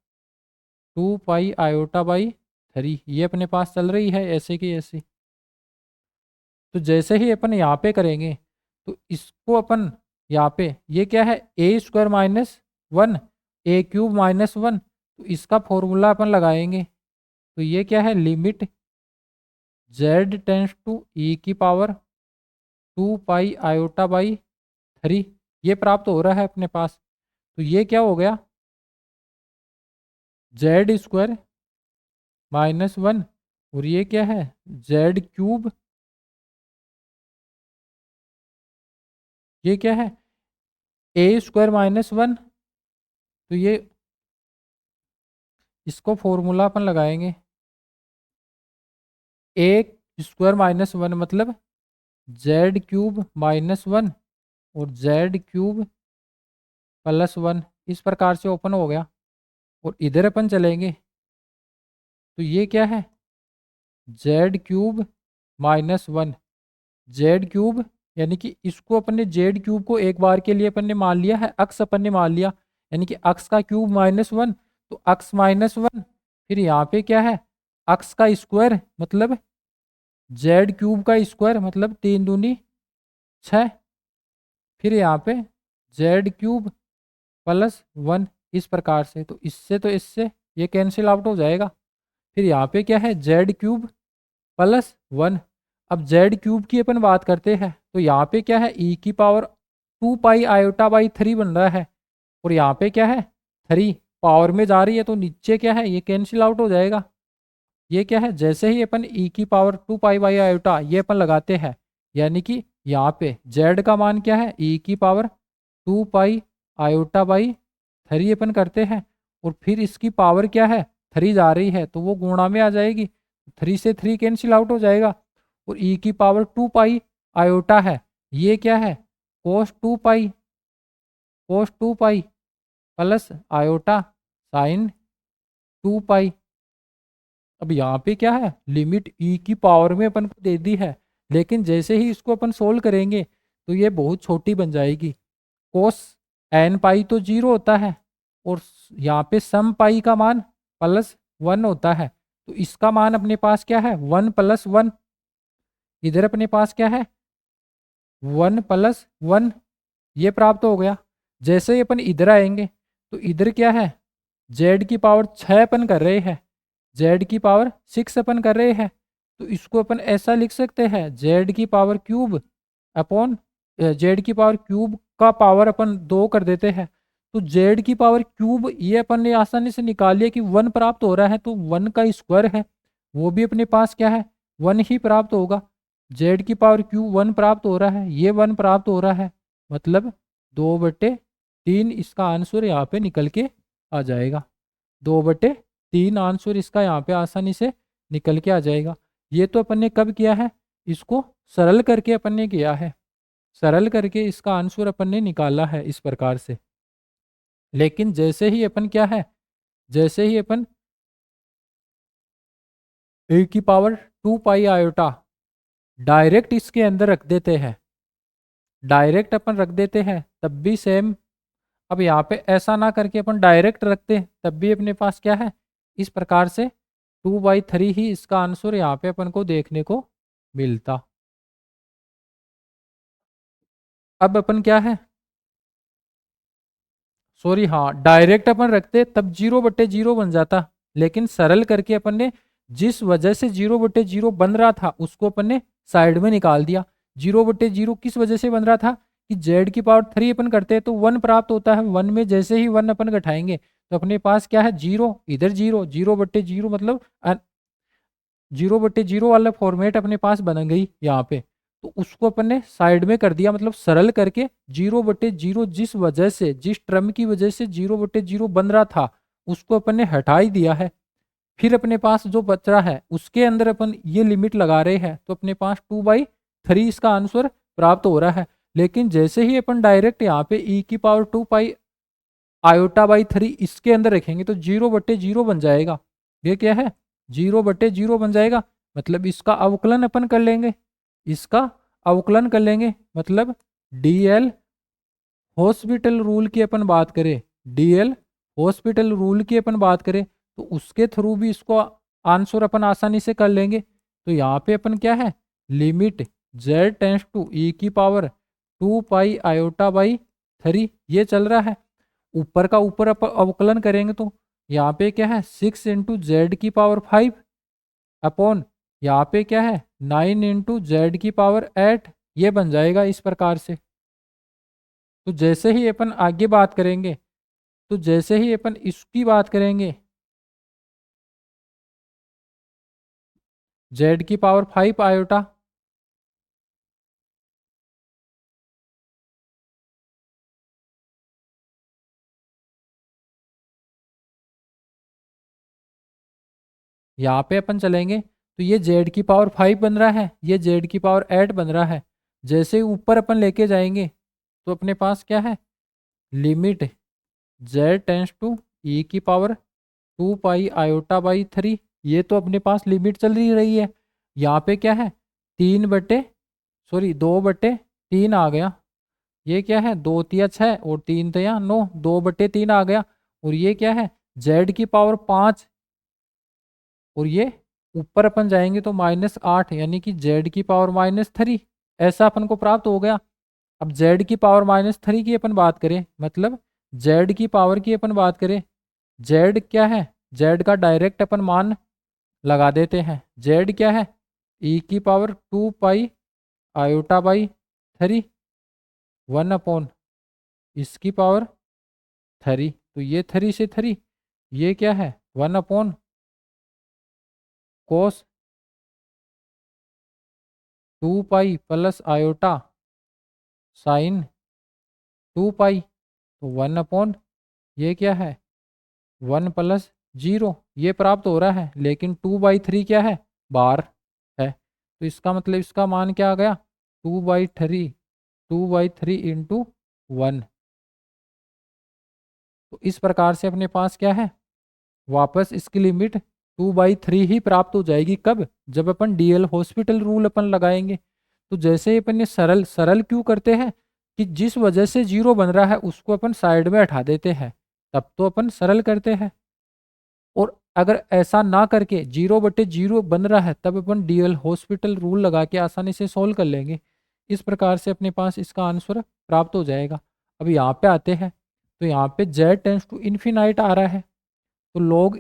2 पाई आयोटा बाई 3, ये अपने पास चल रही है ऐसे की ऐसी। तो जैसे ही अपन यहाँ पे करेंगे तो इसको अपन यहाँ पे ये क्या है a² -1 a³ -1, तो इसका फॉर्मूला अपन लगाएंगे। तो ये क्या है लिमिट जेड टेंस टू ई की पावर 2 पाई आयोटा बाई 3 ये प्राप्त हो रहा है अपने पास। तो ये क्या हो गया, जेड स्क्वायर -1, और ये क्या है, जेड क्यूब, ये क्या है, ए स्क्वायर -1। तो ये इसको फॉर्मूला अपन लगाएंगे, ए स्क्वायर -1 मतलब जेड क्यूब -1 और जेड क्यूब +1, इस प्रकार से ओपन हो गया। और इधर अपन चलेंगे तो ये क्या है, जेड क्यूब -1, जेड क्यूब, यानी कि इसको अपन ने जेड क्यूब को एक बार के लिए अपन ने मान लिया है, अक्स अपन ने मान लिया, यानी कि अक्स का क्यूब -1, तो अक्स -1, फिर यहाँ पे क्या है, अक्स का स्क्वायर मतलब जेड क्यूब का स्क्वायर मतलब 3 दूनी 6, फिर यहाँ पे जेड क्यूब +1, इस प्रकार से। तो इससे ये कैंसिल आउट हो जाएगा। फिर यहाँ पे क्या है, जेड क्यूब +1। अब जेड क्यूब की अपन बात करते हैं तो यहाँ पे क्या है, ई की पावर 2 पाई आयोटा बाई 3 बन रहा है, और यहाँ पे क्या है, 3 पावर में जा रही है तो नीचे क्या है, ये कैंसिल आउट हो जाएगा। ये क्या है, जैसे ही अपन ई की पावर 2 पाई बाई आयोटा ये अपन लगाते हैं, यानी कि यहाँ पे जेड का मान क्या है, ई की पावर 2 पाई आयोटा बाई 3 अपन करते हैं, और फिर इसकी पावर क्या है, 3 जा रही है तो वो गुणा में आ जाएगी, 3 से 3 कैंसिल आउट हो जाएगा। और ई की पावर 2 पाई आयोटा है, ये क्या है, cos 2 pi plus iota sin 2 पाई। अब यहाँ पे क्या है, लिमिट ई की पावर में अपन को दे दी है, लेकिन जैसे ही इसको अपन सोल्व करेंगे तो ये बहुत छोटी बन जाएगी। कोस एन पाई तो 0 होता है, और यहाँ पे सम पाई का मान +1 होता है, तो इसका मान अपने पास क्या है, 1+1, इधर अपने पास क्या है, 1+1, ये प्राप्त हो गया। जैसे ही अपन इधर आएंगे तो इधर क्या है, जेड की पावर 6 अपन कर रहे हैं, जेड की पावर 6 अपन कर रहे हैं, तो इसको अपन ऐसा लिख सकते हैं, जेड की पावर क्यूब अपॉन जेड की पावर क्यूब का पावर अपन 2 कर देते हैं, तो जेड की पावर क्यूब ये अपन ने आसानी से निकाल लिया कि 1 प्राप्त हो रहा है, तो 1 का स्क्वायर है वो भी अपने पास क्या है, 1 ही प्राप्त होगा। जेड की पावर क्यूब 1 प्राप्त हो रहा है, ये 1 प्राप्त हो रहा है, मतलब 2/3 इसका आंसर यहाँ पे निकल के आ जाएगा। 2/3 आंसर इसका यहाँ पे आसानी से निकल के आ जाएगा। ये तो अपन ने कब किया है, इसको सरल करके अपन ने किया है, सरल करके इसका आंसर अपन ने निकाला है इस प्रकार से। लेकिन जैसे ही अपन क्या है, जैसे ही अपन ए की पावर 2 पाई आयोटा डायरेक्ट इसके अंदर रख देते हैं, डायरेक्ट अपन रख देते हैं तब भी सेम। अब यहाँ पे ऐसा ना करके अपन डायरेक्ट रखते तब भी अपने पास क्या है, इस प्रकार से 2/3 ही इसका आंसर यहाँ पे अपन को देखने को मिलता। अब अपन क्या है, सॉरी हाँ, डायरेक्ट अपन रखते तब 0/0 बन जाता, लेकिन सरल करके अपन ने जिस वजह से 0/0 बन रहा था उसको अपन ने साइड में निकाल दिया। 0/0 किस वजह से बन रहा था कि जेड की पावर 3 अपन करते हैं तो 1 प्राप्त होता है, 1 में जैसे ही 1 अपन घटाएंगे तो अपने पास क्या है, 0, इधर 0, 0/0 मतलब 0/0 वाला फॉर्मेट अपने पास बन गई यहाँ पे, तो उसको अपन ने साइड में कर दिया, मतलब सरल करके 0/0 जिस वजह से, जिस टर्म की वजह से 0/0 बन रहा था उसको अपन ने हटा ही दिया है। फिर अपने पास जो बच रहा है उसके अंदर अपन ये लिमिट लगा रहे हैं, तो अपने पास 2/3 इसका आंसर प्राप्त हो रहा है। लेकिन जैसे ही अपन डायरेक्ट यहाँ पे ई की पावर 2 पाई आयोटा बाई 3 इसके अंदर रखेंगे तो 0/0 बन जाएगा। ये क्या है, 0/0 बन जाएगा, मतलब इसका अवकलन अपन कर लेंगे, इसका अवकलन कर लेंगे, मतलब डीएल हॉस्पिटल रूल की अपन बात करें, डीएल हॉस्पिटल रूल की अपन बात करें तो उसके थ्रू भी इसको आंसर अपन आसानी से कर लेंगे। तो यहाँ पे अपन क्या है, लिमिट जेड टेंस टू ई की पावर 2 पाई आयोटा बाई 3 ये चल रहा है। ऊपर का ऊपर अवकलन करेंगे तो यहाँ पे क्या है, 6 × जेड की पावर 5 अपॉन यहाँ पे क्या है 9 इंटू जेड की पावर 8, ये बन जाएगा इस प्रकार से। तो जैसे ही अपन आगे बात करेंगे, तो जैसे ही अपन इसकी बात करेंगे जेड की पावर 5 आयोटा, यहाँ पे अपन चलेंगे तो ये जेड की पावर 5 बन रहा है, ये जेड की पावर 8 बन रहा है। जैसे ही ऊपर अपन लेके जाएंगे तो अपने पास क्या है, लिमिट जेड टेंस टू ई की पावर 2 पाई आयोटा बाई 3, ये तो अपने पास लिमिट चल रही है। यहाँ पे क्या है 2/3 आ गया। ये क्या है 2 तिया 6 और 3 तिया 9, 2/3 आ गया। और ये क्या है जेड की पावर 5, और ये ऊपर अपन जाएंगे तो -8, यानी कि जेड की पावर -3, ऐसा अपन को प्राप्त हो गया। अब जेड की पावर -3 की अपन बात करें, मतलब जेड की पावर की अपन बात करें, जेड क्या है, जेड का डायरेक्ट अपन मान लगा देते हैं। जेड क्या है ई की पावर 2 पाई आयोटा बाई 3, 1/, इसकी पावर 3, तो ये 3 से 3, ये क्या है 1/cos 2 pi plus iota sine 2 पाई, तो 1/, ये क्या है 1 + 0, ये प्राप्त हो रहा है। लेकिन 2/3 क्या है बार है, तो इसका मतलब इसका मान क्या आ गया 2/3, 2/3 इंटू 1। तो इस प्रकार से अपने पास क्या है वापस इसकी लिमिट 2/3 ही प्राप्त हो जाएगी। कब, जब अपन डीएल हॉस्पिटल रूल अपन लगाएंगे। तो जैसे ही अपन ये सरल सरल क्यों करते हैं कि जिस वजह से जीरो बन रहा है उसको अपन साइड में हटा देते हैं, तब तो अपन सरल करते हैं। और अगर ऐसा ना करके 0/0 बन रहा है तब अपन डीएल हॉस्पिटल रूल लगा के आसानी से सोल्व कर लेंगे। इस प्रकार से अपने पास इसका आंसर प्राप्त हो जाएगा। अब यहाँ पे आते हैं, तो यहाँ पे z टेंस टू इन्फिनाइट आ रहा है, तो लॉग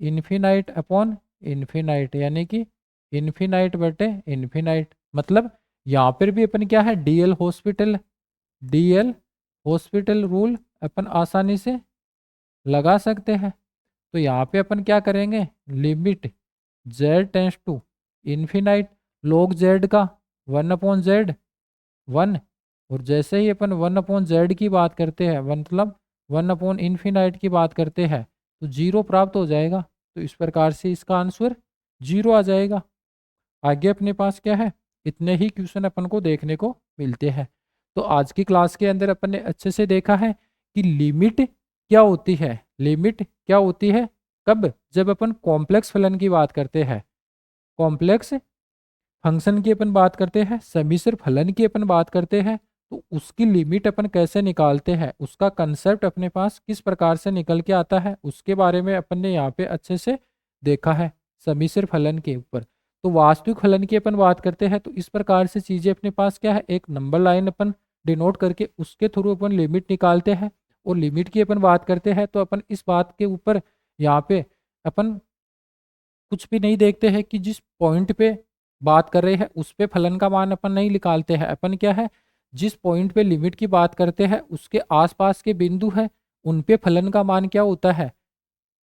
इन्फिनाइट अपॉन इन्फिनाइट, यानी कि इन्फिनाइट, मतलब यहाँ पर भी अपन क्या है डीएल हॉस्पिटल रूल अपन आसानी से लगा सकते हैं। तो यहाँ पे अपन क्या करेंगे, limit z tends to infinite log z का 1/z 1, और जैसे ही अपन 1/z की बात करते हैं, मतलब 1/इन्फिनाइट की बात करते हैं, तो जीरो प्राप्त हो जाएगा। तो इस प्रकार से इसका आंसर जीरो आ जाएगा। आगे अपने पास क्या है, इतने ही क्वेश्चन अपन को देखने को मिलते हैं। तो आज की क्लास के अंदर अपन ने अच्छे से देखा है कि लिमिट क्या होती है, लिमिट क्या होती है कब, जब अपन कॉम्प्लेक्स फलन की बात करते हैं, कॉम्प्लेक्स फंक्शन की अपन बात करते हैं, समिश्र फलन की अपन बात करते हैं, तो उसकी लिमिट अपन कैसे निकालते हैं, उसका कंसेप्ट अपने पास किस प्रकार से निकल के आता है, उसके बारे में अपन ने यहाँ पे अच्छे से देखा है समिश्र फलन के ऊपर। तो वास्तविक फलन की अपन बात करते हैं, तो इस प्रकार से चीजें अपने पास क्या है, एक नंबर लाइन अपन डिनोट करके उसके थ्रू अपन लिमिट निकालते हैं। और लिमिट की अपन बात करते हैं तो अपन इस बात के ऊपर यहाँ पे अपन कुछ भी नहीं देखते हैं कि जिस पॉइंट पे बात कर रहे हैं उस पे फलन का मान अपन नहीं निकालते हैं। अपन क्या है, जिस पॉइंट पे लिमिट की बात करते हैं उसके आसपास के बिंदु है, उन पे फलन का मान क्या होता है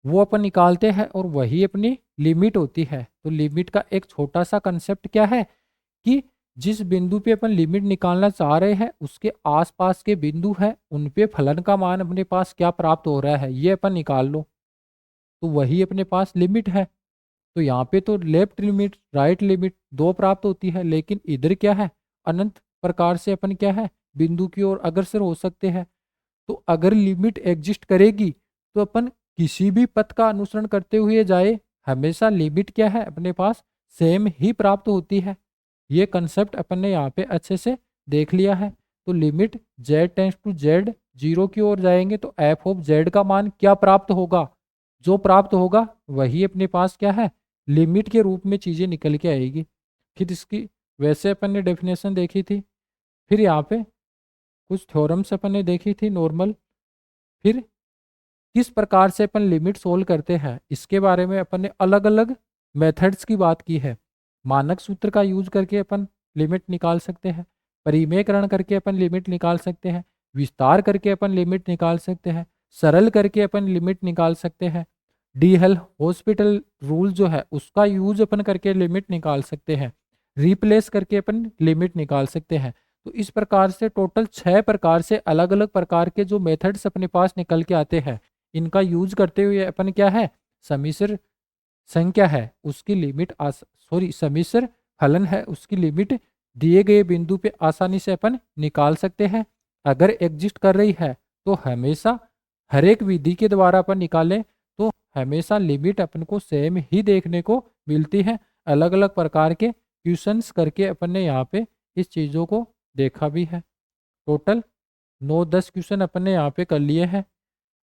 वो अपन निकालते हैं, और वही अपनी लिमिट होती है। तो लिमिट का एक छोटा सा कंसेप्ट क्या है कि जिस बिंदु पे अपन लिमिट निकालना चाह रहे हैं उसके आसपास के बिंदु है, उन पे फलन का मान अपने पास क्या प्राप्त हो रहा है ये अपन निकाल लो, तो वही अपने पास लिमिट है। तो यहाँ पे तो लेफ्ट लिमिट राइट लिमिट दो प्राप्त होती है, लेकिन इधर क्या है अनंत प्रकार से अपन क्या है बिंदु की ओर अग्रसर हो सकते हैं। तो अगर लिमिट एग्जिस्ट करेगी तो अपन किसी भी पथ का अनुसरण करते हुए जाए, हमेशा लिमिट क्या है अपने पास सेम ही प्राप्त होती है। ये कंसेप्ट अपन ने यहाँ पे अच्छे से देख लिया है। तो limit z tends to z zero की ओर जाएंगे तो f ऑफ z का मान क्या प्राप्त होगा, जो प्राप्त होगा वही अपने पास क्या है लिमिट के रूप में चीज़ें निकल के आएगी। फिर इसकी वैसे अपन ने डेफिनेशन देखी थी, फिर यहाँ पे कुछ थ्योरम्स अपन ने देखी थी नॉर्मल, फिर किस प्रकार से अपन लिमिट सोल्व करते हैं इसके बारे में अपन ने अलग अलग मेथड्स की बात की है। मानक सूत्र का यूज करके अपन लिमिट निकाल सकते हैं, परिमेयकरण करके अपन लिमिट निकाल सकते हैं, विस्तार करके अपन लिमिट निकाल सकते हैं, सरल करके अपन लिमिट निकाल सकते हैं, डी हेल हॉस्पिटल रूल जो है उसका यूज अपन करके लिमिट निकाल सकते हैं, रिप्लेस करके अपन लिमिट निकाल सकते हैं। तो इस प्रकार से टोटल 6 प्रकार से अलग अलग प्रकार के जो मेथड्स अपने पास निकल के आते हैं, इनका यूज करते हुए अपन क्या है, सम्मिश्र संख्या है उसकी लिमिट सम्मिश्र फलन है उसकी लिमिट दिए गए बिंदु पे आसानी से अपन निकाल सकते हैं। अगर एग्जिस्ट कर रही है तो हमेशा हर एक विधि के द्वारा अपन निकालें तो हमेशा लिमिट अपन को सेम ही देखने को मिलती है। अलग अलग प्रकार के क्वेश्चंस करके अपन ने यहाँ पे इस चीज़ों को देखा भी है। टोटल 9-10 क्वेश्चन अपन ने यहाँ पे कर लिए हैं।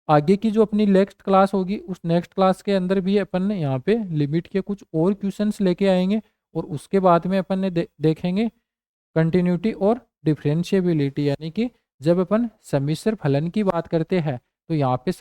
आगे की जो अपनी नेक्स्ट क्लास होगी उस नेक्स्ट क्लास के अंदर भी अपन ने यहाँ पे लिमिट के कुछ और क्वेश्चंस लेके आएंगे और उसके बाद में अपन ने देखेंगे कंटिन्यूटी और डिफरेंशिएबिलिटी, यानी कि जब अपन सम्मिश्र फलन की बात करते हैं तो यहाँ पे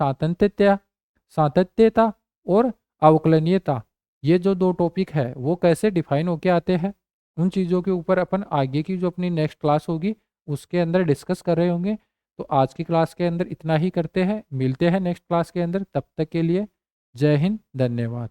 सातत्यता और अवकलनीयता, ये जो दो टॉपिक है वो कैसे डिफाइन होके आते हैं, उन चीज़ों के ऊपर अपन आगे की जो अपनी नेक्स्ट क्लास होगी उसके अंदर डिस्कस कर रहे होंगे। तो आज की क्लास के अंदर इतना ही करते हैं, मिलते हैं नेक्स्ट क्लास के अंदर, तब तक के लिए जय हिंद, धन्यवाद।